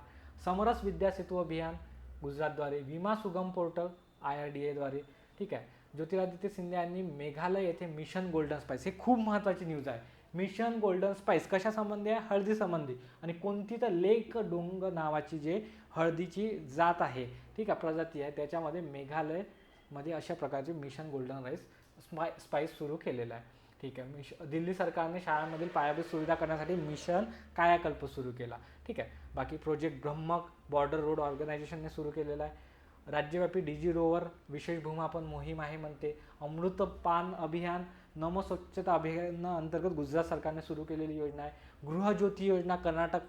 समरस विद्या सेतू अभियान गुजरातद्वारे. विमा सुगम पोर्टल IRDA द्वारे. ठीक आहे. ज्योतिरादित्य सिंधिया यांनी मेघालय येथे मिशन गोल्डन स्पाइस, हे खूप महत्त्वाची न्यूज आहे. मिशन गोल्डन स्पाइस कशा संबंधी आहे? हळदी संबंधी. आणि कोणती तर लेक डोंग नावाची जे हळदीची जात आहे, ठीक आहे, प्रजाती आहे, त्याच्यामध्ये मेघालयमध्ये अशा प्रकारचे मिशन गोल्डन स्पाइस सुरू केलेलं आहे. ठीक आहे. दिल्ली सरकारने शाळांमधील पायाभूत सुविधा करण्यासाठी मिशन कायाकल्प सुरू केला. ठीक आहे. बाकी प्रोजेक्ट ब्रह्मक बॉर्डर रोड ऑर्गनायझेशनने सुरू केलेला आहे. राज्यव्यापी DG रोवर विशेष भूमापन मोहीम आहे म्हणते. अमृत पान अभियान नमो स्वच्छता अभियान अंतर्गत गुजरात सरकारने सुरू केलेली योजना आहे. गृहज्योती योजना कर्नाटक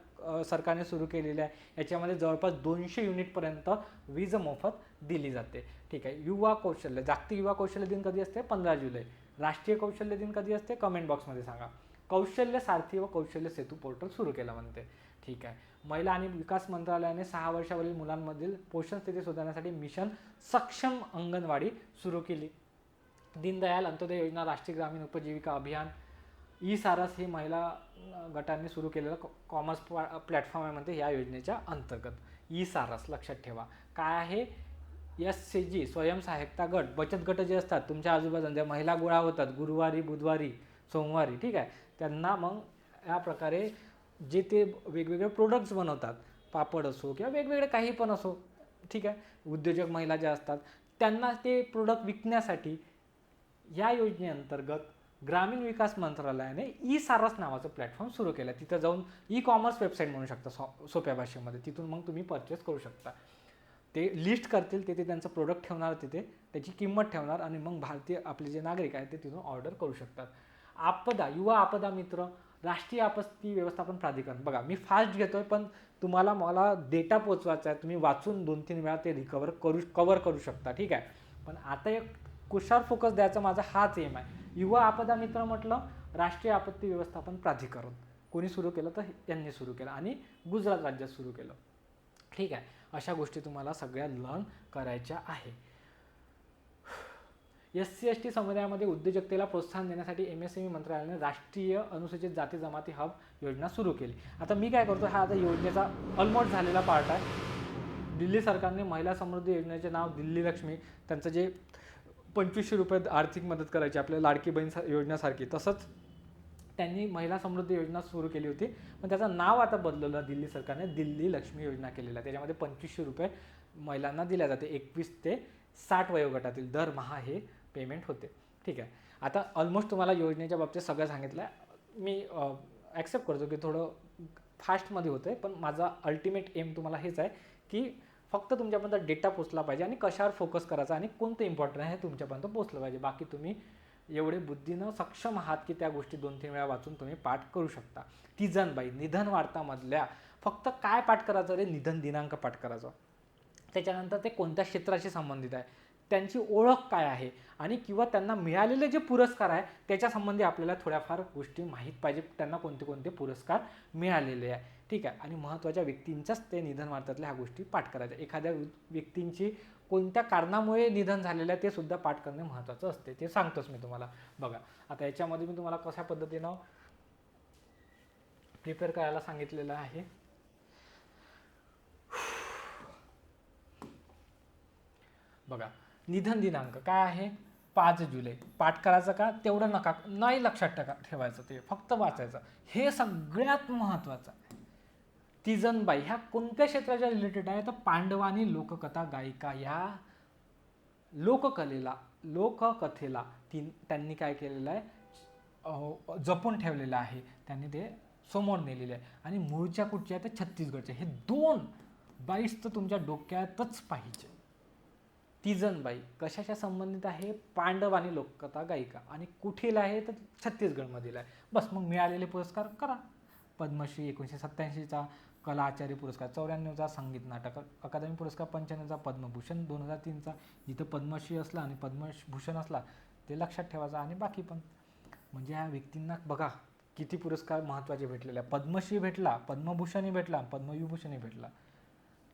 सरकारने सुरू केलेली आहे. याच्यामध्ये जवळपास 200 युनिटपर्यंत वीज मोफत दिली जाते. ठीक आहे. युवा कौशल्य, जागतिक युवा कौशल्य दिन कधी असते? 15 जुलै. राष्ट्रीय कौशल्य दिन कधी असते? कमेंट बॉक्समध्ये सांगा. कौशल्य सारथी व कौशल्य सेतू पोर्टल सुरू केला म्हणते. ठीक आहे. महिला आणि विकास मंत्रालयाने 6 वर्षावरील मुलांमधील पोषण स्थिती सुधारण्यासाठी मिशन सक्षम अंगणवाडी सुरू केली. दीनदयाल अंत्योदय योजना, राष्ट्रीय ग्रामीण उपजीविका अभियान, ई सारस ही महिला गटांनी सुरू केलेलं कॉमर्स प्लॅटफॉर्म आहे म्हणते या योजनेच्या अंतर्गत. ई सारस लक्षात ठेवा काय आहे. SCG स्वयंसहायता गट, बचत गट जे असतात तुमच्या आजूबाजूला, ज्या महिला गोळा होतात गुरुवारी, बुधवारी, सोमवारी, ठीक आहे, त्यांना मग या प्रकारे जे ते वेगवेगळे प्रोडक्ट्स बनवतात, पापड असो किंवा वेगवेगळे काही पण असो, ठीक आहे, उद्योजक महिला ज्या असतात त्यांना ते प्रोडक्ट विकण्यासाठी या योजनेअंतर्गत ग्रामीण विकास मंत्रालयाने ई सारस नावाचं प्लॅटफॉर्म सुरू केलं. तिथं जाऊन ई कॉमर्स वेबसाईट म्हणू शकता सोप्या भाषेमध्ये, तिथून मग तुम्ही परचेस करू शकता. ते लिस्ट करतील, तिथे त्यांचं प्रोडक्ट ठेवणार, तिथे त्याची किंमत ठेवणार आणि मग भारतीय आपले जे नागरिक आहेत ते तिथून ऑर्डर करू शकतात. आपदा, युवा आपदा मित्र, राष्ट्रीय आपत्ती व्यवस्थापन प्राधिकरण. बघा मी फास्ट घेतोय पण तुम्हाला मला डेटा पोचवायचा आहे, तुम्ही वाचून 2-3 वेळा ते कव्हर करू शकता, ठीक आहे. पण आता एक कुशार फोकस द्यायचा माझा हाच एम आहे. युवा आपदा मित्र म्हटलं, राष्ट्रीय आपत्ती व्यवस्थापन प्राधिकरण कोणी सुरू केलं तर यांनी सुरू केलं आणि गुजरात राज्यात सुरू केलं, ठीक आहे. अशा गोष्टी तुम्हाला सगळ्या लर्न करायच्या आहे. SC/ST समुदायामध्ये उद्योजकतेला प्रोत्साहन देण्यासाठी MSME मंत्रालयाने राष्ट्रीय अनुसूचित जाती जमाती हब योजना सुरू केली. आता मी काय करतो, हा आता योजनेचा ऑलमोस्ट झालेला पार्ट आहे. दिल्ली सरकारने महिला समृद्धी योजनेचे नाव दिल्ली लक्ष्मी, त्यांचं जे 2500 रुपये आर्थिक मदत करायची आपल्या लाडकी बहीण योजनेसारखी, तसंच त्यांनी महिला समृद्धी योजना सुरू केली होती, पण त्याचं नाव आता बदललं दिल्ली सरकारने, दिल्ली लक्ष्मी योजना केलेलं आहे. त्याच्यामध्ये 2500 रुपये महिलांना दिल्या जाते 21 ते 60 वयोगटातील दरमहा हे पेमेंट होते, ठीक आहे. आता ऑलमोस्ट तुम्हाला योजनेच्या बाबतीत सगळं सांगितलं आहे. मी ॲक्सेप्ट करतो की थोडं फास्टमध्ये होतं आहे, पण माझा अल्टिमेट एम तुम्हाला हेच आहे की फक्त तुमच्यापर्यंत डेटा पोचला पाहिजे आणि कशावर फोकस करायचा आणि कोणतं इम्पॉर्टंट आहे हे तुमच्यापर्यंत पोचलं पाहिजे. बाकी तुम्ही एवढे बुद्धीनं सक्षम आहात की त्या गोष्टी 2-3 वेळा वाचून तुम्ही पाठ करू शकता. तीजनबाई, निधन वार्तामधल्या फक्त काय पाठ करायचं रे, निधन दिनांक पाठ करायचं, त्याच्यानंतर ते कोणत्या क्षेत्राशी संबंधित आहे, त्यांची ओळख काय आहे आणि किंवा त्यांना मिळालेले जे पुरस्कार आहे त्याच्या संबंधी आपल्याला थोड्याफार गोष्टी माहीत पाहिजे, त्यांना कोणते कोणते पुरस्कार मिळालेले आहे, ठीक आहे. आणि महत्त्वाच्या व्यक्तींच्याच ते निधन वार्तातल्या ह्या गोष्टी पाठ करायच्या. एखाद्या व्यक्तींची कोणत्या कारणामुळे निधन झालेलं आहे ते सुद्धा पाठ करणे महत्त्वाचं असते, ते सांगतोच मी तुम्हाला. बघा आता याच्यामध्ये मी तुम्हाला कशा पद्धतीनं प्रिपेअर करायला सांगितलेलं आहे. बघा निधन दिनांक काय आहे, 5 जुलै. पाठ करायचं का तेवढं नका, नाही लक्षात ठेवायचं, ते फक्त वाचायचं, हे सगळ्यात महत्त्वाचं आहे. तीजनबाई ह्या कोणत्या क्षेत्राच्या रिलेटेड आहे तर पांडवानी लोककथा गायिका, या लोककथेला त्यांनी काय केलेलं आहे, जपून ठेवलेलं आहे, त्यांनी ते समोर नेलेले आहे. आणि मूळच्या कुठच्या आहे तर छत्तीसगडच्या. हे 2 बाईस तर तुमच्या डोक्यातच पाहिजे. तीजनबाई कशाच्या संबंधित आहे, पांडवानी लोककथा गायिका, आणि कुठेला आहे तर छत्तीसगडमधील आहे. बस मग मिळालेले पुरस्कार करा. पद्मश्री 1987चा कला आचार्य पुरस्कार, 94चा संगीत नाटक अकादमी पुरस्कार, 95चा पद्मभूषण, 2003चा जिथं पद्मश्री असला आणि पद्मभूषण असला ते लक्षात ठेवायचं. आणि बाकी पण म्हणजे ह्या व्यक्तींना बघा किती पुरस्कार महत्त्वाचे भेटलेले आहे. पद्मश्री भेटला, पद्मभूषणही भेटला, पद्मविभूषणही भेटला.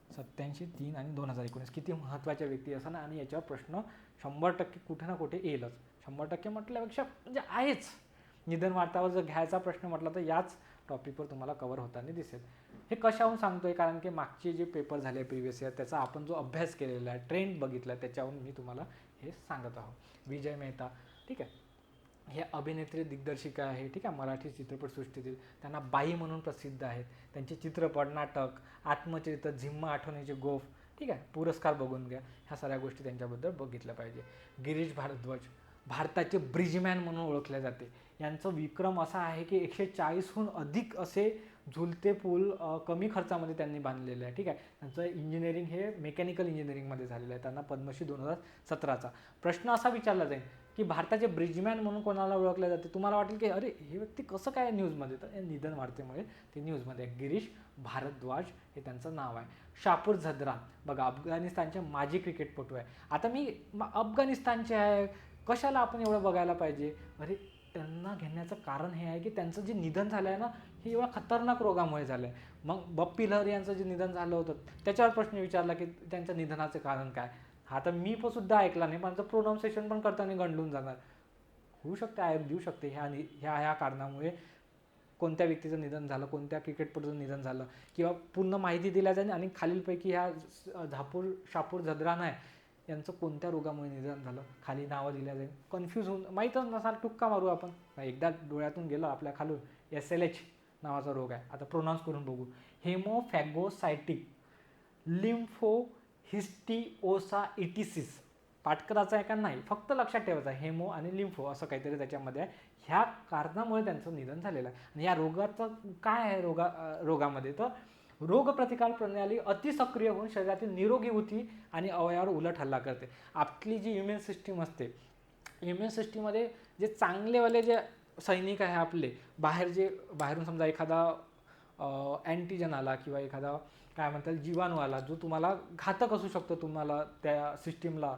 87, 3 आणि 2019 किती महत्त्वाच्या व्यक्ती असं ना. आणि याच्यावर प्रश्न 100% कुठे ना कुठे येईलच. 100% म्हटल्यापेक्षा म्हणजे आहेच. निधन वार्तावर जर घ्यायचा प्रश्न म्हटला तर याच टॉपिकवर तुम्हाला कव्हर होताना दिसेल. हे कशाहून सांगतोय कारण की मागचे जे पेपर झाले प्रिव्हियस इयर त्याचा आपण जो अभ्यास केलेला आहे, ट्रेंड बघितला, त्याच्याहून मी तुम्हाला हे सांगत आहोत. विजय मेहता, ठीक आहे, हे अभिनेत्री दिग्दर्शिका आहे, ठीक आहे, मराठी चित्रपटसृष्टीतील. त्यांना बाई म्हणून प्रसिद्ध आहेत. त्यांचे चित्रपट, नाटक, आत्मचरित्र, झिम्मा आठवणीचे गोफ, ठीक आहे, पुरस्कार बघून घ्या. ह्या सगळ्या गोष्टी त्यांच्याबद्दल बघितल्या पाहिजे. गिरीश भारद्वाज भारताचे ब्रिजमॅन म्हणून ओळखले जाते. यांचं विक्रम असा आहे की 140हून अधिक असे झुलते पूल कमी खर्चामध्ये त्यांनी बांधलेले आहे, ठीक आहे. त्यांचं इंजिनिअरिंग हे मेकॅनिकल इंजिनिअरिंगमध्ये झालेलं आहे. त्यांना पद्मश्री 2017चा. प्रश्न असा विचारला जाईल की भारताचे ब्रिजमॅन म्हणून कोणाला ओळखले जाते. तुम्हाला वाटेल की अरे हे व्यक्ती कसं काय न्यूजमध्ये, तर निधन वार्तेमुळे ते न्यूजमध्ये. गिरीश भारद्वाज हे त्यांचं नाव आहे. शापूर झदरान बघा अफगाणिस्तानचे माजी क्रिकेटपटू आहे. आता मी अफगाणिस्तानचे आहे कशाला आपण एवढं बघायला पाहिजे, अरे त्यांना घेण्याचं कारण हे आहे की त्यांचं जे निधन झालं आहे ना, हे एवढा खतरनाक रोगामुळे झालं आहे. मग बप्पी लहरी यांचं जे निधन झालं होतं त्याच्यावर प्रश्न विचारला की त्यांच्या निधनाचं कारण काय. हा तर मी पण सुद्धा ऐकला नाही, पण प्रोनाऊन्सिएशन पण करताना गंडून जाणार. होऊ शकते, आयोग देऊ शकते ह्या कारणामुळे कोणत्या व्यक्तीचं निधन झालं, कोणत्या क्रिकेटपटूचं निधन झालं, किंवा पूर्ण माहिती दिल्या जाईल आणि खालीलपैकी ह्या शापूर झदरान आहे यांचं कोणत्या रोगामुळे निधन झालं, खाली नावं दिल्या जाईल. कन्फ्यूज होऊन माहीतच नसाल टुक्का मारू आपण, एकदा डोळ्यातून गेलं आपल्या खालून. SLH नावाचा रोग आहे, आता प्रोनाऊन्स करून बघू. हेमोफॅगोसायटिक लिम्फोहिस्टिओसाइटिसिस. पाठ करायचं आहे का नाही, फक्त लक्षात ठेवायचं आहे हेमो आणि लिम्फो असं काहीतरी त्याच्यामध्ये आहे. ह्या कारणामुळे त्यांचं निधन झालेलं आहे. आणि या रोगाचं काय आहे, रोगामध्ये तर रोगप्रतिकार प्रणाली अतिसक्रिय होऊन शरीरातील निरोगी ऊती आणि अवयवावर उलट हल्ला करते. आपली जी इम्युन सिस्टीम असते, इम्युन सिस्टीममध्ये जे चांगलेवाले जे सैनिक आहे आपले, बाहेरून समजा एखादा अँटीजन आला किंवा एखादा काय म्हणतात जीवाणू आला जो तुम्हाला घातक असू शकतो तुम्हाला त्या सिस्टीमला,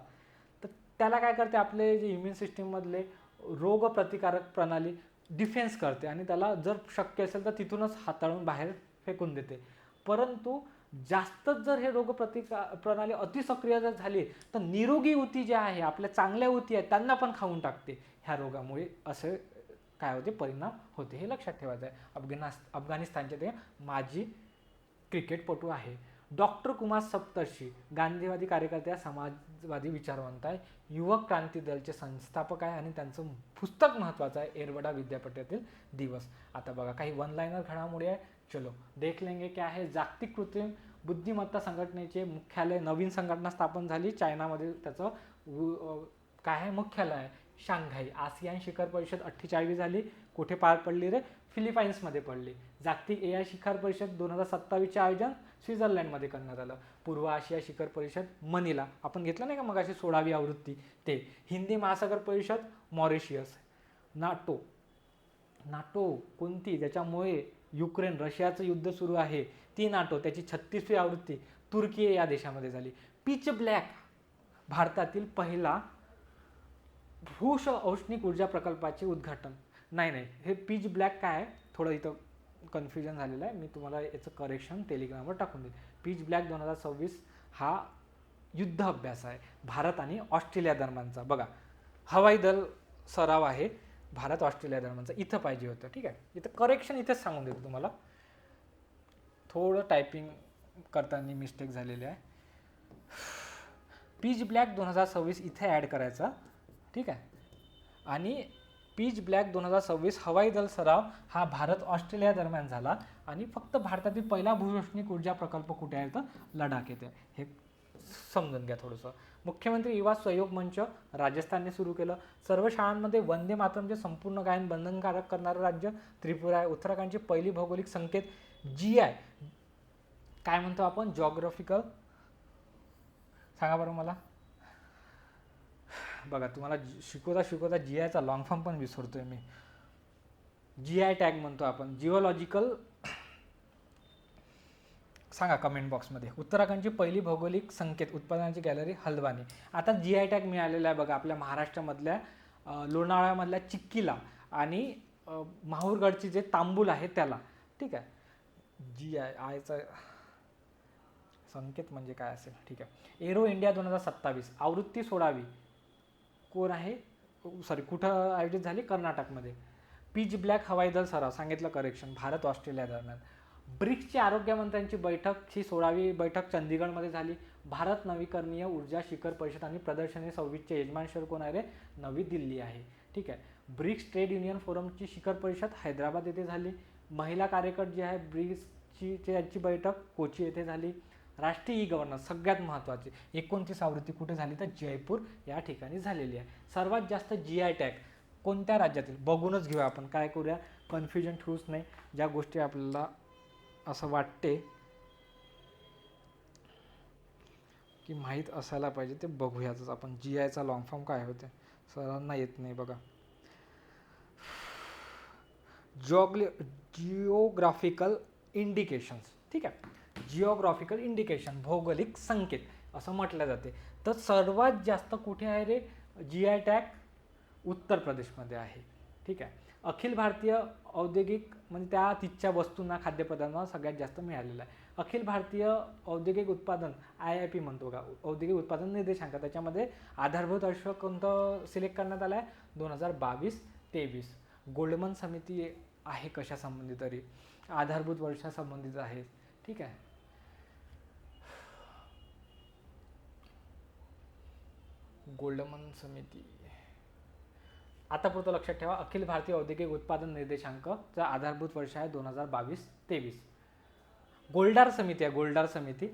तर त्याला काय करते, आपले जे इम्युन सिस्टीममधले रोगप्रतिकारक प्रणाली डिफेन्स करते आणि त्याला जर शक्य असेल तर तिथूनच हाताळून बाहेर फेकून देते. परंतु जास्तच जर हे रोगप्रतिकार प्रणाली अतिसक्रिय जर झाली तर निरोगी ऊती जे आहे, आपल्या चांगल्या ऊती आहेत त्यांना पण खाऊन टाकते. ह्या रोगामुळे असे काय होते, परिणाम होते. हे लक्षात ठेवायचं आहे. अफगाणिस्तानचे ते माजी क्रिकेटपटू आहे. डॉक्टर कुमार सप्तर्षी गांधीवादी कार्यकर्ते, समाजवादी विचारवंत आहे, युवक क्रांती दलचे संस्थापक आहे आणि त्यांचं पुस्तक महत्त्वाचं आहे, एरवडा विद्यापीठातील दिवस. आता बघा काही वन लाईनर घडामोडी आहे, चलो देख लेंगे क्या है. जागतिक कृत्रिम बुद्धिमत्ता संघटनेचे मुख्यालय, नवीन संघटना स्थापन झाली चायनामध्ये, त्याचं काय आहे मुख्यालय आहे शांघाई. आसियान शिखर परिषद 48 झाली, कुठे पार पडली रे, फिलिपाईन्समध्ये पडली. जागतिक AI शिखर परिषद 2027चे आयोजन स्वित्झर्लंडमध्ये करण्यात आलं. पूर्व आशिया शिखर परिषद मनिला, आपण घेतलं नाही का मग अशी 16वी आवृत्ती ते. हिंदी महासागर परिषद मॉरिशियस. नाटो कोणती, ज्याच्यामुळे युक्रेन रशियाचं युद्ध सुरू आहे ती नाटो, त्याची 36वी आवृत्ती तुर्की या देशामध्ये झाली. पिच ब्लॅक भारतातील पहिला भूश औष्णिक ऊर्जा प्रकल्पाचे उद्घाटन. नाही हे पिच ब्लॅक काय आहे, थोडं इथं कन्फ्युजन झालेलं आहे, मी तुम्हाला याचं करेक्शन टेलिग्रामवर टाकून देईल. पिच ब्लॅक 2026 हा युद्ध अभ्यास आहे भारत आणि ऑस्ट्रेलिया दरम्यानचा. बघा हवाई दल सराव आहे भारत ऑस्ट्रेलिया दरम्यानचा, इथं पाहिजे होतं. ठीक आहे, इथं करेक्शन इथेच सांगून देतो तुम्हाला, थोडं टायपिंग करताना मिस्टेक झालेली आहे. पिच ब्लॅक 2026 इथे ॲड करायचा. ठीक आहे, आणि पिच ब्लॅक 2026 हवाई दल सराव हा भारत ऑस्ट्रेलिया दरम्यान झाला आणि फक्त भारतातील पहिला भूऔष्णिक ऊर्जा प्रकल्प कुठे आहे तर लडाख येथे. हे समजून घ्या थोडंसं. मुख्यमंत्री युवा सहयोग मंच राजस्थानने सुरू केलं. सर्व शाळांमध्ये वंदे मातरमचे संपूर्ण गायन बंधनकारक करणारं राज्य त्रिपुरा आहे. उत्तराखंडची पहिली भौगोलिक संकेत GI काय म्हणतो आपण, जॉग्राफिकल, सांगा बरं मला. बघा तुम्हाला शिकवता GIचा लॉंग फॉर्म पण विसरतोय मी. GI टॅग म्हणतो आपण, जिओलॉजिकल, सांगा कमेंट बॉक्समध्ये. उत्तराखंडची पहिली भौगोलिक संकेत उत्पादनाची गॅलरी हल्द्वानी. आता GI टॅग मिळालेला आहे बघा आपल्या महाराष्ट्रामधल्या लोणावळ्यामधल्या चिक्कीला आणि माहूरगडची जे तांबूल आहे त्याला. ठीक आहे, GI आयचा संकेत म्हणजे काय असेल. ठीक आहे, एरो इंडिया 2027 आवृत्ती 16वी कोण आहे, सॉरी कुठं आयोजित झाली, कर्नाटकमध्ये. पिच ब्लॅक हवाई दल सराव, सांगितलं करेक्शन, भारत ऑस्ट्रेलिया दरम्यान. ब्रिक्सची आरोग्यमंत्र्यांची बैठक ही 16वी बैठक चंदीगडमध्ये झाली. भारत नवीकरणीय ऊर्जा शिखर परिषद आणि प्रदर्शनी 26चे यजमान शहर कोण आहे रे, नवी दिल्ली आहे. ठीक आहे, ब्रिक्स ट्रेड युनियन फोरमची शिखर परिषद हैदराबाद येथे झाली. महिला कार्यकर्ते जी आहे ब्रिक्सची यांची बैठक कोची येथे झाली. राष्ट्रीय गव्हर्नन्स सगळ्यात महत्त्वाची 29 आवृत्ती कुठे झाली तर जयपूर या ठिकाणी झालेली आहे. सर्वात जास्त GI टॅग कोणत्या राज्यातील बघूनच घेऊया आपण, काय करूया कन्फ्युजन ठेवूच नाही. ज्या गोष्टी आपल्याला असं वाटते की माहीत असायला पाहिजे ते बघूयाच आपण. GIचा लॉंग फॉर्म काय होते सरांना येत नाही बघा. Geographical indications. ठीक आहे, जिओग्राफिकल इंडिकेशन भौगोलिक संकेत असं म्हटलं जाते. तर सर्वात जास्त कुठे आहे रे GI टॅग, उत्तर प्रदेशमध्ये आहे. ठीक आहे. अखिल भारतीय औद्योगिक म्हणजे त्या तिथच्या वस्तूंना खाद्यपदार्थांना सगळ्यात जास्त मिळालेलं आहे. अखिल भारतीय औद्योगिक उत्पादन IIP म्हणतो का, औद्योगिक उत्पादन निर्देशांक, त्याच्यामध्ये आधारभूत वर्ष कोणतं सिलेक्ट करण्यात आलं आहे 2022-23. गोल्डमन समिती आहे कशा संबंधित तरी आधारभूत वर्षासंबंधित आहे. ठीक आहे. गोल्डमन समिती आता पुरतं लक्षात ठेवा. अखिल भारतीय औद्योगिक उत्पादन निर्देशांकचा आधारभूत वर्ष आहे 2022-23. गोल्डार समिती आहे, गोल्डार समिती.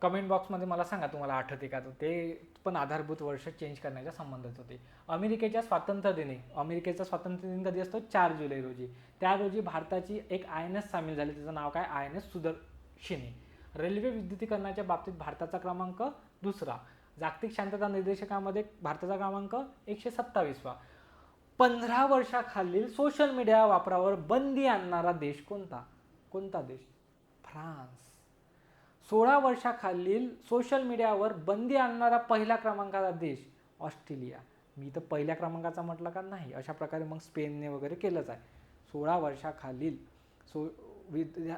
कमेंट बॉक्समध्ये मला सांगा तुम्हाला आठवते का, ते पण आधारभूत वर्ष चेंज करण्याच्या संबंधित होते. अमेरिकेच्या स्वातंत्र्य दिनी, अमेरिकेचा स्वातंत्र्य दिन कधी असतो 4 जुलै रोजी. त्या रोजी भारताची एक INS सामील झाली, त्याचं नाव काय, INS सुदर्शिनी. रेल्वे विद्युतीकरणाच्या बाबतीत भारताचा क्रमांक 2. जागतिक शांतता निर्देशकामध्ये भारताचा क्रमांक 127वा. 15 वर्षाखालील सोशल मीडिया वापरावर बंदी आणणारा देश कोणता? कोणता देश? फ्रान्स. 16 वर्षाखालील सोशल मीडियावर बंदी आणणारा पहिला क्रमांकाचा देश ऑस्ट्रेलिया. मी तर पहिल्या क्रमांकाचा म्हटलं का नाही, अशा प्रकारे मग स्पेनने वगैरे केलंच आहे. 16 वर्षाखालील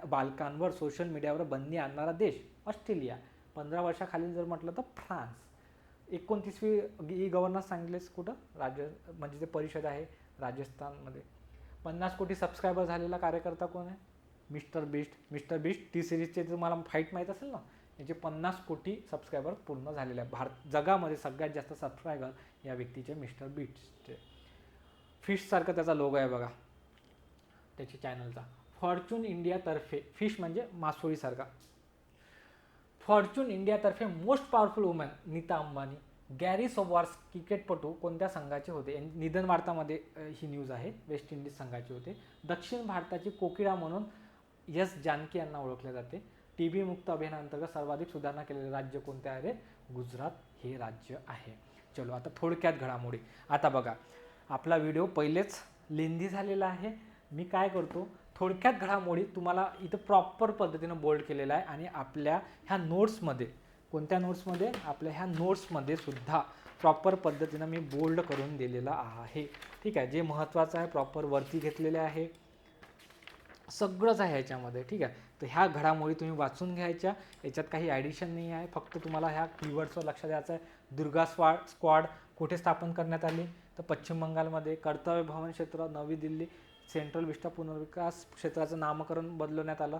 बालकांवर सोशल मीडियावर बंदी आणणारा देश ऑस्ट्रेलिया. 15 वर्षाखालील जर म्हटलं तर फ्रान्स. 29वी गव्हर्नन्स सांगितलेस कुठं, राज्य म्हणजे ते परिषद आहे राजस्थानमध्ये. 50 कोटी सबस्क्रायबर झालेला कार्यकर्ता कोण आहे? मिस्टर बीस्ट टी सिरीजचे तुम्हाला फाईट माहीत असेल ना, याचे 50 कोटी सबस्क्रायबर पूर्ण झालेले आहे. जगामध्ये सगळ्यात जास्त सबस्क्रायबर या व्यक्तीचे मिस्टर बीस्टचे. फिशसारखं त्याचा लोगो आहे बघा त्याच्या चॅनलचा. फॉर्च्यून इंडियातर्फे, फिश म्हणजे मासोळीसारखा, फॉर्च्यून इंडियातर्फे most powerful woman Nita Ambani. Garry Sobers क्रिकेटपटू कोणत्या संघाचे होते? निधन वार्तामध्ये ही न्यूज आहे, वेस्ट इंडिज संघाचे होते. दक्षिण भारताची कोकिळा म्हणून एस जानकी यांना ओळखले जाते. TB मुक्त अभियानांतर्गत सर्वाधिक सुधारणा केलेले राज्य कोणते आहे? गुजरात हे राज्य आहे. चलो आता थोडक्यात घडामोडी. आता बघा आपला व्हिडिओ पहिलेच लेंदी झालेला आहे. मी काय करतो, थोडक्यात घडामोडी तुम्हाला इथं प्रॉपर पद्धतीनं बोल्ड केलेला आहे. आणि आपल्या ह्या नोट्समध्ये, कोणत्या नोट्समध्ये? आपल्या ह्या नोट्समध्ये सुद्धा प्रॉपर पद्धतीनं मी बोल्ड करून दिलेला आहे. ठीक आहे. जे महत्त्वाचं आहे प्रॉपर वरती घेतलेले आहे, सगळंच आहे ह्याच्यामध्ये. ठीक आहे. तर ह्या घडामोडी तुम्ही वाचून घ्यायच्या, याच्यात काही ॲडिशन नाही आहे. फक्त तुम्हाला ह्या कीवर्ड्सवर लक्ष द्यायचं आहे. दुर्गा स्क्वॉड कुठे स्थापन करण्यात आली? तर पश्चिम बंगालमध्ये. कर्तव्य भवन क्षेत्र नवी दिल्ली. सेंट्रल विस्टा पुनर्विकास क्षेत्राचं नामकरण बदलवण्यात आलं.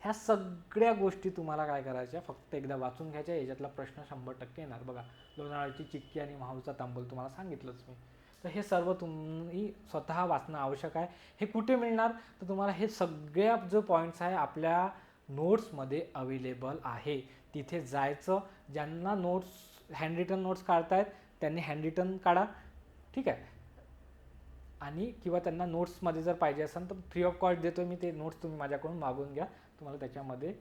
ह्या सगळ्या गोष्टी तुम्हाला काय करायच्या, फक्त एकदा वाचून घ्यायच्या. याच्यातला प्रश्न 100% येणार. बघा लोणावळ्याची चिक्की आणि माहूरचा तांबूल तुम्हाला सांगितलंच मी. तर हे सर्व तुम्ही स्वतः वाचणं आवश्यक आहे. हे कुठे मिळणार? तर तुम्हाला हे सगळ्या जो पॉईंट्स आहे आपल्या नोट्समध्ये अवेलेबल आहे. तिथे जायचं. ज्यांना नोट्स हँडरिटन नोट्स काढतायत त्यांनी हँडरिटन काढा. ठीक आहे. आणि किंवा त्यांना नोट्समध्ये जर पाहिजे असेल तर फ्री ऑफ कॉस्ट देतो मी, ते नोट्स तुम्ही माझ्याकडून मागून घ्या. तुम्हाला त्याच्यामध्ये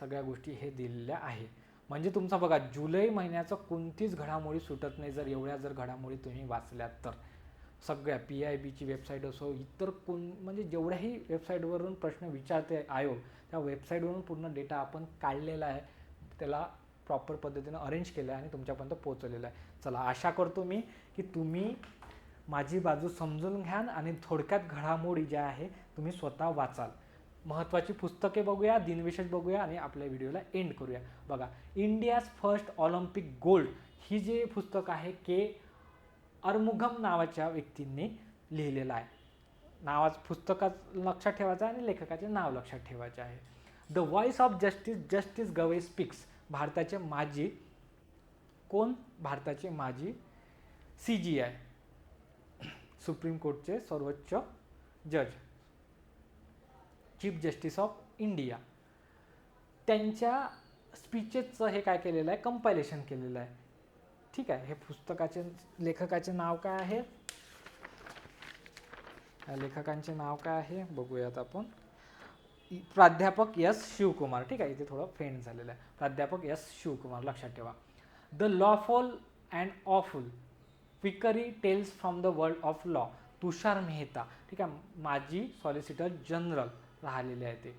सगळ्या गोष्टी हे दिलेल्या आहे. म्हणजे तुमचा बघा जुलै महिन्याचं कोणतीच घडामोडी सुटत नाही जर एवढ्या जर घडामोडी तुम्ही वाचल्यात तर. सगळ्या PIBची वेबसाईट असो, इतर म्हणजे जेवढ्याही वेबसाईटवरून प्रश्न विचारते आयोग, त्या वेबसाईटवरून पूर्ण डेटा आपण काढलेला आहे, त्याला प्रॉपर पद्धतीनं अरेंज केलं आहे आणि तुमच्यापर्यंत पोहोचवलेलं आहे. चला आशा करतो मी की तुम्ही माझी बाजू समजून घ्याल आणि थोडक्यात घडामोडी ज्या आहे तुम्ही स्वतः वाचाल. महत्त्वाची पुस्तके बघूया, दिनविशेष बघूया आणि आपल्या व्हिडिओला एंड करूया. बघा इंडियाज फर्स्ट ऑलिम्पिक गोल्ड ही जे पुस्तक आहे के अरमुगम नावाच्या व्यक्तींनी लिहिलेलं आहे. नावाचं पुस्तकात लक्षात ठेवायचं आहे आणि लेखकाचे नाव लक्षात ठेवायचे आहे. The voice of justice Gavai speaks. भारताचे माजी कोण? भारताचे माजी CGI सुप्रीम कोर्टचे सर्वोच्च जज, चीफ जस्टिस ऑफ इंडिया, त्यांच्या स्पीचेसचं हे काय केलेलं आहे, कंपायलेशन केलेलं आहे. ठीक आहे. हे पुस्तकाचे लेखकाचे नाव काय आहे? या लेखकांचे नाव काय आहे बघूयात आपण. प्राध्यापक S. शिवकुमार. ठीक आहे. इथे थोडं फेंट झालेलं आहे. प्राध्यापक S. शिवकुमार लक्षात ठेवा. The lawful and awful quirky tales from the world of law. Tushar Mehta. ठीक आहे. माजी सॉलिसिटर जनरल राहिलेले आहे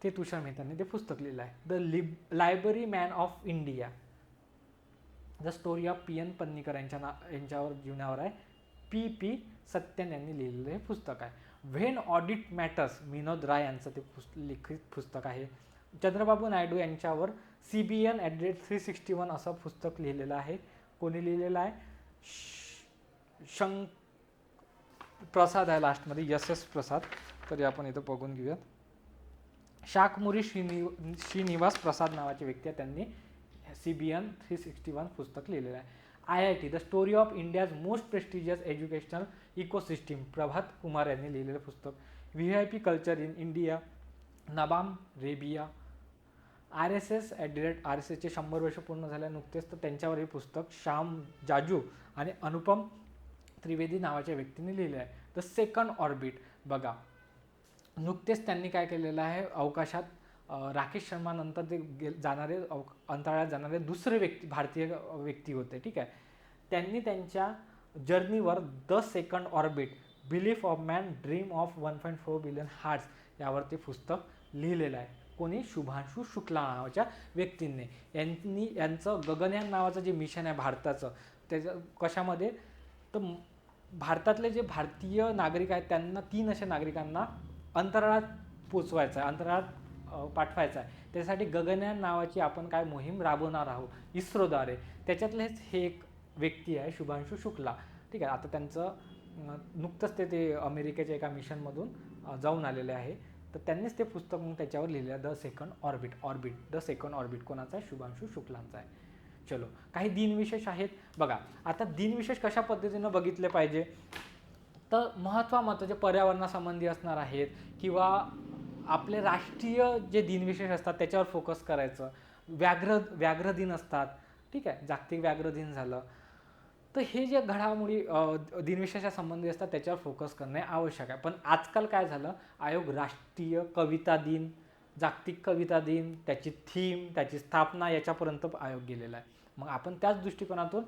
ते तुषार मेहतांनी ते पुस्तक लिहिलं आहे. The library man of India. The story of PN Panikkar यांच्यावर जीवनावर आहे. PP सत्यन यांनी लिहिलेलं हे पुस्तक आहे. When audit matters Vinod Rai यांचं ते लिखित पुस्तक आहे. चंद्रबाबू नायडू यांच्यावर CBN @361 असं पुस्तक लिहिलेलं आहे. कोणी लिहिलेलं आहे? प्रसाद आहे लास्टमध्ये, SS प्रसाद. तरी आपण इथं बघून घेऊयात. शाकमुरी श्रीनिवास प्रसाद नावाचे व्यक्ती आहे, त्यांनी CBN 361 पुस्तक लिहिलेलं आहे. IIT the story of India's most prestigious educational ecosystem Prabhat Kumar यांनी लिहिलेलं पुस्तक. VIP culture in India Nabam Rebia. RSS RSSचे 100 वर्ष पूर्ण झाले नुकतेच, तर त्यांच्यावर हे पुस्तक श्याम जाजू आणि अनुपम त्रिवेदी नावाच्या व्यक्तीने लिहिले आहे. द सेकंड ऑर्बिट बघा, नुकतेच त्यांनी काय केलेलं आहे, अवकाशात राकेश शर्मा नंतर ते जाणारे अंतराळात जाणारे दुसरे भारतीय व्यक्ती होते. ठीक आहे, त्यांनी त्यांच्या जर्नीवर the second orbit belief of man dream of 1.4 billion hearts यावर ते पुस्तक लिहिलेलं आहे. कोणी? शुभांशु शुक्ला नावाच्या व्यक्तींनी. यांचं गगनयान नावाचं जे मिशन आहे भारताचं, त्याचं कशामध्ये, तर भारतातले जे भारतीय नागरिक आहेत त्यांना 3 अशा नागरिकांना अंतराळात पोचवायचं आहे, अंतराळात पाठवायचं आहे. त्यासाठी गगनयान नावाची आपण काय मोहीम राबवणार आहोत इस्रोद्वारे. त्याच्यातलेच हे एक व्यक्ती आहे शुभांशु शुक्ला. ठीक आहे, आता त्यांचं नुकतंच ते अमेरिकेच्या एका मिशनमधून जाऊन आलेले आहे. तर त्यांनीच ते पुस्तक मग त्याच्यावर लिहिलं आहे, the second orbit. The second orbit कोणाचा आहे? शुभांशु शुक्लांचा आहे. चलो, काही दिनविशेष आहेत बघा. आता दिनविशेष कशा पद्धतीनं बघितले पाहिजे, तर महत्त्वाचे पर्यावरणासंबंधी असणार आहेत किंवा आपले राष्ट्रीय जे दिनविशेष असतात त्याच्यावर फोकस करायचं. व्याघ्र दिन असतात. ठीक आहे, जागतिक व्याघ्र दिन झालं. तर हे जे घडामोडी दिनविशेषा संबंधी असतात त्याच्यावर फोकस करणे आवश्यक आहे. पण आजकाल काय झालं, आयोग राष्ट्रीय कविता दिन, जागतिक कविता दिन, त्याची थीम, त्याची स्थापना याच्यापर्यंत आयोग गेलेला आहे. मग आपण त्याच दृष्टिकोनातून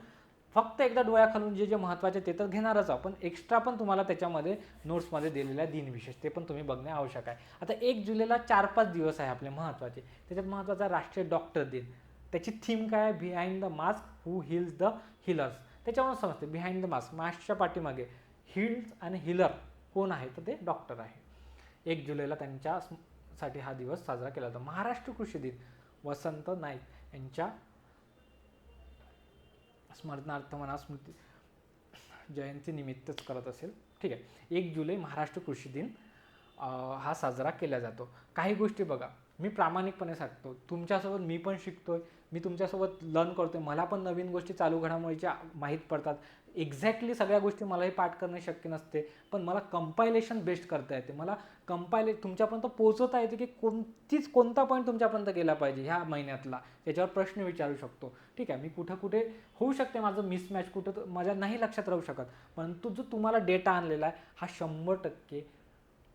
फक्त एकदा डोळ्याखालून जे महत्त्वाचे ते तर घेणारच आहोत, पण एक्स्ट्रा पण तुम्हाला त्याच्यामध्ये नोट्समध्ये दिलेल्या दिनविशेष ते पण तुम्ही बघणे आवश्यक आहे. आता 1 जुलैला 4-5 दिवस आहे आपले महत्त्वाचे. त्याच्यात महत्त्वाचा राष्ट्रीय डॉक्टर दिन. त्याची थीम काय आहे? Behind the mask who hills the हिलर्स. त्याच्यावरून समजते बिहाइंड द मास्क, मास्कच्या पाठीमागे हिल्स आणि हिलर कोण आहे, तर ते डॉक्टर आहे. 1 जुलैला त्यांच्यासाठी हा दिवस साजरा केला जातो. महाराष्ट्र कृषी दिन वसंत नाईक यांच्या स्मरणार्थ म्हणा, स्मृती जयंती निमित्तच करत असेल. ठीक आहे, 1 जुलै महाराष्ट्र कृषी दिन हा साजरा केला जातो. काही गोष्टी बघा, मी प्रामाणिकपणे सांगतो, तुमच्यासोबत मी पण शिकतोय, मी तुमच्यासोबत लर्न करतोय, मला पण नवीन गोष्टी चालू घडामोडीच्या माहीत पडतात. एक्झॅक्टली सगळ्या गोष्टी मलाही पाठ करणे शक्य नसते, पण मला कंपायलेशन बेस्ट करता येते. मला तुमच्यापर्यंत पोहोचवता येते की कोणता पॉईंट तुमच्यापर्यंत गेला पाहिजे ह्या महिन्यातला, याच्यावर प्रश्न विचारू शकतो. ठीक आहे, मी कुठे होऊ शकते माझं मिसमॅच, कुठं माझ्या नाही लक्षात राहू शकत, परंतु जो तुम्हाला डेटा आणलेला आहे हा 100%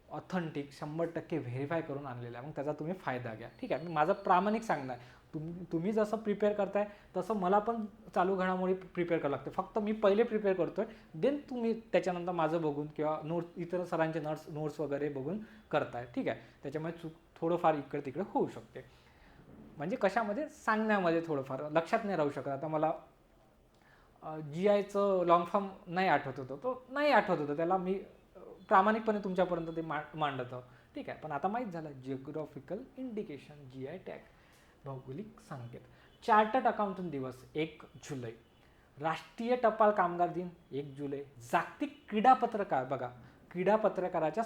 ऑथेंटिक, 100% व्हेरीफाय करून आणलेला आहे. मग त्याचा तुम्ही फायदा घ्या. ठीक आहे, मी माझं प्रामाणिक सांगणं आहे. तुम्ही जसं प्रिपेअर करताय तसं मला पण चालू घडामोडी प्रिपेअर करावं लागते. फक्त मी पहिले प्रिपेअर करतोय, देन तुम्ही त्याच्यानंतर माझं बघून किंवा इतर सरांचे नोट्स वगैरे बघून करताय. ठीक आहे, त्याच्यामुळे थोडंफार इकडे तिकडे होऊ शकते. म्हणजे कशामध्ये? सांगण्यामध्ये थोडंफार लक्षात नाही राहू शकत. आता मला GIचं लॉंग फॉर्म नाही आठवत होतं, तो नाही आठवत होतं, त्याला मी प्रामाणिकपणे तुमच्यापर्यंत ते मांडतो. ठीक आहे, पण आता माहीत झालं. जिओग्राफिकल इंडिकेशन, GI टॅग, भौगोलिक संकेत. चार्टर्ड अकाउंटंट दिवस 1 जुलै. राष्ट्रीय टपाल कामगार दिन 1 जुलै. जागतिक क्रीडा पत्रकार, बघा क्रीडा पत्रकाराच्या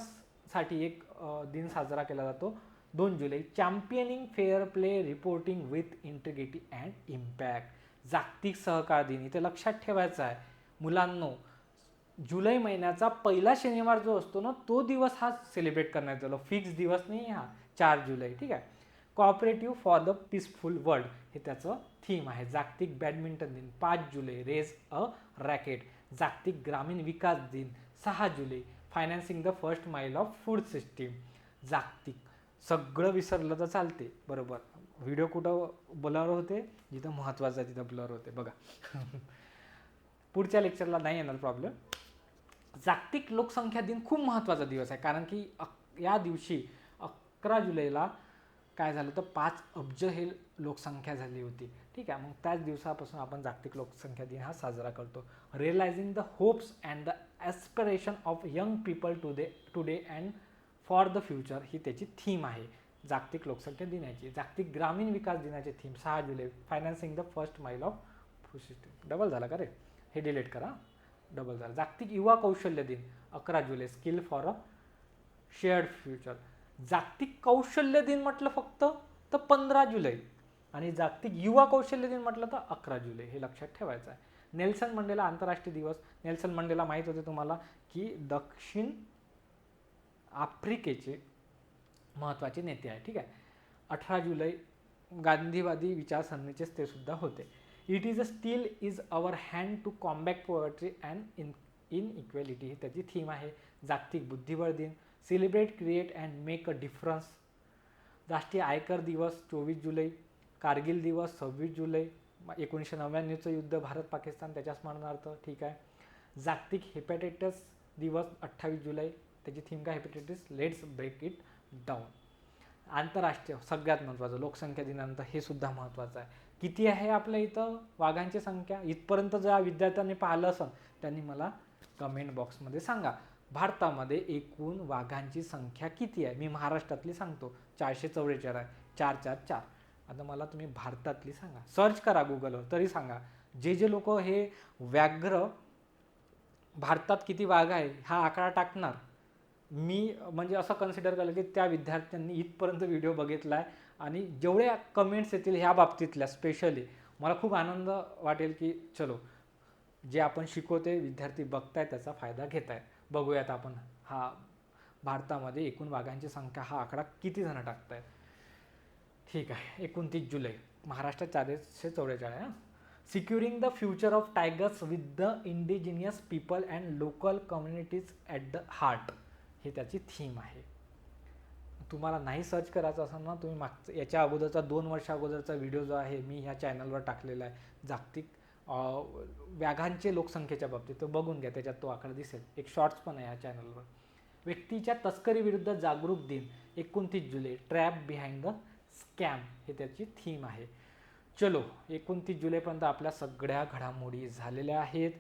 साठी एक दिन साजरा केला जातो 2 जुलै. Championing fair play reporting with integrity and impact. जागतिक सहकार दिन, इथे लक्षात ठेवायचं आहे मुलांनो, जुलै महिन्याचा पहिला शनिवार जो असतो ना, तो दिवस हा सेलिब्रेट करण्यात आलो. फिक्स दिवस नाही हा, 4 जुलै. ठीक आहे. Cooperative for the peaceful world हे त्याचं थीम आहे. जागतिक बॅडमिंटन दिन 5 जुलै. Raise a racket. जागतिक ग्रामीण विकास दिन 6 जुलै. फायनान्सिंग द फर्स्ट माइल ऑफ फूड सिस्टीम. जागतिक, सगळं विसरलं तर चालते बरोबर. व्हिडिओ कुठं ब्लर होते, जिथं महत्त्वाचं आहे तिथं ब्लर होते बघा. पुढच्या लेक्चरला नाही येणार प्रॉब्लेम. जागतिक लोकसंख्या दिन खूप महत्त्वाचा दिवस आहे, कारण की या दिवशी 11 जुलैला काय झालं तर 5 अब्ज हे लोकसंख्या झाली होती. ठीक आहे, मग त्याच दिवसापासून आपण जागतिक लोकसंख्या दिन हा साजरा करतो. Realising the hopes and the aspiration of young people today and for the future ही त्याची थीम आहे जागतिक लोकसंख्या दिनाची. जागतिक ग्रामीण विकास दिनाची theme 6 July financing the first माइल ऑफ फूड सिस्टीम. डबल झाला का रे, हे डिलीट करा, डबल झालं. जागतिक युवा कौशल्य दिन 11 जुलै skill for a shared future. जागतिक कौशल्य दिन म्हटलं फक्त तर 15 जुलै आणि जागतिक युवा कौशल्य दिन म्हटलं तर 11 जुलै, हे लक्षात ठेवायचं आहे. नेल्सन मंडेला आंतरराष्ट्रीय दिवस. नेल्सन मंडेला माहीत होते तुम्हाला की दक्षिण आफ्रिकेचे महत्त्वाचे नेते आहे. ठीक आहे, 18 जुलै गांधीवादी विचारसरणीचेच ते सुद्धा होते. It is a steel is our hand to combat poverty and inequality ही त्याची थीम आहे. जागतिक बुद्धिबळ दिन. Celebrate create and make a difference. राष्ट्रीय आयकर दिवस 24 जुलै. कारगिल दिवस 26 जुलै 1999चं युद्ध भारत पाकिस्तान त्याच्या स्मरणार्थ. ठीक आहे. जागतिक हेपॅटायटिस दिवस 28 जुलै, त्याची थीम काय, hepatitis let's break it down. आंतरराष्ट्रीय सगळ्यात महत्त्वाचं लोकसंख्या दिनानंतर हे सुद्धा महत्त्वाचं आहे. किती आहे आपल्या इथं वाघांची संख्या, इथपर्यंत ज्या विद्यार्थ्यांनी पाहिलं असेल त्यांनी मला कमेंट बॉक्समध्ये सांगा. भारतामध्ये एकूण वाघांची संख्या किती आहे? मी महाराष्ट्रातली सांगतो 444 आहे, 444. आता मला तुम्ही भारतातली सांगा, सर्च करा गुगलवर तरी सांगा. जे लोक हे व्याघ्र भारतात किती वाघ आहे हा आकडा टाकणार, मी म्हणजे असं कन्सिडर केलं की त्या विद्यार्थ्यांनी इथपर्यंत व्हिडिओ बघितला आहे आणि जेवढ्या कमेंट्स येतील ह्या बाबतीतल्या स्पेशली मला खूप आनंद वाटेल की चलो जे आपण शिकवते विद्यार्थी बघताय त्याचा फायदा घेत आहे. बघूयात आपण हा भारतामध्ये एकूण वाघांची संख्या हा आकडा किती जण टाकताय. ठीक आहे, 29 जुलै महाराष्ट्रात 444 आहे. Securing the future of tigers with the indigenous people and local communities at the heart हे त्याची थीम आहे. तुम्हाला नाही सर्च करायचं असेल ना, तुम्ही मागचं याच्या अगोदरचा 2 वर्ष अगोदरचा व्हिडिओ जो आहे मी ह्या चॅनलवर टाकलेला आहे जागतिक व्याघांचे लोकसंख्येच्या बाबतीत, तो बघून घ्या, त्याच्यात तो आकडा दिसेल. एक शॉर्ट्स पण आहे ह्या चॅनलवर. व्यक्तीच्या तस्करीविरुद्ध जागरूक दिन 29 जुलै ट्रॅप बिहाइंड द स्कॅम हे त्याची थीम आहे. चलो 29 जुलैपर्यंत आपल्या सगळ्या घडामोडी झालेल्या आहेत.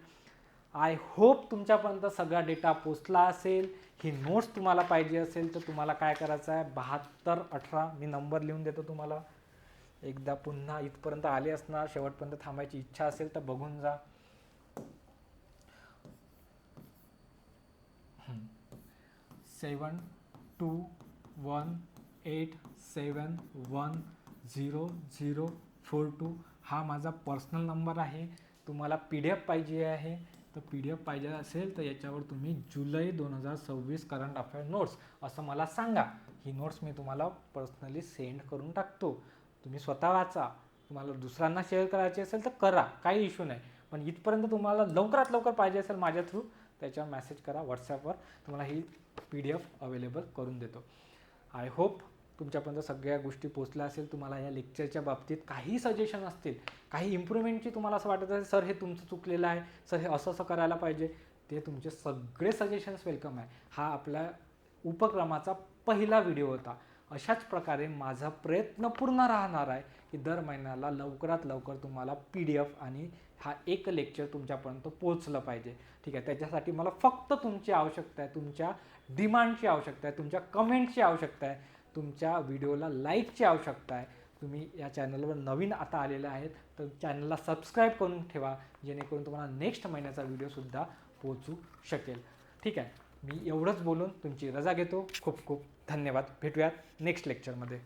आय होप तुमच्यापर्यंत सगळा डेटा पोचला असेल. ही नोट्स तुम्हाला पाहिजे असेल तर तुम्हाला काय करायचं आहे, 7218 मी नंबर लिहून देतो तुम्हाला. एकदा पुन्हा इथपर्यंत आले असणार, शेवटपर्यंत थांबायची इच्छा असेल तर बघून जा. 7218710042 हा माझा पर्सनल नंबर आहे. तुम्हाला PDF पाहिजे आहे तर PDF पाहिजे असेल तर याच्यावर तुम्ही जुलै 2026 करंट अफेअर नोट्स असं मला सांगा. ही नोट्स मी तुम्हाला पर्सनली सेंड करून टाकतो. तुम्ही स्वतः वाचा. तुम्हाला दुसऱ्यांना शेअर करायचे असेल तर करा, काही इश्यू नाही. पण इथपर्यंत तुम्हाला लवकरात लवकर पाहिजे असेल माझ्या थ्रू त्याच्यावर मेसेज करा व्हॉट्सॲपवर, तुम्हाला ही PDF अवेलेबल करून देतो. आय होप तुमच्यापर्यंत सगळ्या गोष्टी पोचल्या असेल. तुम्हाला या लेक्चरच्या बाबतीत काही सजेशन असतील, काही इम्प्रूव्हमेंटची तुम्हाला असं वाटत असेल सर हे तुमचं चुकलेलं आहे, सर हे असं असं करायला पाहिजे, ते तुमचे सगळे सजेशन्स वेलकम आहे. हा आपल्या उपक्रमाचा पहिला व्हिडिओ होता. अशाच प्रकारे माझा प्रयत्न पूर्ण राहणार आहे की दर महिन्याला लवकरात लवकर तुम्हाला PDF आणि हा एक लेक्चर तुमच्यापर्यंत पोहोचलं पाहिजे. ठीक आहे, त्याच्यासाठी मला फक्त तुमची आवश्यकता आहे, तुमच्या डिमांडची आवश्यकता आहे, तुमच्या कमेंटची आवश्यकता आहे, तुमच्या व्हिडिओला लाईकची आवश्यकता आहे. तुम्ही या चॅनलवर नवीन आता आलेले आहेत तर चॅनलला सबस्क्राईब करून ठेवा, जेणेकरून तुम्हाला नेक्स्ट महिन्याचा व्हिडिओसुद्धा पोहोचू शकेल. ठीक आहे, मी एवढंच बोलून तुमची रजा घेतो. खूप खूप धन्यवाद. भेटूयात नेक्स्ट लेक्चरमध्ये.